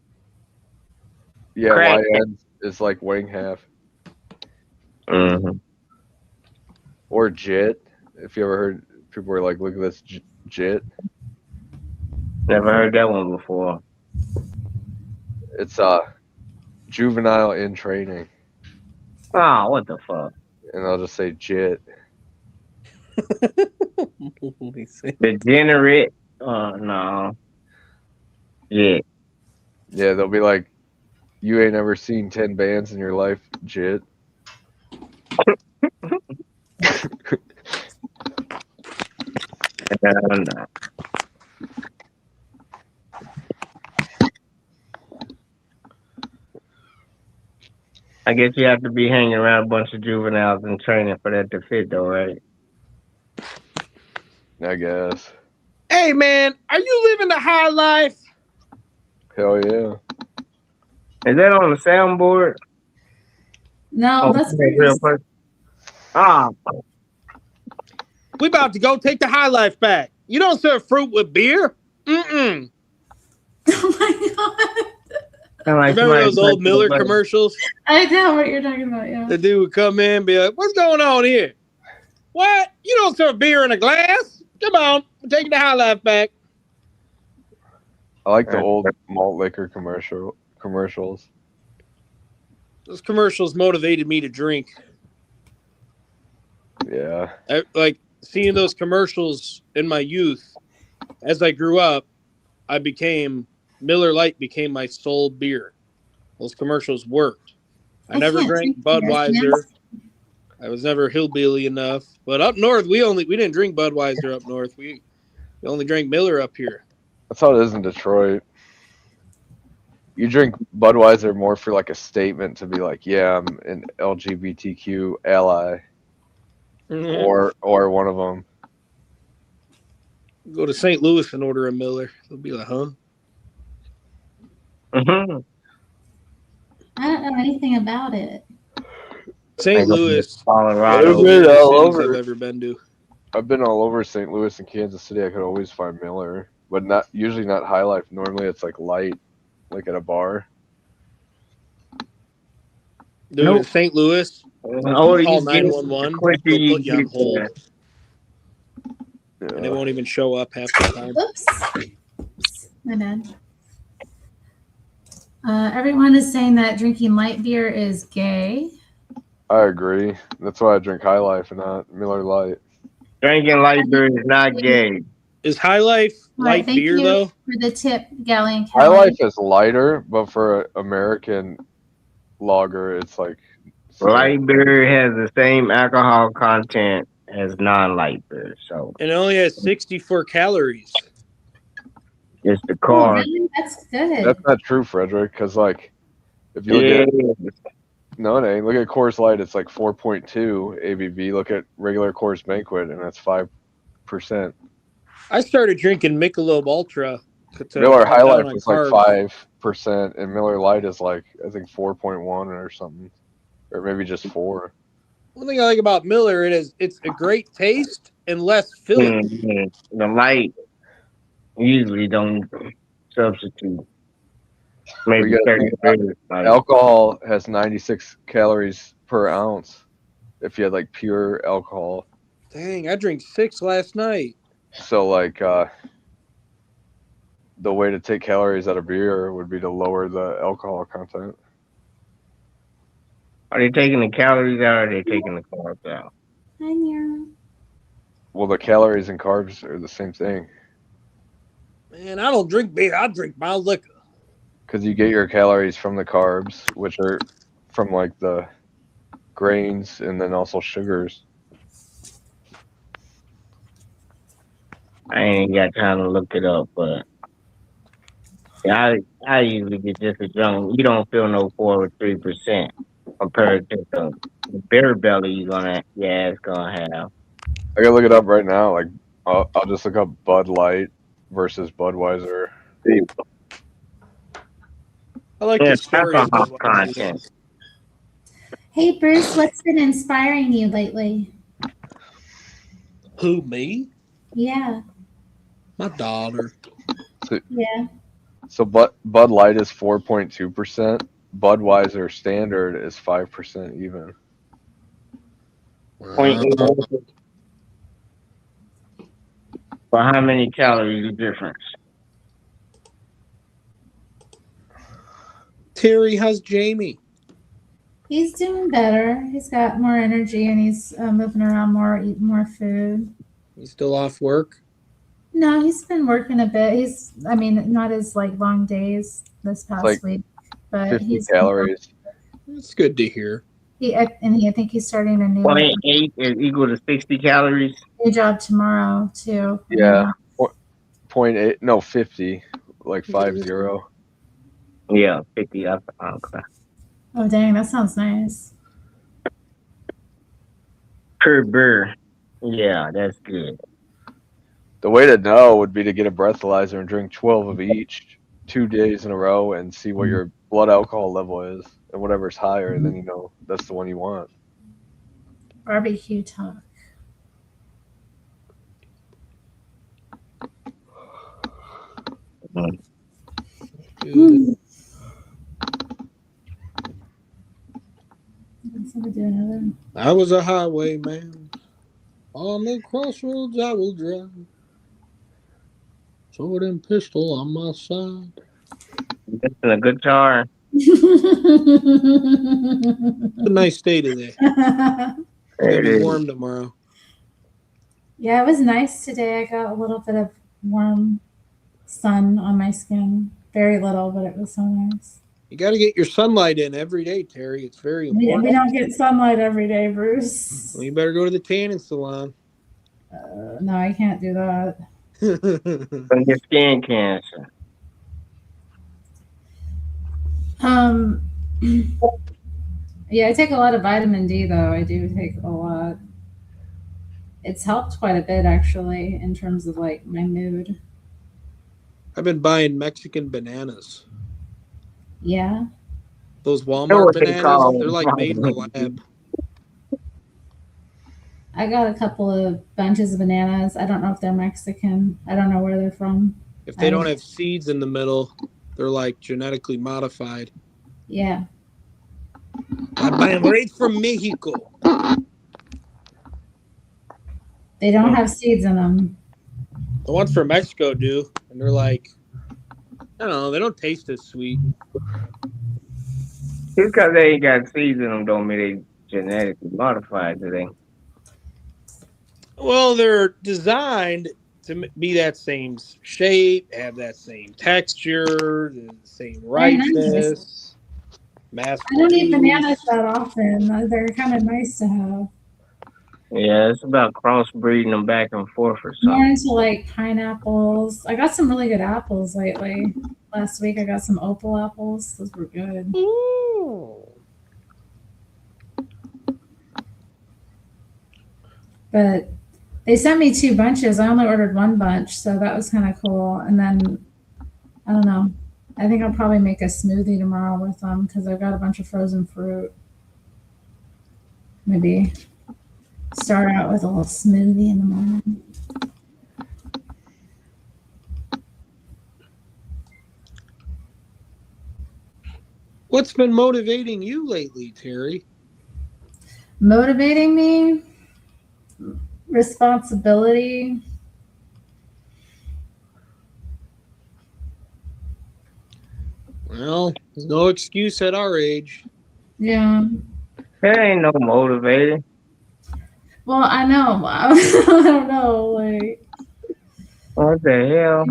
Yeah, Crack. YN is like Wang Half. Mm-hmm. Or Jit. If you ever heard people were like, look at this Jit. Never heard that one before. It's juvenile in training. Oh, what the fuck? And I'll just say Jit. Degenerate? Oh, no. Yeah. Yeah, they'll be like, you ain't ever seen 10 bands in your life, Jit. No. I guess you have to be hanging around a bunch of juveniles in training for that to fit, though, right? I guess. Hey, man, are you living the high life? Hell yeah. Is that on the soundboard? No, that's real person. Ah, We about to go take the high life back. You don't serve fruit with beer? Mm-mm. Oh my god. Like Remember those somebody old Miller pressing a button. commercials? I know what you're talking about, yeah. The dude would come in and be like, "What's going on here? What? You don't serve beer in a glass? Come on, I'm taking the High Life back." I like the old malt liquor commercials. Those commercials motivated me to drink. Yeah. Like seeing those commercials in my youth. As I grew up, Miller Lite became my sole beer. Those commercials worked. I never can't drank drink beer. Budweiser. I was never hillbilly enough. But up north, we didn't drink Budweiser up north. We only drank Miller up here. That's how it is in Detroit. You drink Budweiser more for like a statement to be like, yeah, I'm an LGBTQ ally, or one of them. Go to St. Louis and order a Miller. They'll be like, huh? Mm-hmm. I don't know anything about it. St. Louis, Colorado. I've been all cities over. I've ever been to. I've been all over St. Louis and Kansas City. I could always find Miller, but not High Life. Normally it's like light, like at a bar. Dude, in St. Louis, older call you get, 911, the quicker they'll you put you on get hold, there. and they won't even show up half the time. Oops. My bad. Everyone is saying that drinking light beer is gay. I agree. That's why I drink High Life and not Miller Lite. Drinking light beer is not gay. Is High Life All right, light thank beer you though? for the tip, Galleon High Kelly. Life is lighter, but for an American lager, it's like Light beer has the same alcohol content as non-light beer, so And it only has 64 calories. it's the Oh, car. really? That's good. That's not true, Frederick. Because like, if you look at no, it ain't. Look at Coors Light, it's like 4.2 ABV. Look at regular Coors Banquet, and that's 5%. I started drinking Michelob Ultra. to Miller cut High down Life on is like carbs. 5%, and Miller Lite is like I think 4.1 or something, or maybe just 4. One thing I like about Miller it's a great taste and less filling. Mm-hmm. The light usually don't substitute. Maybe We got- 30 beers. Like, Alcohol has 96 calories per ounce. If you had like pure alcohol, Dang, I drank 6 last night. so like the way to take calories out of beer would be to lower the alcohol content. are they taking the calories out or are they taking the carbs out? Hi, Nero. Well, the calories and carbs are the same thing Man, I don't drink beer. I drink mild liquor. because you get your calories from the carbs, which are from like the grains and then also sugars. I ain't got time to look it up, but yeah, I usually get just a drunk. You don't feel no 4 or 3% compared to the beer belly your ass gonna have. I gotta look it up right now. Like I'll just look up Bud Light versus Budweiser. I like Yeah, the story of alcohol Budweiser. content. Hey, Bruce, what's been inspiring you lately? Who, me? Yeah. My daughter. Yeah. So Bud Light is 4.2%. Budweiser Standard is 5% even. Point. For how many calories difference? Terry, how's Jamie? He's doing better. He's got more energy and he's moving around more, eating more food. You still off work? No, he's been working a bit. Not as like long days this past like week, but 50 he's calories. That's good to hear. I think he's starting a new 0.8 is equal to 60 calories. job tomorrow too. Yeah. 0.8, no, 50, like 50. Yeah, 50 up. Okay. Oh dang, that sounds nice. Per beer. Yeah, that's good. The way to know would be to get a breathalyzer and drink 12 of each 2 days in a row and see what your blood alcohol level is. And whatever's higher, then you know that's the one you want. Barbecue talk. Good. Somebody do another. I was a highwayman. On the crossroads I will drive. Sword and pistol on my side. Listen to guitar. It's a nice day today. It's gonna It be is. warm tomorrow. Yeah, it was nice today. I got a little bit of warm sun on my skin. Very little, but it was so nice. You got to get your sunlight in every day, Terry. It's very We important. don't get sunlight every day, Bruce. Well, you better go to the tanning salon. No, I can't do that. From your skin cancer. Yeah, I take a lot of vitamin D though. I do take a lot. It's helped quite a bit actually in terms of like my mood. I've been buying Mexican bananas. Yeah. Those Know Walmart what they call bananas, they're like them. made in the lab. I got a couple of bunches of bananas. I don't know if they're Mexican. I don't know where they're from. If they don't have seeds in the middle, they're like genetically modified. Yeah. I'm buying right from Mexico. They don't have seeds in them. The ones from Mexico do, and they're like, I don't know, they don't taste as sweet. Just because they ain't got seeds in them don't mean they genetically modified, do they? Well, they're designed to be that same shape, have that same texture, the same Very nice. ripeness. Mass I don't eat produced. bananas that often. They're kind of nice to have. Yeah, it's about crossbreeding them back and forth or More something. into like pineapples. I got some really good apples lately. Last week I got some opal apples. Those were good. But they sent me 2 bunches. I only ordered 1 bunch, so that was kind of cool. And then I don't know. I think I'll probably make a smoothie tomorrow with them because I've got a bunch of frozen fruit. Maybe start out with a little smoothie in the morning. What's been motivating you lately, Terry? Motivating me, responsibility. Well, there's no excuse at our age. Yeah. There ain't no motivator. Well, I know. I don't know. Like What the hell?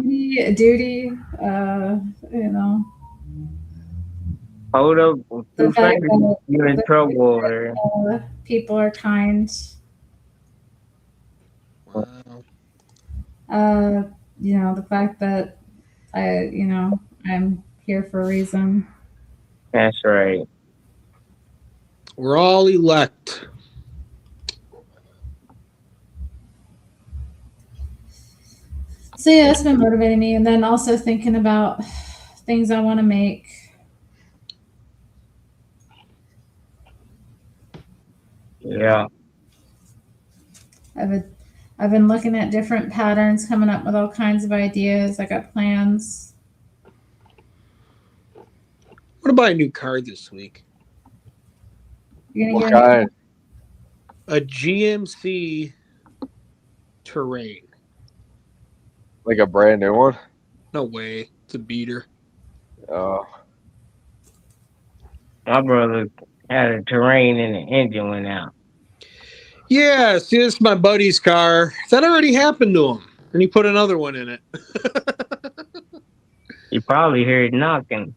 duty. You know. Hold up. The fact that You're in trouble over there. people are kind. Wow. You know, the fact that I'm here for a reason. That's right. We're all elect. So yeah, that's been motivating me, and then also thinking about things I want to make. Yeah. I've been looking at different patterns, coming up with all kinds of ideas. I got plans. I'm gonna buy a new car this week. You're gonna What get kind? A GMC Terrain. Like a brand new one? No way. It's a beater. Oh, My brother had a terrain and the engine went out. Yeah, see, this is my buddy's car. That already happened to him. And he put another one in it. You probably heard knocking.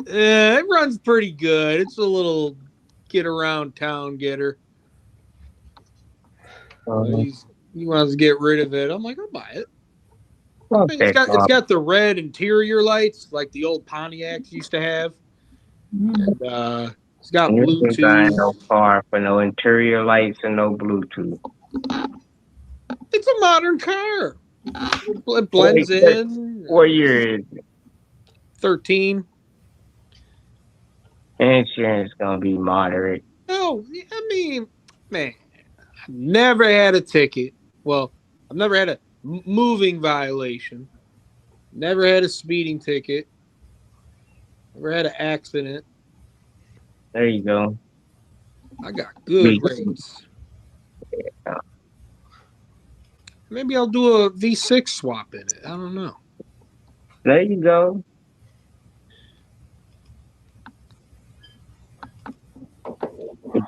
It runs pretty good. It's a little get around town getter. He wants to get rid of it. I'm like, I'll buy it. It's got the red interior lights like the old Pontiacs used to have. And, it's got Bluetooth. No car for no interior lights and no Bluetooth. It's a modern car. It blends in. What year is it? 13. Insurance gonna be moderate. No, I mean, man, I've never had a ticket. Well, I've never had a moving violation. Never had a speeding ticket. Never had an accident. There you go. I got good Me. rates. Maybe I'll do a V6 swap in it. I don't know. There you go.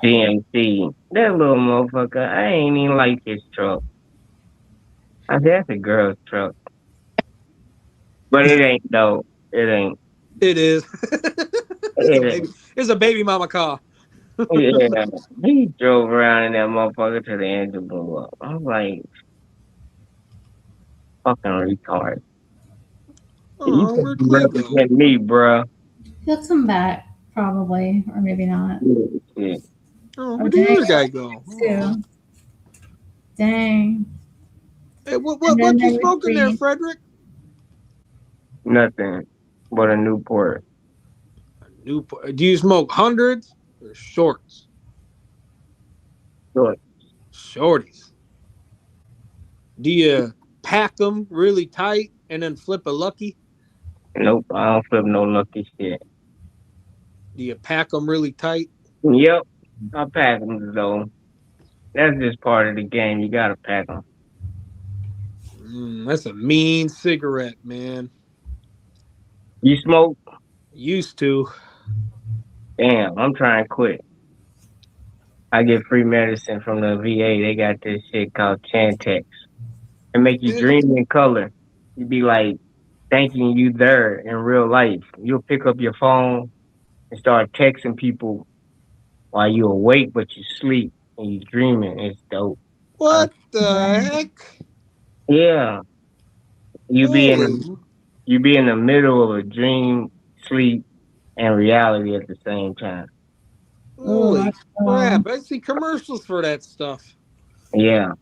GMC. That little motherfucker. I ain't even like this truck. I said, that's a girl's truck. But it ain't though. It ain't. It is. It It's a baby mama car. Yeah. He drove around in that motherfucker till the engine blew up. I'm like, fucking retard. Oh, You where'd Clay go? represent me, bruh. He'll come back, probably, or maybe not. Yeah. Oh, where'd the other guy go? Too. Dang. Hey, what And then you there was smoking there, green. Frederick? Nothing but a Newport. Newport. Do you smoke hundreds or shorts? Short. Shorties. Do you pack them really tight and then flip a lucky? Nope, I don't flip no lucky shit. Do you pack them really tight? Yep, I pack them though. That's just part of the game. You gotta pack them. That's a mean cigarette, man. You smoke? Used to. Damn, I'm trying to quit. I get free medicine from the VA. They got this shit called Chantix. It make you dream in color. You be like thinking you there in real life. You'll pick up your phone and start texting people while you awake, but you sleep and you dreaming. It's dope. What the heck? Yeah. You be in Holy. the middle of a dream, sleep, and reality at the same time. Holy crap. I see commercials for that stuff. Yeah.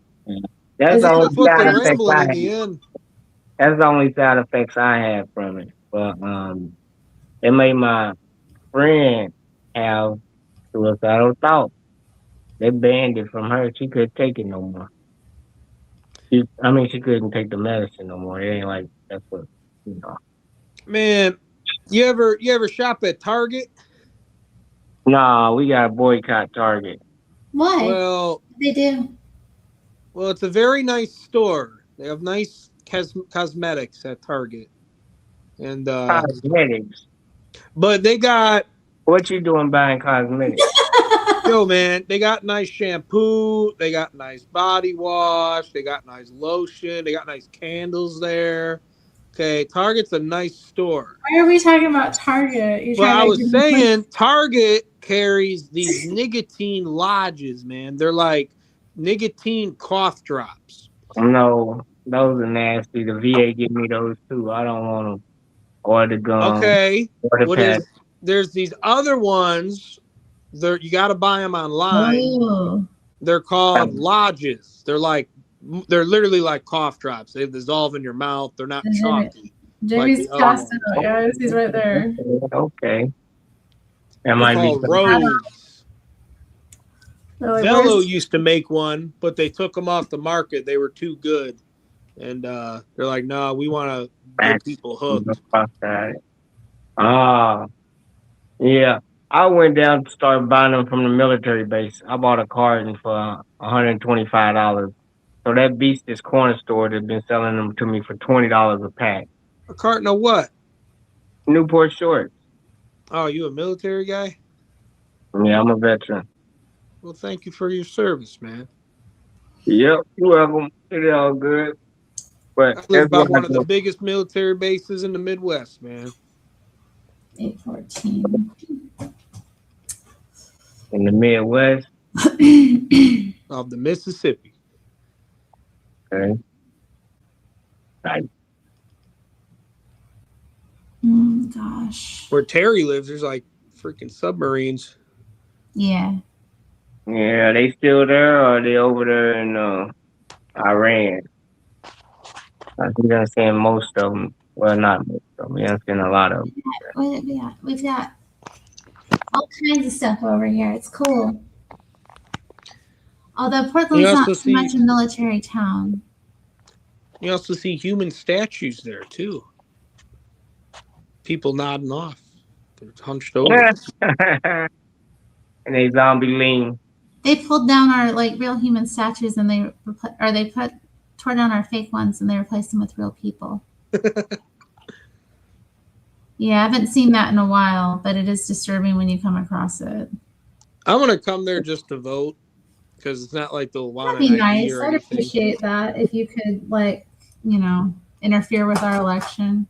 That's Is the it only Fucking side effects rambling I in the have. end. That's the only side effects I have from it. But it made my friend have suicidal thoughts. They banned it from her. She couldn't take it no more. She couldn't take the medicine no more. It ain't like that's what you know. Man, you ever shop at Target? Nah, we got to boycott Target. Why? Well, They do. well, it's a very nice store. They have nice cosmetics at Target. And Cosmetics. but they got What you doing buying cosmetics? yo man, they got nice shampoo, they got nice body wash, they got nice lotion, they got nice candles there. Okay, Target's a nice store. Why are we talking about Target? You But trying I to was give me saying Target carries these nicotine lodges, man. They're like nicotine cough drops. No, those are nasty. The VA give me those too. I don't want them. Or the gum. Okay. Or the Well, patch. there's these other ones. You got to buy them online. Oh. They're called lodges. They're literally like cough drops. They dissolve in your mouth. They're not chalky. Jimmy's like the other passed one. out, guys. He's right there. Okay. That They're might be called Rose. They're like, Velo where's- used to make one, but they took them off the market. They were too good. And they're like, no, we want to get people hooked. Yeah. I went down to start buying them from the military base. I bought a carton for $125. So that beats this corner store that's been selling them to me for $20 a pack. A carton of what? Newport shorts. Oh, you a military guy? Yeah, I'm a veteran. Well, thank you for your service, man. Yep, you're welcome. It's all good. But I live by that's what one I of the do. biggest military bases in the Midwest, man. 814. In the Midwest. Of the Mississippi. Okay. Right. Gosh. Where Terry lives, there's like freaking submarines. Yeah. Yeah, they still there or they over there in Iran? I think I'm saying most of them. Well, not most of them. I'm saying a lot of them. We've got all kinds of stuff over here. It's cool. Although Portland's also not too see- much a military town. You also see human statues there too. People nodding off. hunched over. And they zombie lean. They pulled down our like real human statues and they tore down our fake ones and they replaced them with real people. Yeah, I haven't seen that in a while, but it is disturbing when you come across it. I'm gonna come there just to vote because it's not like they'll want That'd be an ID nice. or I'd anything. appreciate that if you could, like, you know, interfere with our election.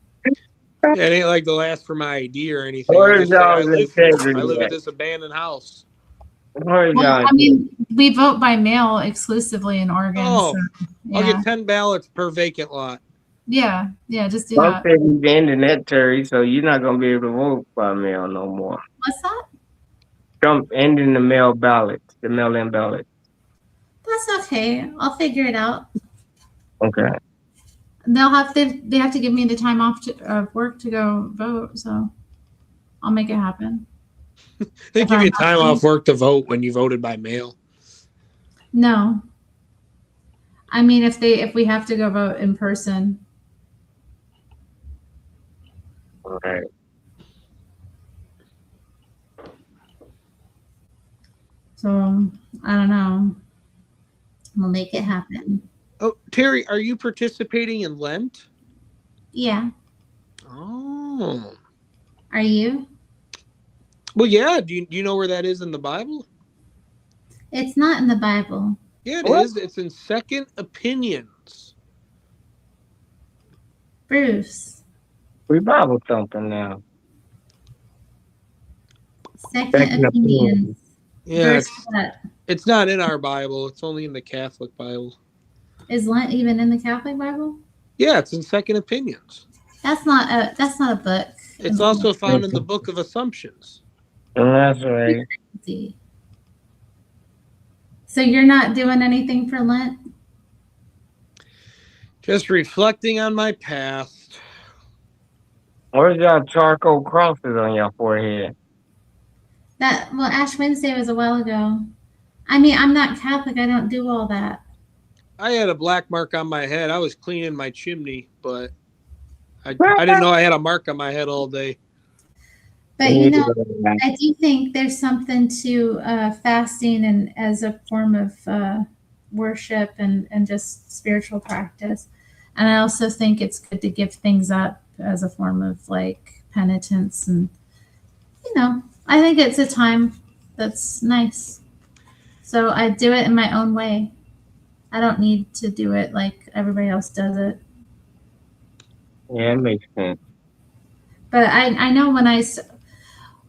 Yeah, it ain't like they'll ask for my ID or anything. Where I'll is just say, I y'all's live here. I integrity live at? at this abandoned house. Where is Well, y'all? I mean, we vote by mail exclusively in Oregon. Oh, So, I'll yeah. get 10 ballots per vacant lot. Yeah, just do Some that. cities ending that, Terry, so you're not gonna be able to vote by mail no more. What's that? Trump ending the mail ballots, the mail-in ballots. That's okay. I'll figure it out. Okay. They have to give me the time off of work to go vote, so I'll make it happen. They If give you I'm time not- off work to vote when you voted by mail. No. I mean, if we have to go vote in person, All right. so I don't know. We'll make it happen. Oh, Terry, are you participating in Lent? Yeah. Oh. Are you? Well, yeah. Do you know where that is in the Bible? It's not in the Bible. Yeah, it What? is. It's in Second Opinions. Bruce. We Bible thumping now. Second opinions. Yeah, Verse what? it's not in our Bible. It's only in the Catholic Bible. Is Lent even in the Catholic Bible? Yeah, it's in Second Opinions. That's not a book. It's also found in the Book of Assumptions. That's right. Crazy. So you're not doing anything for Lent? Just reflecting on my past. Where's y'all charcoal crosses on your forehead? Well, Ash Wednesday was a while ago. I mean, I'm not Catholic. I don't do all that. I had a black mark on my head. I was cleaning my chimney, but I didn't know I had a mark on my head all day. But you know, I do think there's something to fasting and as a form of worship and just spiritual practice. And I also think it's good to give things up as a form of like penitence. And, you know, I think it's a time that's nice. So I do it in my own way. I don't need to do it like everybody else does it. Yeah, it makes sense. But I know when I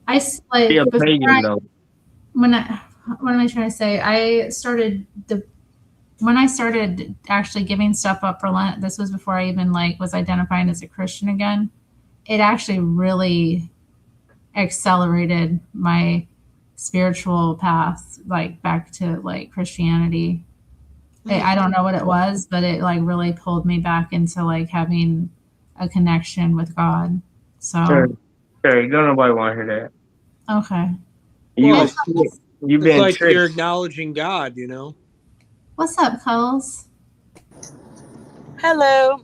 like Be a before pagan though. what am I trying to say? When I started actually giving stuff up for Lent, this was before I even like was identifying as a Christian again. It actually really accelerated my spiritual path, like back to like Christianity. I don't know what it was, but it like really pulled me back into like having a connection with God. So Terry, don't nobody want to hear that. okay. You've It's been like tricked. you're acknowledging God, you know? What's up, Coles? Hello.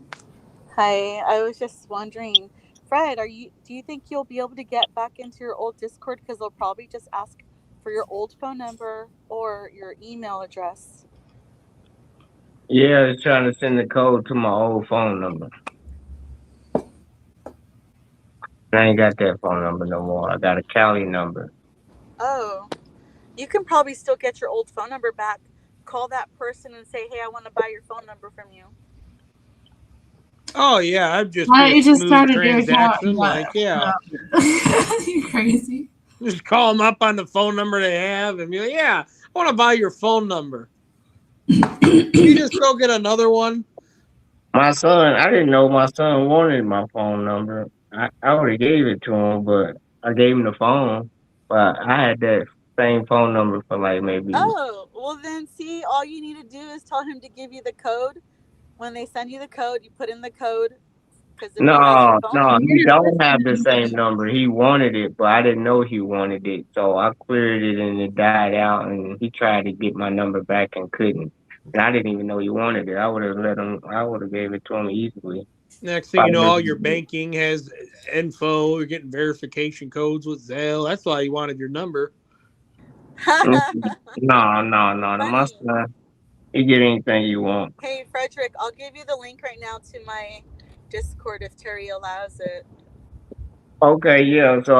Hi. I was just wondering, Fred, do you think you'll be able to get back into your old Discord? Because they'll probably just ask for your old phone number or your email address. Yeah, it's trying to send the code to my old phone number. I ain't got that phone number no more. I got a Cali number. Oh, you can probably still get your old phone number back. Call that person and say, hey, I want to buy your phone number from you. Oh, yeah. I've just Why been don't you a just smooth started your transaction. account? Like, yeah. You crazy. Just call them up on the phone number they have and be like, yeah, I want to buy your phone number. You just go get another one. My son, I didn't know my son wanted my phone number. I would have gave it to him, but I gave him the phone. But I had that same phone number for like maybe. Oh, well then see, all you need to do is tell him to give you the code. When they send you the code, you put in the code. No, he don't have the same number. He wanted it, but I didn't know he wanted it. So I cleared it and it died out, and he tried to get my number back and couldn't. And I didn't even know he wanted it. I would have gave it to him easily. Next thing you know, all your banking has info. You're getting verification codes with Zelle. That's why you wanted your number. No. My son, you get anything you want. Hey, Frederick, I'll give you the link right now to my Discord if Terry allows it. Okay, yeah. So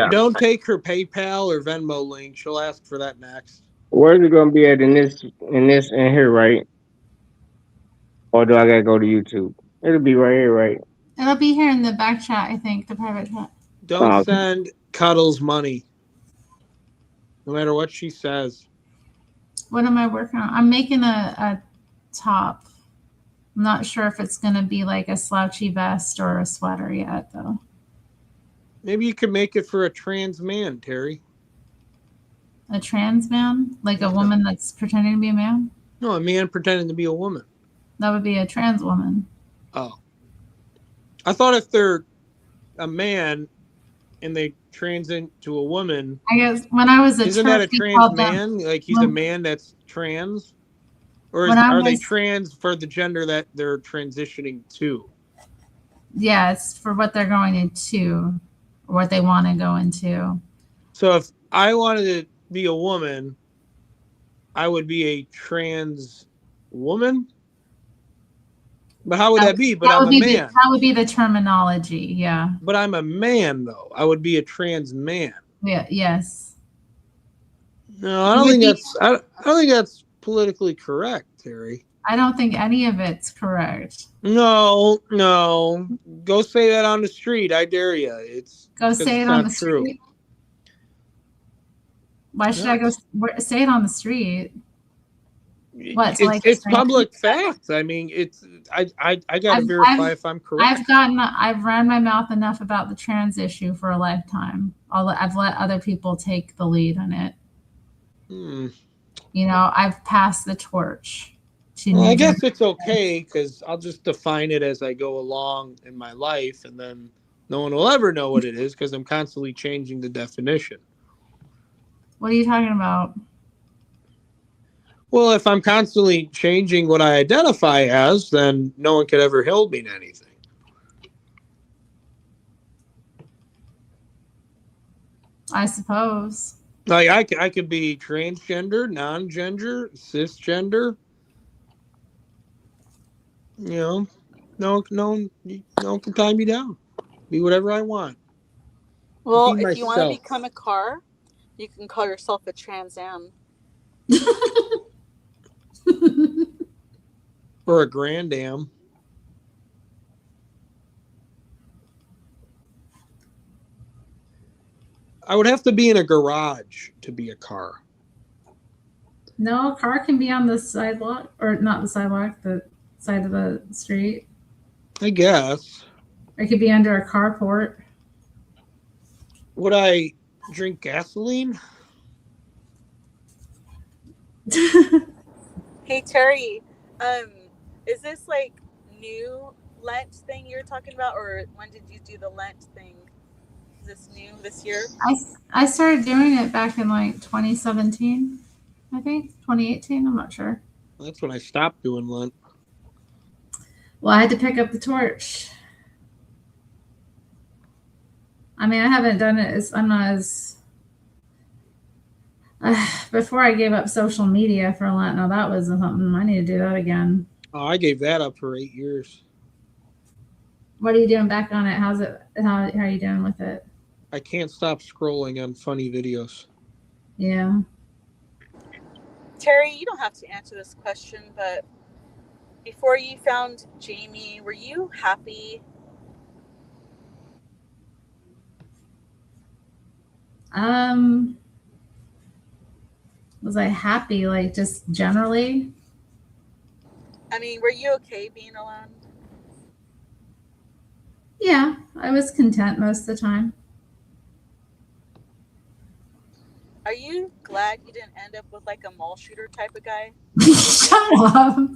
Don't take her PayPal or Venmo link. She'll ask for that next. Where's it gonna be at in here, right? Or do I gotta go to YouTube? It'll be right here, right? It'll be here in the back chat, I think, the private chat. Don't send Cuddles money, no matter what she says. What am I working on? I'm making a top. I'm not sure if it's going to be like a slouchy vest or a sweater yet, though. Maybe you could make it for a trans man, Terry. A trans man? Like a woman that's pretending to be a man? No, a man pretending to be a woman. That would be a trans woman. Oh. I thought if they're a man and they trans into a woman, I guess when I was a isn't that a we trans called them- man? Like he's a man that's trans? Or When I are they was- trans for the gender that they're transitioning to? Yeah, it's for what they're going into or what they want to go into. So if I wanted to be a woman, I would be a trans woman? But how would that be? But I'm a man. That would be the terminology, yeah. But I'm a man, though. I would be a trans man. Yeah, yes. No, I don't think that's. I don't think that's politically correct, Terry. I don't think any of it's correct. No. Go say that on the street. I dare you. Go say it on the street. Why should I go say it on the street? What? It's public facts. I mean, I got to verify if I'm correct. I've ran my mouth enough about the trans issue for a lifetime. I've let other people take the lead on it. You know, I've passed the torch. Well, I guess it's okay because I'll just define it as I go along in my life, and then no one will ever know what it is because I'm constantly changing the definition. What are you talking about? Well, if I'm constantly changing what I identify as, then no one could ever hold me to anything. I suppose. Like I could be transgender, non-gender, cisgender. You know, no one can tie me down. Be whatever I want. Well, Be if you want to myself. become a car, you can call yourself a Trans Am. Or a Grand Am. I would have to be in a garage to be a car. No, a car can be on the sidewalk, or not the sidewalk, the side of the street. I guess. Or it could be under a carport. Would I drink gasoline? Hey Terry, is this like new Lent thing you're talking about, or when did you do the Lent thing? Is this new this year? I started doing it back in like 2017, I think 2018. I'm not sure. That's when I stopped doing Lent. Well, I had to pick up the torch. I mean, I haven't done it I'm not as before I gave up social media for Lent. Now that was something I need to do that again. Oh, I gave that up for 8 years. What are you doing back on it? How are you doing with it? I can't stop scrolling on funny videos. Yeah. Terry, you don't have to answer this question, but before you found Jamie, were you happy? Was I happy, like just generally? I mean, were you okay being alone? Yeah, I was content most of the time. Are you glad you didn't end up with like a mall shooter type of guy? Shut up.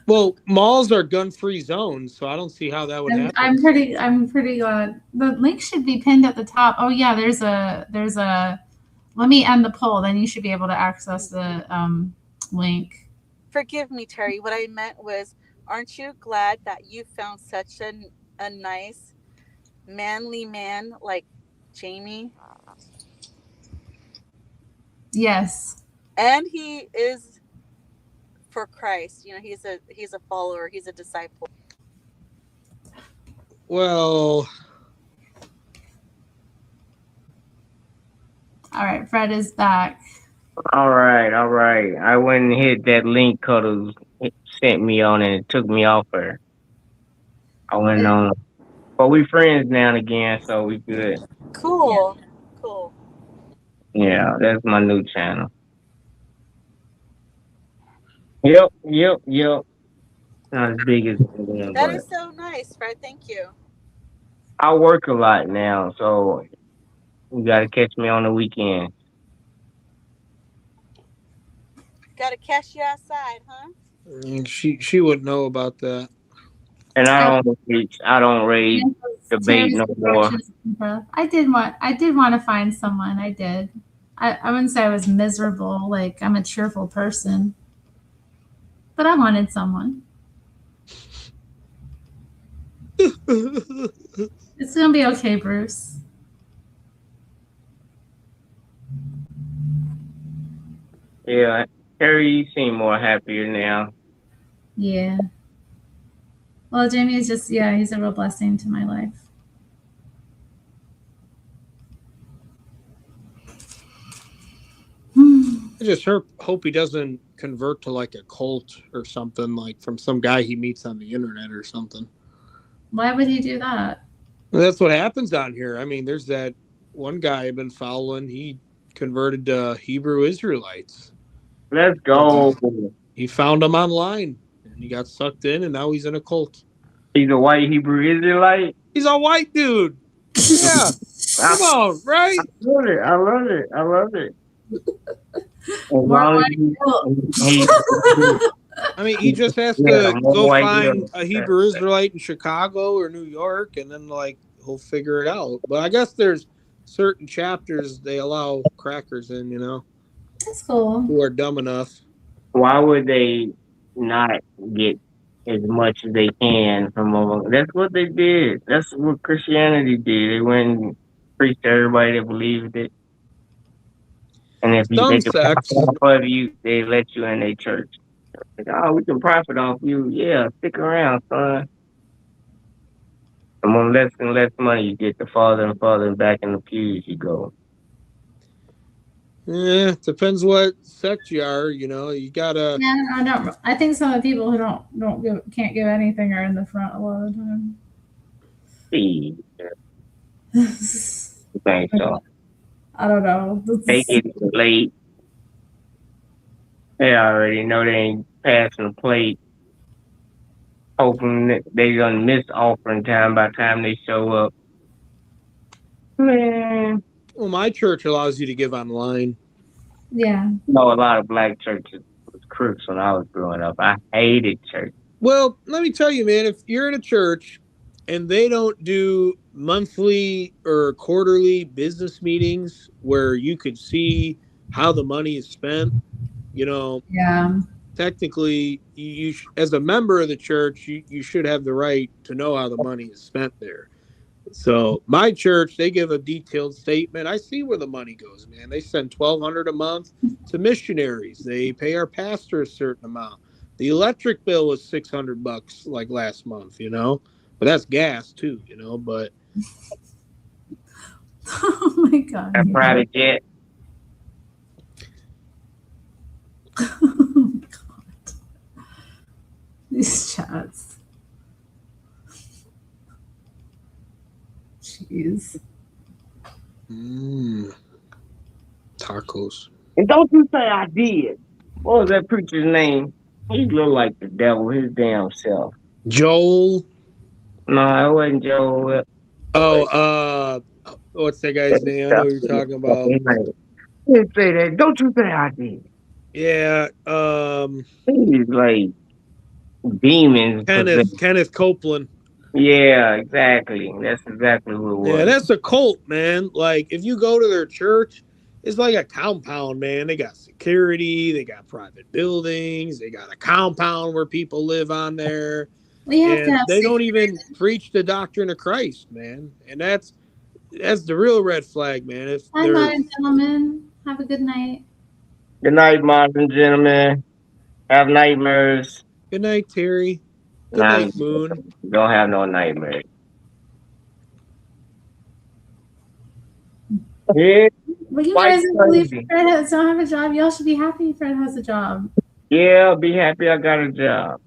Well, malls are gun-free zones, so I don't see how that would happen. I'm pretty glad. The link should be pinned at the top. Oh yeah, there's a let me end the poll, then you should be able to access the link. Forgive me, Terry. What I meant was, aren't you glad that you found such a nice, manly man like Jamie? Yes. And he is for Christ. You know, he's a follower. He's a disciple. Well, All right, Fred is back. All right. I went and hit that link Cuddles sent me on, and it took me off her. I went on, but we friends now and again, so we good. Cool. Cool. Yeah, that's my new channel. Yep. Not as big as That but is so nice, Fred. Thank you. I work a lot now, so you gotta catch me on the weekend. Got to catch you outside, huh? she wouldn't know about that. And I don't rage debate no more. I did want to find someone. I did. I wouldn't say I was miserable. Like, I'm a cheerful person, but I wanted someone. It's gonna be okay, Bruce. Yeah, Harry, you seem more happier now. Yeah. Well, Jamie is just, he's a real blessing to my life. I just hope he doesn't convert to like a cult or something, like from some guy he meets on the internet or something. Why would he do that? Well, that's what happens down here. I mean, there's that one guy I've been following. He converted to Hebrew Israelites. Let's go. He found them online, and he got sucked in, and now he's in a cult. He's a white Hebrew Israelite? He's a white dude. Yeah. Come on, right? I love it. I mean, he just has to go find a Hebrew Israelite in Chicago or New York, and then like he'll figure it out. But I guess there's certain chapters they allow crackers in, you know. That's cool. Who are dumb enough. Why would they not get as much as they can from them? That's what they did. That's what Christianity did. They went and preached to everybody that believed it. And if they could profit off of you, they let you in their church. Like, oh, we can profit off you. Yeah, stick around, son. And when less and less money you get, the farther and farther back in the pews you go. Yeah, depends what sect you are. You know, you gotta. Yeah, I think some of the people who can't give anything are in the front a lot of the time. See, I think so. I don't know. They get late. They already know they ain't passing the plate. Hoping that they gonna miss offering time by the time they show up. Man. Well, my church allows you to give online. Yeah. No, a lot of black churches was crooks when I was growing up. I hated church. Well, let me tell you, man, if you're in a church and they don't do monthly or quarterly business meetings where you could see how the money is spent, you know, technically, you as a member of the church, you should have the right to know how the money is spent there. So my church, they give a detailed statement. I see where the money goes, man. They send $1,200 a month to missionaries. They pay our pastor a certain amount. The electric bill was $600 like last month, you know, but that's gas too, you know, but. Oh my God. That private jet. Oh God. These chats. Jeez. Tacos. And don't you say I did. What was that preacher's name? He looked like the devil, his damn self. Joel? No, it wasn't Joel. What's that guy's name? I know what you're talking about. He didn't say that. Don't you say I did. Yeah. He's like demons. Kenneth Copeland. Yeah, exactly. That's exactly what it was. Yeah, that's a cult, man. Like, if you go to their church, It's like a compound, man. They got security, they got private buildings, they got a compound where people live on there. We have to And have they don't security. even preach the doctrine of Christ, man. And that's the real red flag, man. If Hi, they're modern gentlemen. Have a good night. Good night, modern gentlemen. Have nightmares. good night, Terry. Good Nah, night, Moon. don't have no nightmares. Yeah, Well, you White guys don't believe crazy. Fred don't have a job. Y'all should be happy Fred has a job. yeah, be happy I got a job.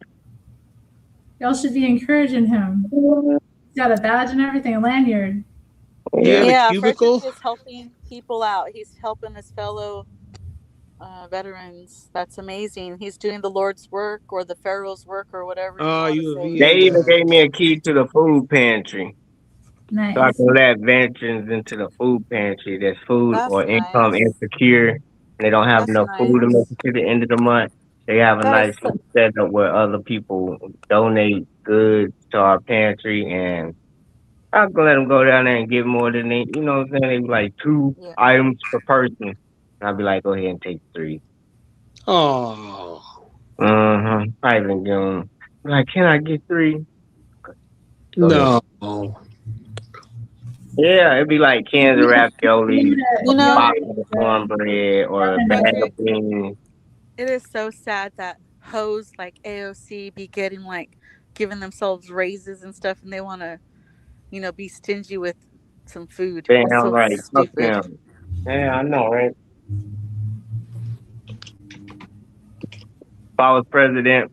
Y'all should be encouraging him. He's got a badge and everything, a lanyard. Yeah, the Yeah, cubicle. Frederick is helping people out. He's helping his fellow veterans. That's amazing. He's doing the Lord's work or the Pharaoh's work or whatever you want to you say. They even gave me a key to the food pantry. So I Nice. can let veterans into the food pantry that's food That's or income nice. insecure. And they don't have That's enough food to nice. make it to the end of the month. They have a That nice is so, setup where other people donate goods to our pantry, and I'll go let them go down there and get more than they, you know what I'm saying? They be like 2 yeah. items per person. And I'll be like, go ahead and take 3. Oh, I even give them, like, can I get 3? Go ahead. no. Yeah, it'd be like cans of ravioli, You a know, box of cornbread, or a bag Frederick, of beans. it is so sad that hoes like AOC be getting like giving themselves raises and stuff, and they want to, be stingy with some food. Damn It's so right. Fuck stupid. them. Yeah, I know, right? If I was president,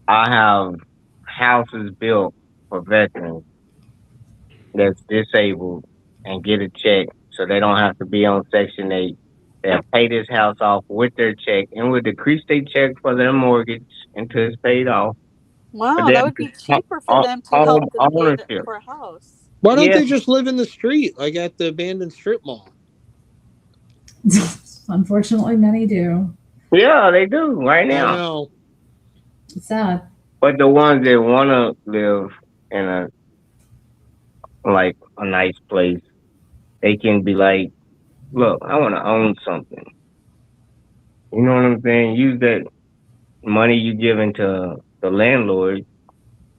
I have houses built for veterans that's disabled and get a check so they don't have to be on Section 8. They'll pay this house off with their check and will decrease their check for their mortgage until it's paid off. Wow, But that then would be cheaper for them to home help them get ownership. for a house. Why don't Yeah, they just live in the street, like at the abandoned strip mall? Unfortunately, many do. yeah, they do right I now. know. It's sad. But the ones that want to live in a nice place, they can be like, look, I want to own something. You know what I'm saying? Use that money you giving to the landlord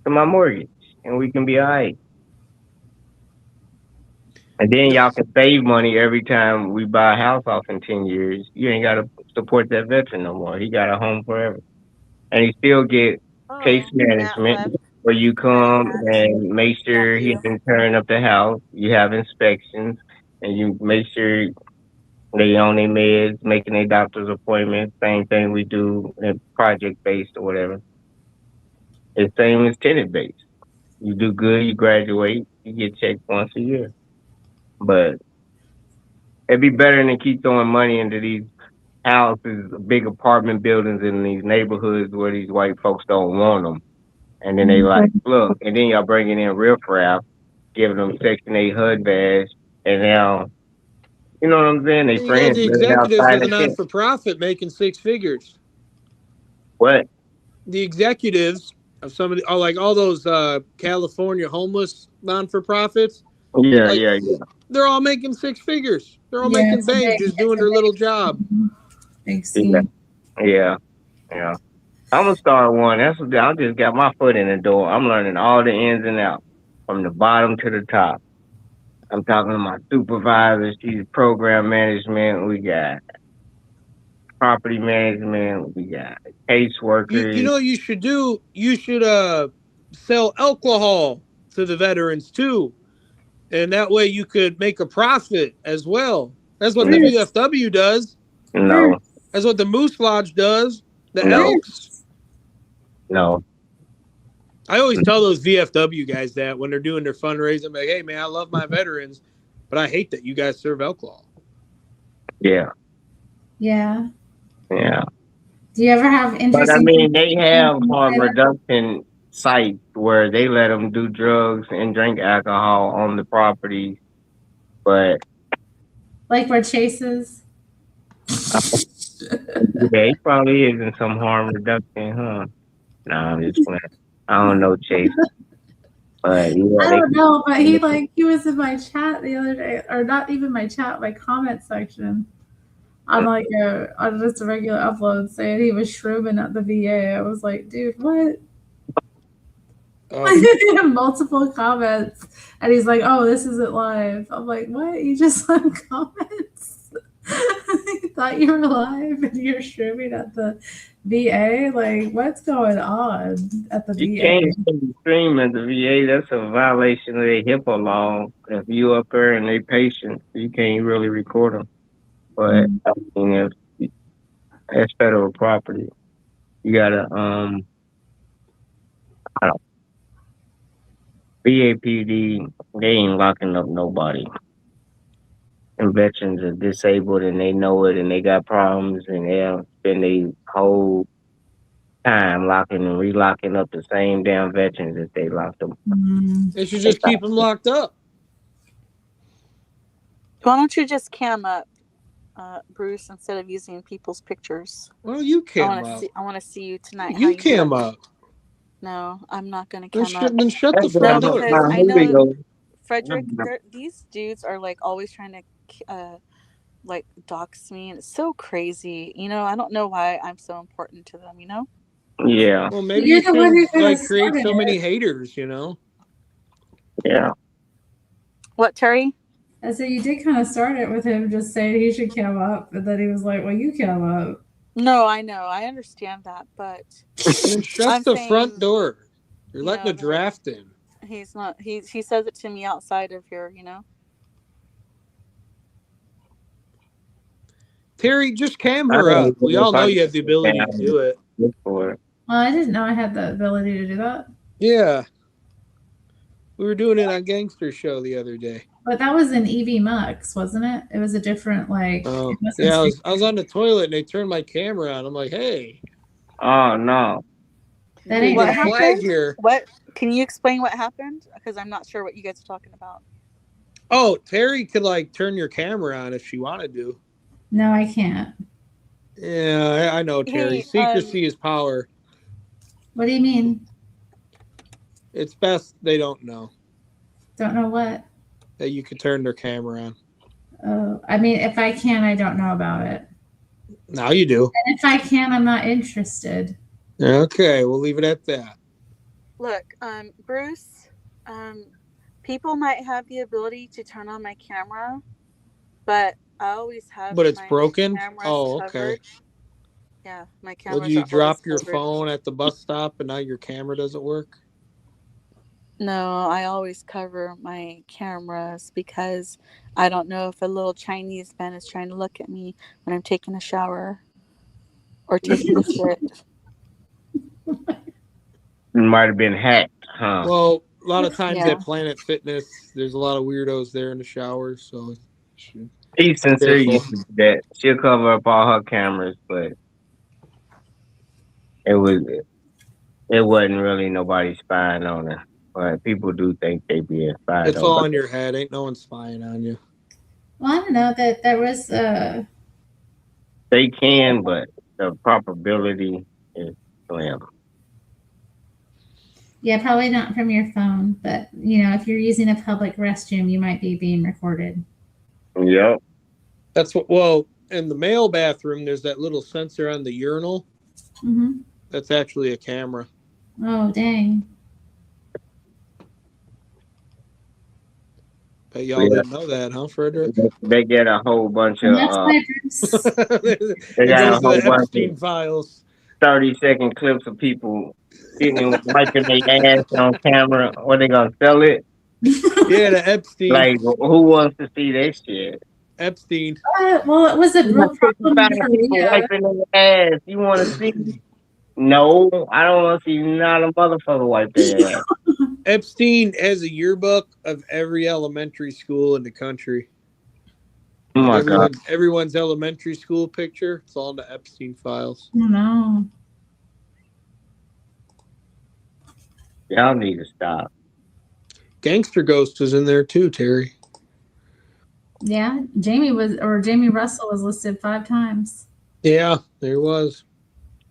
to my mortgage, and we can be all right. And then y'all can save money every time we buy a house off in 10 years. You ain't got to support that veteran no more. He got a home forever. And he still get case Oh, Matt management left. where you Good night, come Matt. and make sure Thank he you. can turn up the house. You have inspections, and you make sure they on their meds, making their doctor's appointments. Same thing we do in project based or whatever. It's same as tenant based. You do good, you graduate, you get checked once a year. But it'd be better than keep throwing money into these houses, big apartment buildings in these neighborhoods where these white folks don't want them. And then they like, look, and then y'all bringing in riffraff, giving them Section 8 HUD badge, and now, you know what I'm saying? They And you got friends the living executives outside of the the tent. non-for-profit making 6 figures. What? The executives of some of the, like all those California homeless non-for-profits, Yeah, like yeah. they're all making 6 figures. They're all Yeah, making it's a bank big, just doing their little job. big scheme. Yeah. I'm gonna start one. That's what I just got my foot in the door. I'm learning all the ins and outs from the bottom to the top. I'm talking to my supervisors. She's program management. We got property management. We got caseworkers. You know what you should do? You should sell alcohol to the veterans too. And that way you could make a profit as well. That's what the VFW does. No, That's what the Moose Lodge does. The No. Elks. no. I always tell those VFW guys that when they're doing their fundraising, I'm like, hey man, I love my veterans, but I hate that you guys serve alcohol. Yeah, Yeah. yeah. Do you ever have But interesting? I mean, they have harm reduction sites where they let them do drugs and drink alcohol on the property. But Like where Chase is? yeah, he probably is in some harm reduction, huh? Nah, I'm just playing. I don't know Chase. I Yeah, don't know, but he was in my chat the other day, or not even my chat, my comment section on on just a regular upload saying he was shrooming at the VA. I was like, dude, what? Multiple comments, and he's like, "Oh, this isn't live." I'm like, "What? You just left comments? You thought you were live and you're streaming at the VA? Like, what's going on at the You VA?" can't stream at the VA. That's a violation of the HIPAA law. If you up there and they patient, you can't really record them. But I mean, if that's federal property, you gotta I don't. BAPD, they ain't locking up nobody. And veterans are disabled and they know it and they got problems and they'll spend their whole time locking and relocking up the same damn veterans if they locked them. They should just keep them locked up. Why don't you just cam up, Bruce, instead of using people's pictures? Well, you cam up. I want to see you tonight. You cam up. No, I'm not going to cam up. Then shut the front door. Because I know, Frederick, these dudes are like always trying to like dox me, and it's so crazy. You know, I don't know why I'm so important to them. You know? Yeah. Well, maybe You're you the one who should like kinda create so started many it. haters. You know? Yeah. What, Terry? I said you did kind of start it with him just saying he should cam up, and then he was like, "Well, you cam up." No, I know, I understand that, but Then shut I'm the saying, front door. You're you letting know, a draft in. he's not. He says it to me outside of here. You know. Terry, just cam her up. We all know you have the ability to do it. Well, I didn't know I had the ability to do that. Yeah. We were doing it on Gangster Show the other day. But that was in EV Mux, wasn't it? It was a different Oh, it wasn't yeah. I was on the toilet and they turned my camera on. I'm like, hey. Oh no. That ain't What a flag happened? here. What? Can you explain what happened? Because I'm not sure what you guys are talking about. Oh, Terry could like turn your camera on if she wanted to. No, I can't. Yeah, I know, Terry. Hey, Secrecy is power. What do you mean? It's best they don't know Don't know what? that you could turn their camera on. Oh, I mean, if I can, I don't know about it. Now you do. And if I can, I'm not interested. Okay, we'll leave it at that. Look, Bruce, people might have the ability to turn on my camera, but I always have. But it's my broken? cameras Oh, okay. covered. Yeah, my camera. Would you drop your phone at the bus stop and now your camera doesn't work? No, I always cover my cameras because I don't know if a little Chinese man is trying to look at me when I'm taking a shower or taking a shit. It might have been hacked, huh? Well, a lot of times Yeah. at Planet Fitness, there's a lot of weirdos there in the showers, so He's sincere. Careful. Used to do that. She'll cover up all her cameras, but it wasn't really nobody spying on her. But people do think they being spied it's on. all in your head. Ain't no one spying on you. Well, I don't know that there was They can, but the probability is slim. yeah, probably not from your phone, but you know, if you're using a public restroom, you might be being recorded. Yep. That's what. Well, in the male bathroom, there's that little sensor on the urinal. Mm-hmm. That's actually a camera. Oh, dang. Bet y'all Yeah. didn't know that, huh, Frederick? They get a whole bunch And of that's why Bruce, they It got goes a to whole the bunch Epstein of files. 30-second clips of people sitting and wiping their ass on camera. What they gonna sell it? Yeah, the Epstein. Like who wants to see that shit? Epstein. well, it was a real problem in People Korea. wiping their ass. You want to see? No, I don't want to see not a motherfucker wipe their ass. Epstein has a yearbook of every elementary school in the country. Oh my god! Everyone's elementary school picture. It's all in the Epstein files. Oh, no. Y'all need to stop. Gangster Ghost is in there too, Terry. Yeah, Jamie Russell was listed 5 times. Yeah, there was.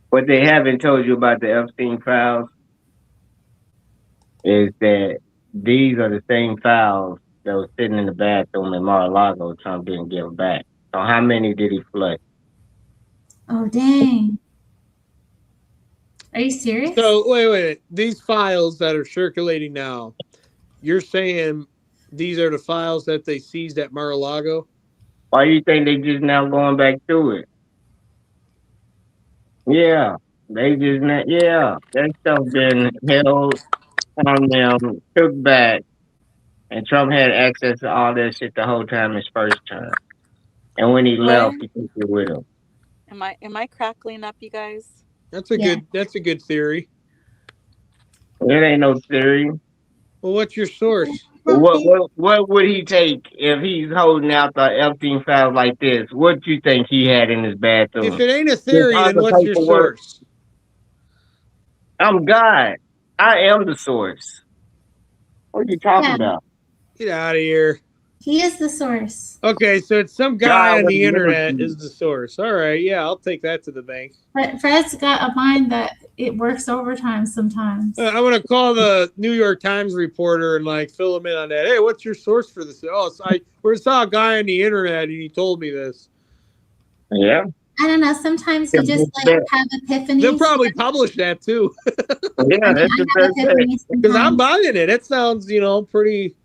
What they haven't told you about the Epstein files is that these are the same files that was sitting in the bathroom in Mar-a-Lago. Trump didn't give back. So how many did he flood? Oh, dang. Are you serious? So wait. These files that are circulating now, you're saying these are the files that they seized at Mar-a-Lago? Why do you think they just now going back to it? Yeah, they just not. Yeah, that stuff been held on them, took back, and Trump had access to all that shit the whole time his first term. And when he left, he took it with him. Am I crackling up, you guys? That's a good theory. It ain't no theory. Well, what's your source? What would he take if he's holding out the Epstein files like this? What do you think he had in his bathroom? If it ain't a theory, then what's your source? I'm God. I am the source. What are you talking about? Get out of here. He is the source. Okay, so it's some guy on the internet is the source. All right, yeah, I'll take that to the bank. But Fred's got a mind that it works overtime sometimes. I'm gonna call the New York Times reporter and like fill him in on that. Hey, what's your source for this? Oh, we saw a guy on the internet and he told me this. Yeah. I don't know. Sometimes you just like have epiphanies. They'll probably publish that too. Yeah, that's because I'm buying it. It sounds, pretty.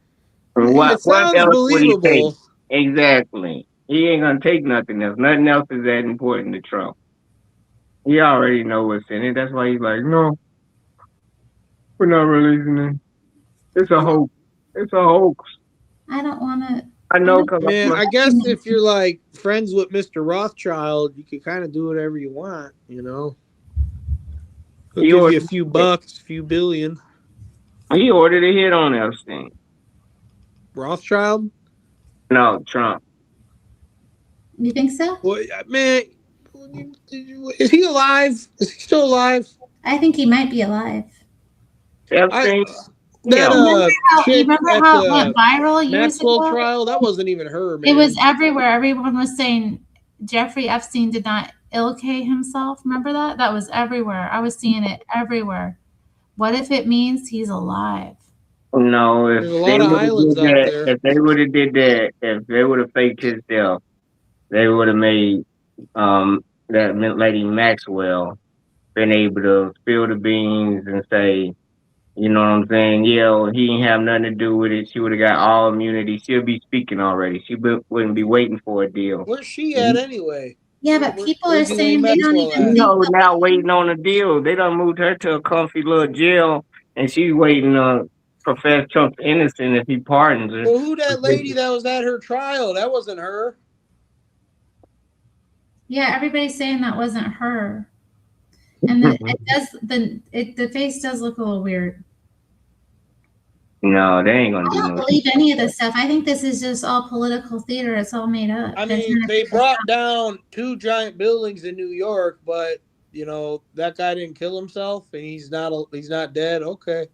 What sounds else would he take? believable. Exactly. He ain't gonna take nothing else. Nothing else is that important to Trump. He already know what's in it. That's why he's like, no, we're not releasing it. It's a hoax. It's a hoax. I don't want to. I know. Man, I guess if you're like friends with Mr. Rothschild, you can kind of do whatever you want, He'll give you a few bucks, a few billion. He ordered a hit on Epstein. Rothschild? No, Trump. You think so? Well, man, is he alive? Is he still alive? I think he might be alive. Epstein. Remember how it went viral years Maxwell ago? trial? That wasn't even her, man. It was everywhere. Everyone was saying Jeffrey Epstein did not ill-K himself. Remember that? That was everywhere. I was seeing it everywhere. What if it means he's alive? No, if There's a lot of islands out there. if they would have did that, if they would have faked his death, they would have made that lady Maxwell been able to spill the beans and say, you know what I'm saying? Yeah, he didn't have nothing to do with it. She would have got all immunity. She'll be speaking already. She wouldn't be waiting for a deal. Where's she at anyway? Yeah, but people are saying they don't even think now waiting on a deal. They done moved her to a comfy little jail, and she's waiting to profess Trump's innocent if he pardons her. Well, who that lady that was at her trial? That wasn't her. Yeah, everybody's saying that wasn't her. And the face does look a little weird. No, they ain't gonna I do don't no. believe any of this stuff. I think this is just all political theater. It's all made up. I mean, they brought down 2 giant buildings in New York, but that guy didn't kill himself, and he's not dead. Okay,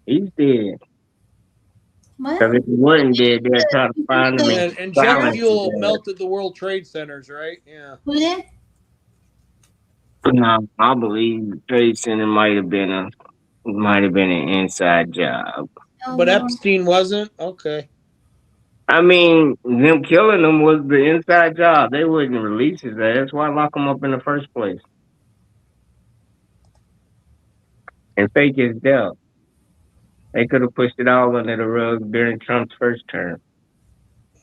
He's dead. What? Because if he wasn't dead, they're trying to find him. and jet fuel melted the World Trade Centers, right? Yeah. Who did? No, I believe Trade Center might have been an inside job. Oh, But Lord. Epstein wasn't? Okay. I mean, them killing him was the inside job. They wouldn't release his ass. Why lock him up in the first place? And fake his death. They could have pushed it all under the rug during Trump's first term.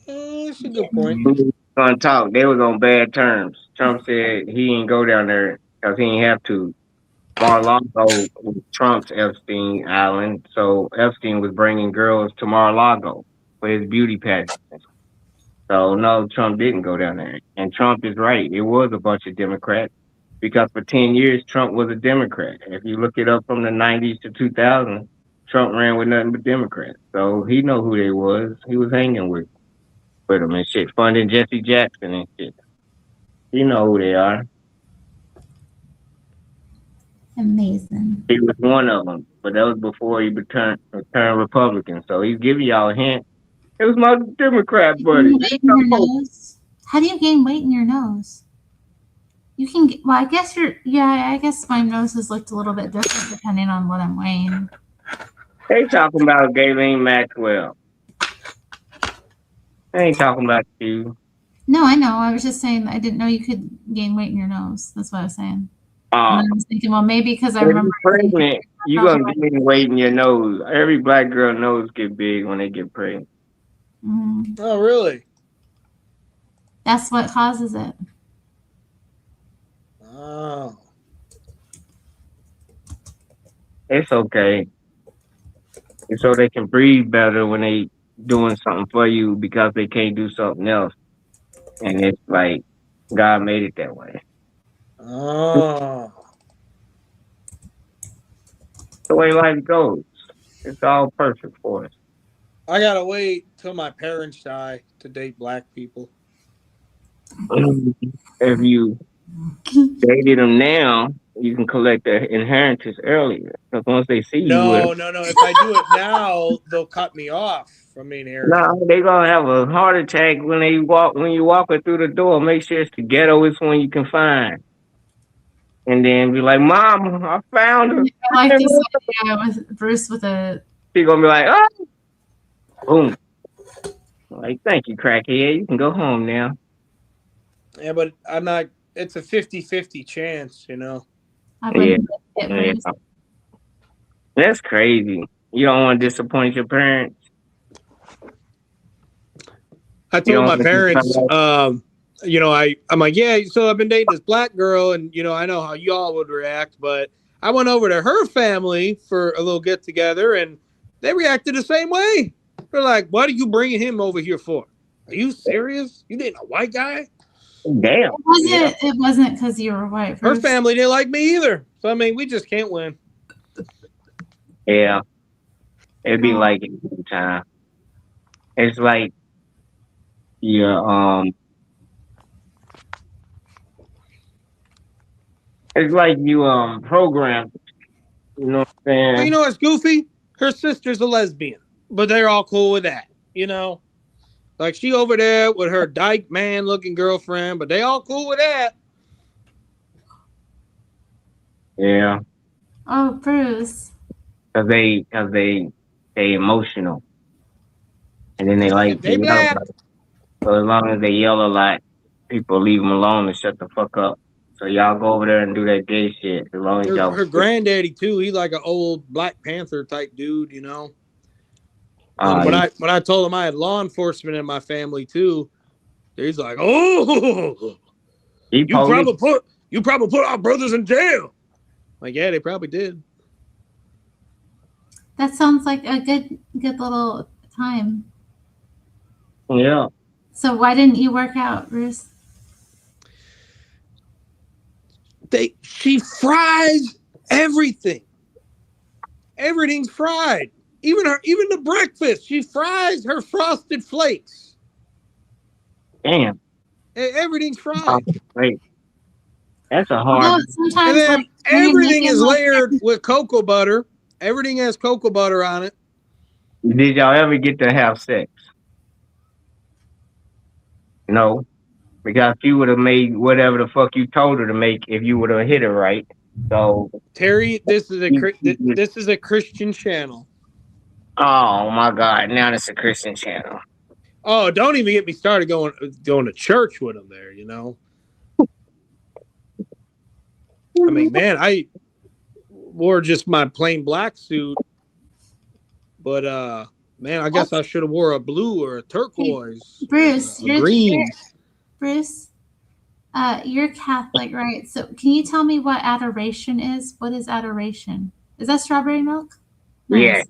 That's a good point. Who was gonna talk? They was on bad terms. Trump said he didn't go down there because he didn't have to. Mar-a-Lago was Trump's Epstein Island, so Epstein was bringing girls to Mar-a-Lago for his beauty pageant. So no, Trump didn't go down there. And Trump is right. It was a bunch of Democrats because for 10 years, Trump was a Democrat. If you look it up from the 90s to 2000, Trump ran with nothing but Democrats. So he know who they was. He was hanging with them and shit, funding Jesse Jackson and shit. He know who they are. Amazing. He was one of them, but that was before he turned Republican. So he's giving y'all a hint. It was my Democrat buddy. Weight in your nose? How do you gain weight in your nose? You can. Well, I guess I guess my nose has looked a little bit different depending on what I'm weighing. They talking about Galen Maxwell. They ain't talking about you. No, I know. I was just saying I didn't know you could gain weight in your nose. That's what I was saying. And I was thinking, well, maybe because I If remember. you're pregnant, you're gonna gain weight in your nose. Every black girl nose get big when they get pregnant. Mhm. Oh, really? That's what causes it. Oh. It's okay. It's so they can breathe better when they doing something for you because they can't do something else. And it's like God made it that way. Oh. The way life goes. It's all perfect for us. I gotta wait till my parents die to date black people. If you dated them now, you can collect the inheritance earlier. Because once they see you with No. If I do it now, they'll cut me off from being here. no, they gonna have a heart attack when you walking through the door. Make sure it's the ghettoest one you can find. And then be like, Mom, I found her. I like this idea with Bruce with a. She gonna be like, oh, boom. Like, thank you, crackhead. You can go home now. Yeah, but I'm not. It's a 50-50 chance, you know. I Yeah. wouldn't get Yeah. Bruce. That's crazy. You don't want to disappoint your parents. I You told don't my wanna parents, disappoint- you know, I'm like, yeah, so I've been dating this black girl, and you know, I know how y'all would react, but I went over to her family for a little get together, and they reacted the same way. They're like, "What are you bringing him over here for? Are you serious? You dating a white guy?" Damn. It wasn't because you were white. Her Bruce. family didn't like me either. So I mean, we just can't win. Yeah. It'd be like it every time. It's like you're it's like you programmed. You know what I'm saying? Well, you know what's goofy? Her sister's a lesbian, but they're all cool with that. You know, like she over there with her dyke man looking girlfriend, but they all cool with that. Yeah. Oh, Bruce. Cause they emotional. And then they like They to yell. black. So as long as they yell a lot, people leave them alone and shut the fuck up. So y'all go over there and do that gay shit. As long as y'all Her granddaddy too. He's like an old Black Panther type dude, you know. And when I told him I had law enforcement in my family too, he's like, "Oh, you probably put our brothers in jail." Like, yeah, they probably did. That sounds like a good little time. Yeah. So why didn't you work out, Bruce? She fries everything. Everything's fried. Even the breakfast, she fries her frosted flakes. Damn. Everything's fried. Wait. That's a No, hard. sometimes And then like, when you everything make is it like- layered with cocoa butter. Everything has cocoa butter on it. Did y'all ever get to have sex? No. Because she would have made whatever the fuck you told her to make if you would have hit her right. So Terry, this is a Christian channel. oh my God, now it's a Christian channel. Oh, don't even get me started going to church with them there, you know. I mean, man, I wore just my plain black suit, but man, I guess I should have wore a blue or a turquoise, Bruce, a green. Bruce, you're Catholic, right? So can you tell me what adoration is? What is adoration? Is that strawberry milk? Yeah.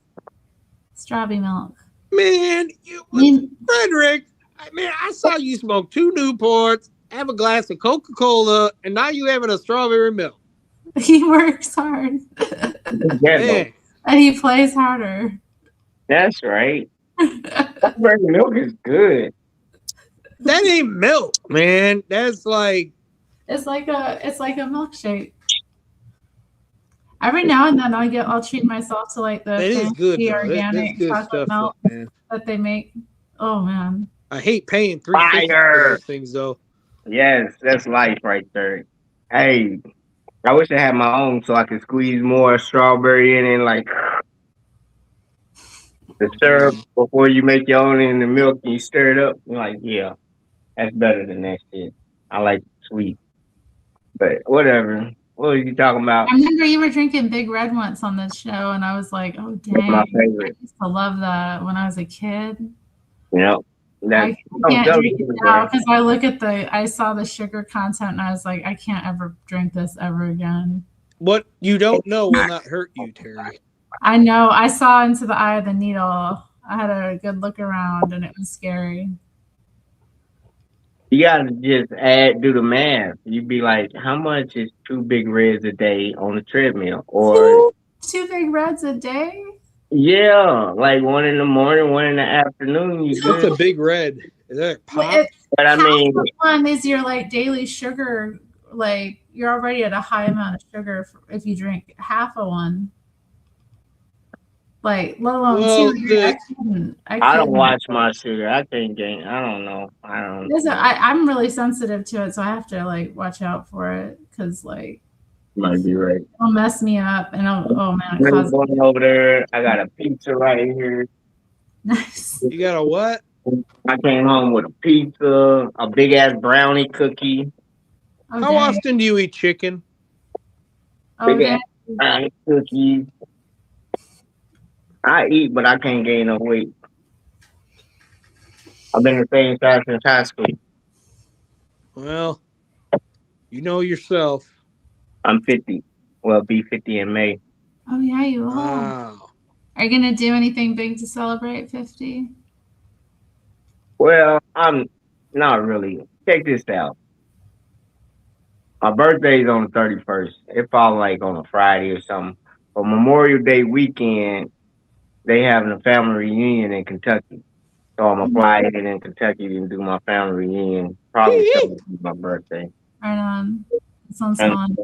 Strawberry milk. Man, Frederick, man, I saw you smoke 2 Newports, have a glass of Coca-Cola, and now you having a strawberry milk. He works hard. Man. And he plays harder. That's right. Strawberry milk is good. That ain't milk, man. That's like It's like a milkshake. Every now and then I'll treat myself to like the That is good, fancy though. organic That's good chocolate stuff, milk man. that they make. Oh man. I hate paying $3.50 for those things though. Yes, that's life right there. Hey, I wish I had my own so I could squeeze more strawberry in and like The syrup before you make your own in the milk and you stir it up. You're like, yeah, that's better than that shit. I like sweet, but whatever. What are you talking about? I remember you were drinking Big Red once on the show, and I was like, oh That's my dang, I favorite. used to love that when I was a kid. Yep. I can't that was drink it good, now bro. because I saw the sugar content and I was like, I can't ever drink this ever again. What you don't know will not hurt you, Terry. I know. I saw into the eye of the needle. I had a good look around and it was scary. You gotta just do the math. You'd be like, how much is 2 Big Reds a day on the treadmill? Or Two Big Reds a day? yeah, like 1 in the morning, 1 in the afternoon. You What's good. a Big Red? Is that a pop? But I mean, one is your like daily sugar. Like you're already at a high amount of sugar if you drink half of one. Like let alone Well, two. I don't watch my sugar. I can't gain. I don't know. I don't. I'm really sensitive to it, so I have to like watch out for it because like Might be right. it'll mess me up and oh man, it I'm causes going over there. I got a pizza right here. nice. You got a what? I came home with a pizza, a big ass brownie cookie, Oh, How dang. often do you eat chicken? Oh, big dang. ass brownie cookies. I eat, but I can't gain no weight. I've been the same size since high school. Well, you know yourself. I'm 50. Well, be 50 in May. Oh yeah, you will. Wow. Are you gonna do anything big to celebrate 50? Well, I'm not really. Check this out. My birthday's on the 31st. It falls like on a Friday or something. But Memorial Day weekend, they having a family reunion in Kentucky. So I'm gonna fly in Kentucky and do my family reunion. Probably celebrate my birthday. Right on. That sounds And fun.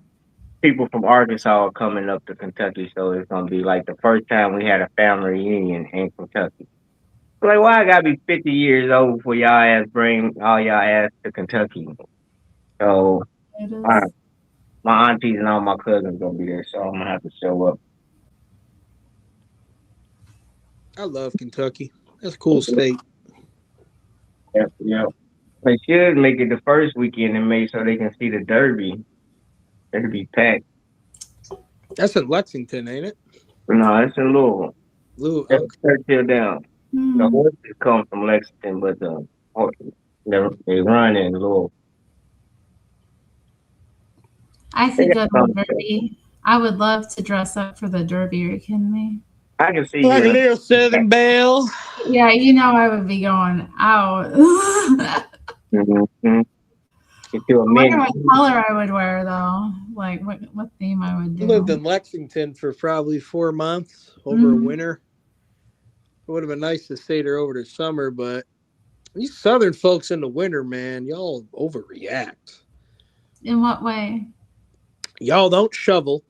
people from Arkansas are coming up to Kentucky, so it's gonna be like the first time we had a family reunion in Kentucky. Like, why I gotta be 50 years old for y'all ass bring all y'all ass to Kentucky? So It is. my aunties and all my cousins gonna be there, so I'm gonna have to show up. I love Kentucky. That's a cool state. Yep. They should make it the first weekend in May so they can see the Derby. It'll be packed. That's in Lexington, ain't it? No, it's in Louisville. Louisville. It's Churchill down. Hmm. The horses come from Lexington, but the horses they run in Louisville. I could go to the Derby. I would love to dress up for the Derby. Are you kidding me? I can see Like a you. little Southern Belle. Yeah, you know I would be going out. Mm-hmm. Get you a I wonder mini. what color I would wear though. Like what theme I would I do. lived in Lexington for probably 4 months over Mhm. winter. It would have been nice to stay there over the summer, but these Southern folks in the winter, man, y'all overreact. In what way? Y'all don't shovel.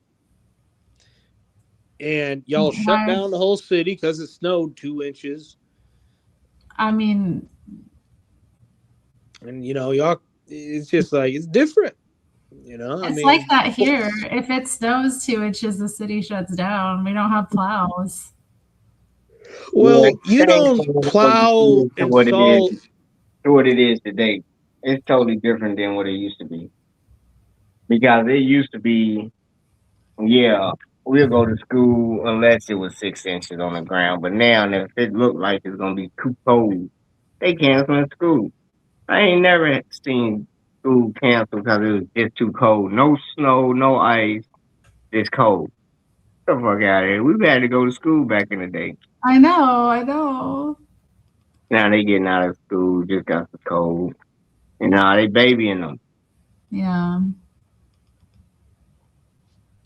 And y'all shut Why? down the whole city because it snowed 2 inches. I mean, And, y'all, it's just like, it's different. it's like that here. If it snows 2 inches, the city shuts down. We don't have plows. Well, Yeah, you don't thanks plow to and what it salt. is. To what it is today. It's totally different than what it used to be. Because it used to be, yeah, we'll go to school unless it was 6 inches on the ground. But now, if it looked like it's gonna be too cold, they canceling school. I ain't never seen school canceled because it was just too cold. No snow, no ice, just cold. Get the fuck out of here. We've had to go to school back in the day. I know. Now they getting out of school just got the cold. And now they babying them. Yeah.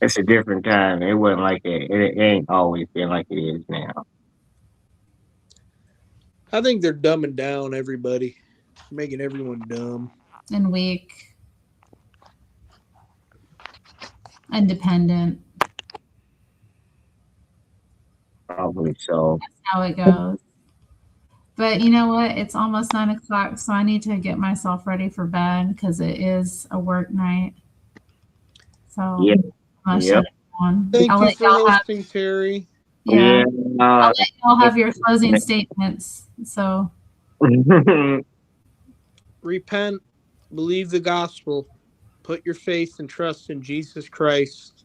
It's a different time. It wasn't like that. It ain't always been like it is now. I think they're dumbing down everybody, making everyone dumb. And weak. Independent. Probably so. That's how it goes. But you know what? It's almost 9 o'clock, so I need to get myself ready for bed because it is a work night. So Yep. I'm gonna Yep. shut it down. Thank I'll you let for y'all have. hosting, Terry. Yeah. I'll Yeah. let y'all have your closing statements. So Repent, believe the gospel, put your faith and trust in Jesus Christ,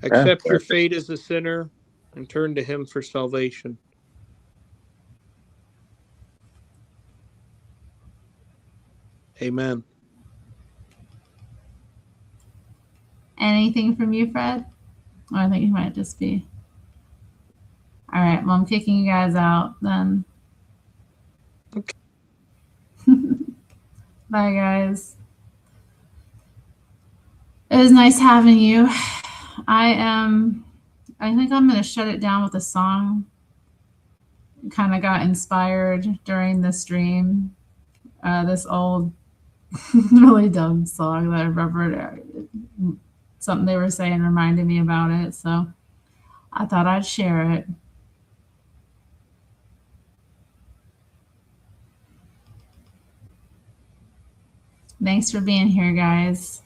accept your fate as a sinner, and turn to Him for salvation. Amen. anything from you, Fred? Or I think you might just be. All right. Well, I'm kicking you guys out then. Okay. Bye, guys. It was nice having you. I think I'm going to shut it down with a song. Kind of got inspired during the stream. This old, really dumb song that I remembered. Something they were saying reminded me about it. So I thought I'd share it. Thanks for being here, guys.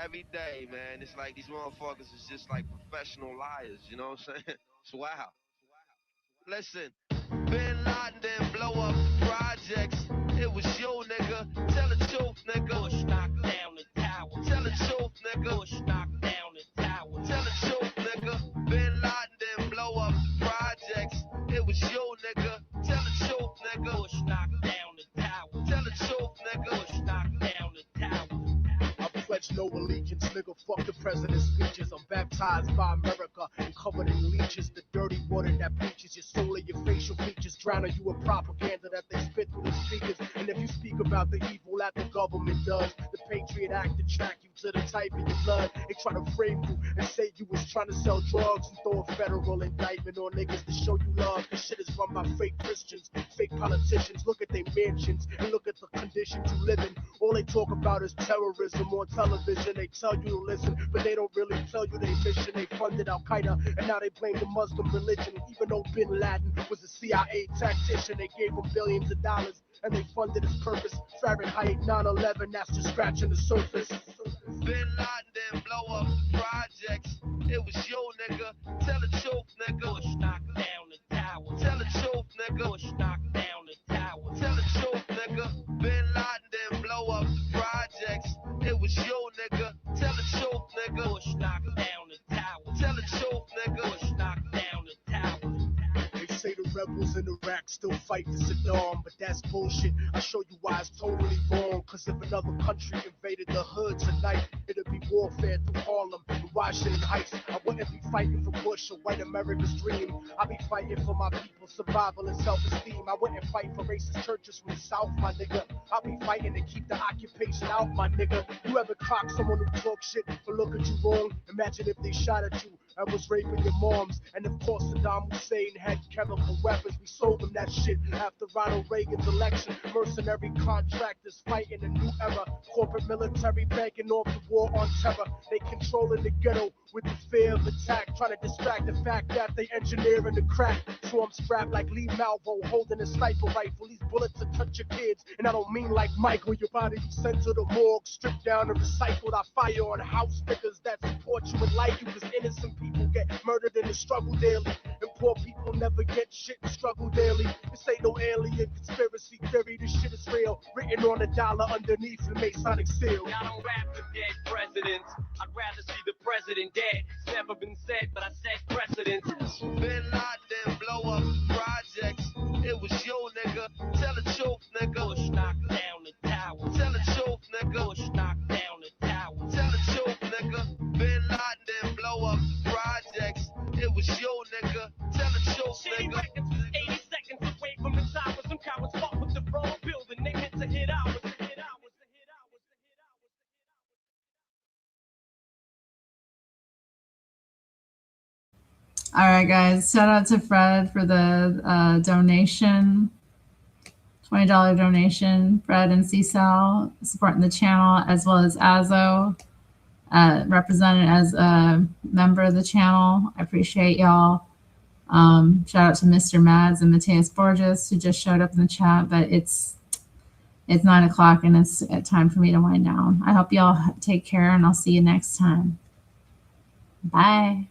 Every day, man, it's like these motherfuckers is just like professional liars, you know what I'm saying? It's wild. Listen, Bin Laden didn't blow up projects. It was you, nigga. Tell the truth, nigga. Bush knocked down the tower. Tell the truth, nigga. Bush knocked down the tower. Tell the truth, nigga. Bin Laden didn't blow up projects. It was you, nigga. Tell the truth, nigga. Bush knocked down the tower. Tell the truth, nigga. Bush knocked down the tower. I pledge no allegiance, nigga. Fuck the president's speeches. I'm baptized by America and covered in leeches. The dirty water that bleaches your soul and your facial features, drowning you in propaganda that they spit through the speakers. And if you speak about the evil that the government does, the Patriot Act to track you to the type of your blood. They try to frame you and say you was trying to sell drugs and throw a federal indictment on niggas to show you love. This shit is run by fake Christians, fake politicians. Look at their mansions and look at the conditions you live in. All they talk about is terrorism on television. They tell you to listen, but they don't really tell you their mission. They funded Al-Qaeda and now they blame the Muslim religion. Even though Bin Laden was a CIA tactician, they gave him billions of dollars and they funded his purpose. Fahrenheit 9/11, that's just scratching the surface. Bin Laden didn't blow up projects. It was you, nigga. Tell the truth, nigga. Bush knocked down the tower. Tell the truth, nigga. Bush knocked down the tower. Tell the truth, nigga. Bin Laden didn't blow up projects. It was you, nigga. Tell the truth, nigga. Bush knocked down the tower. Tell the truth, nigga. Bush knocked down the tower. They say the rebels in Iraq still fight for Saddam, but that's bullshit. I show you why it's totally wrong. Cause if another country invaded the hood tonight, it'd be warfare through Harlem and Washington Heights. I wouldn't be fighting for Bush or white America's dream. I'd be fighting for my people's survival and self-esteem. I wouldn't fight for racist churches from the South, my nigga. I'll be fighting to keep the occupation out, my nigga. You ever clock someone who talk shit or look at you wrong? Imagine if they shot at you and was raping your moms. And of course Saddam Hussein had chemical weapons. We sold them that shit after Ronald Reagan's election. Mercenary contractors fighting a new era. Corporate military banking off the war on terror. They controlling the ghetto with the fear of attack, trying to distract the fact that they engineering the crack. So I'm strapped like Lee Malvo, holding a sniper rifle. These bullets will touch your kids, and I don't mean like Michael. Your body you sent to the morgue, stripped down and recycled. I fire on house niggas that support you and like you, cause innocent people get murdered in the struggle daily, and poor people never get shit and struggle daily. This ain't no alien conspiracy theory, this shit is real, written on a dollar underneath the Masonic seal. I don't rap for dead presidents, I'd rather see the president dead. It's never been said, but I set precedents. Bin Laden didn't blow up projects. It was you, nigga. Tell the truth, nigga. Bush knocked down the tower. Tell the truth, nigga. Bush knocked down the tower. Tell the truth, nigga. Bin Laden didn't blow up projects. It was you, nigga. Tell the truth, Shitty nigga. records was 80 seconds away from the tower. Some cowards fought with the wrong building. They meant to hit ours. All right, guys. Shout out to Fred for the donation. $20 donation. Fred and CSAL supporting the channel, as well as Azo, represented as a member of the channel. I appreciate y'all. Shout out to Mr. Mads and Mateus Borges who just showed up in the chat, but it's 9 o'clock and it's time for me to wind down. I hope y'all take care and I'll see you next time. Bye.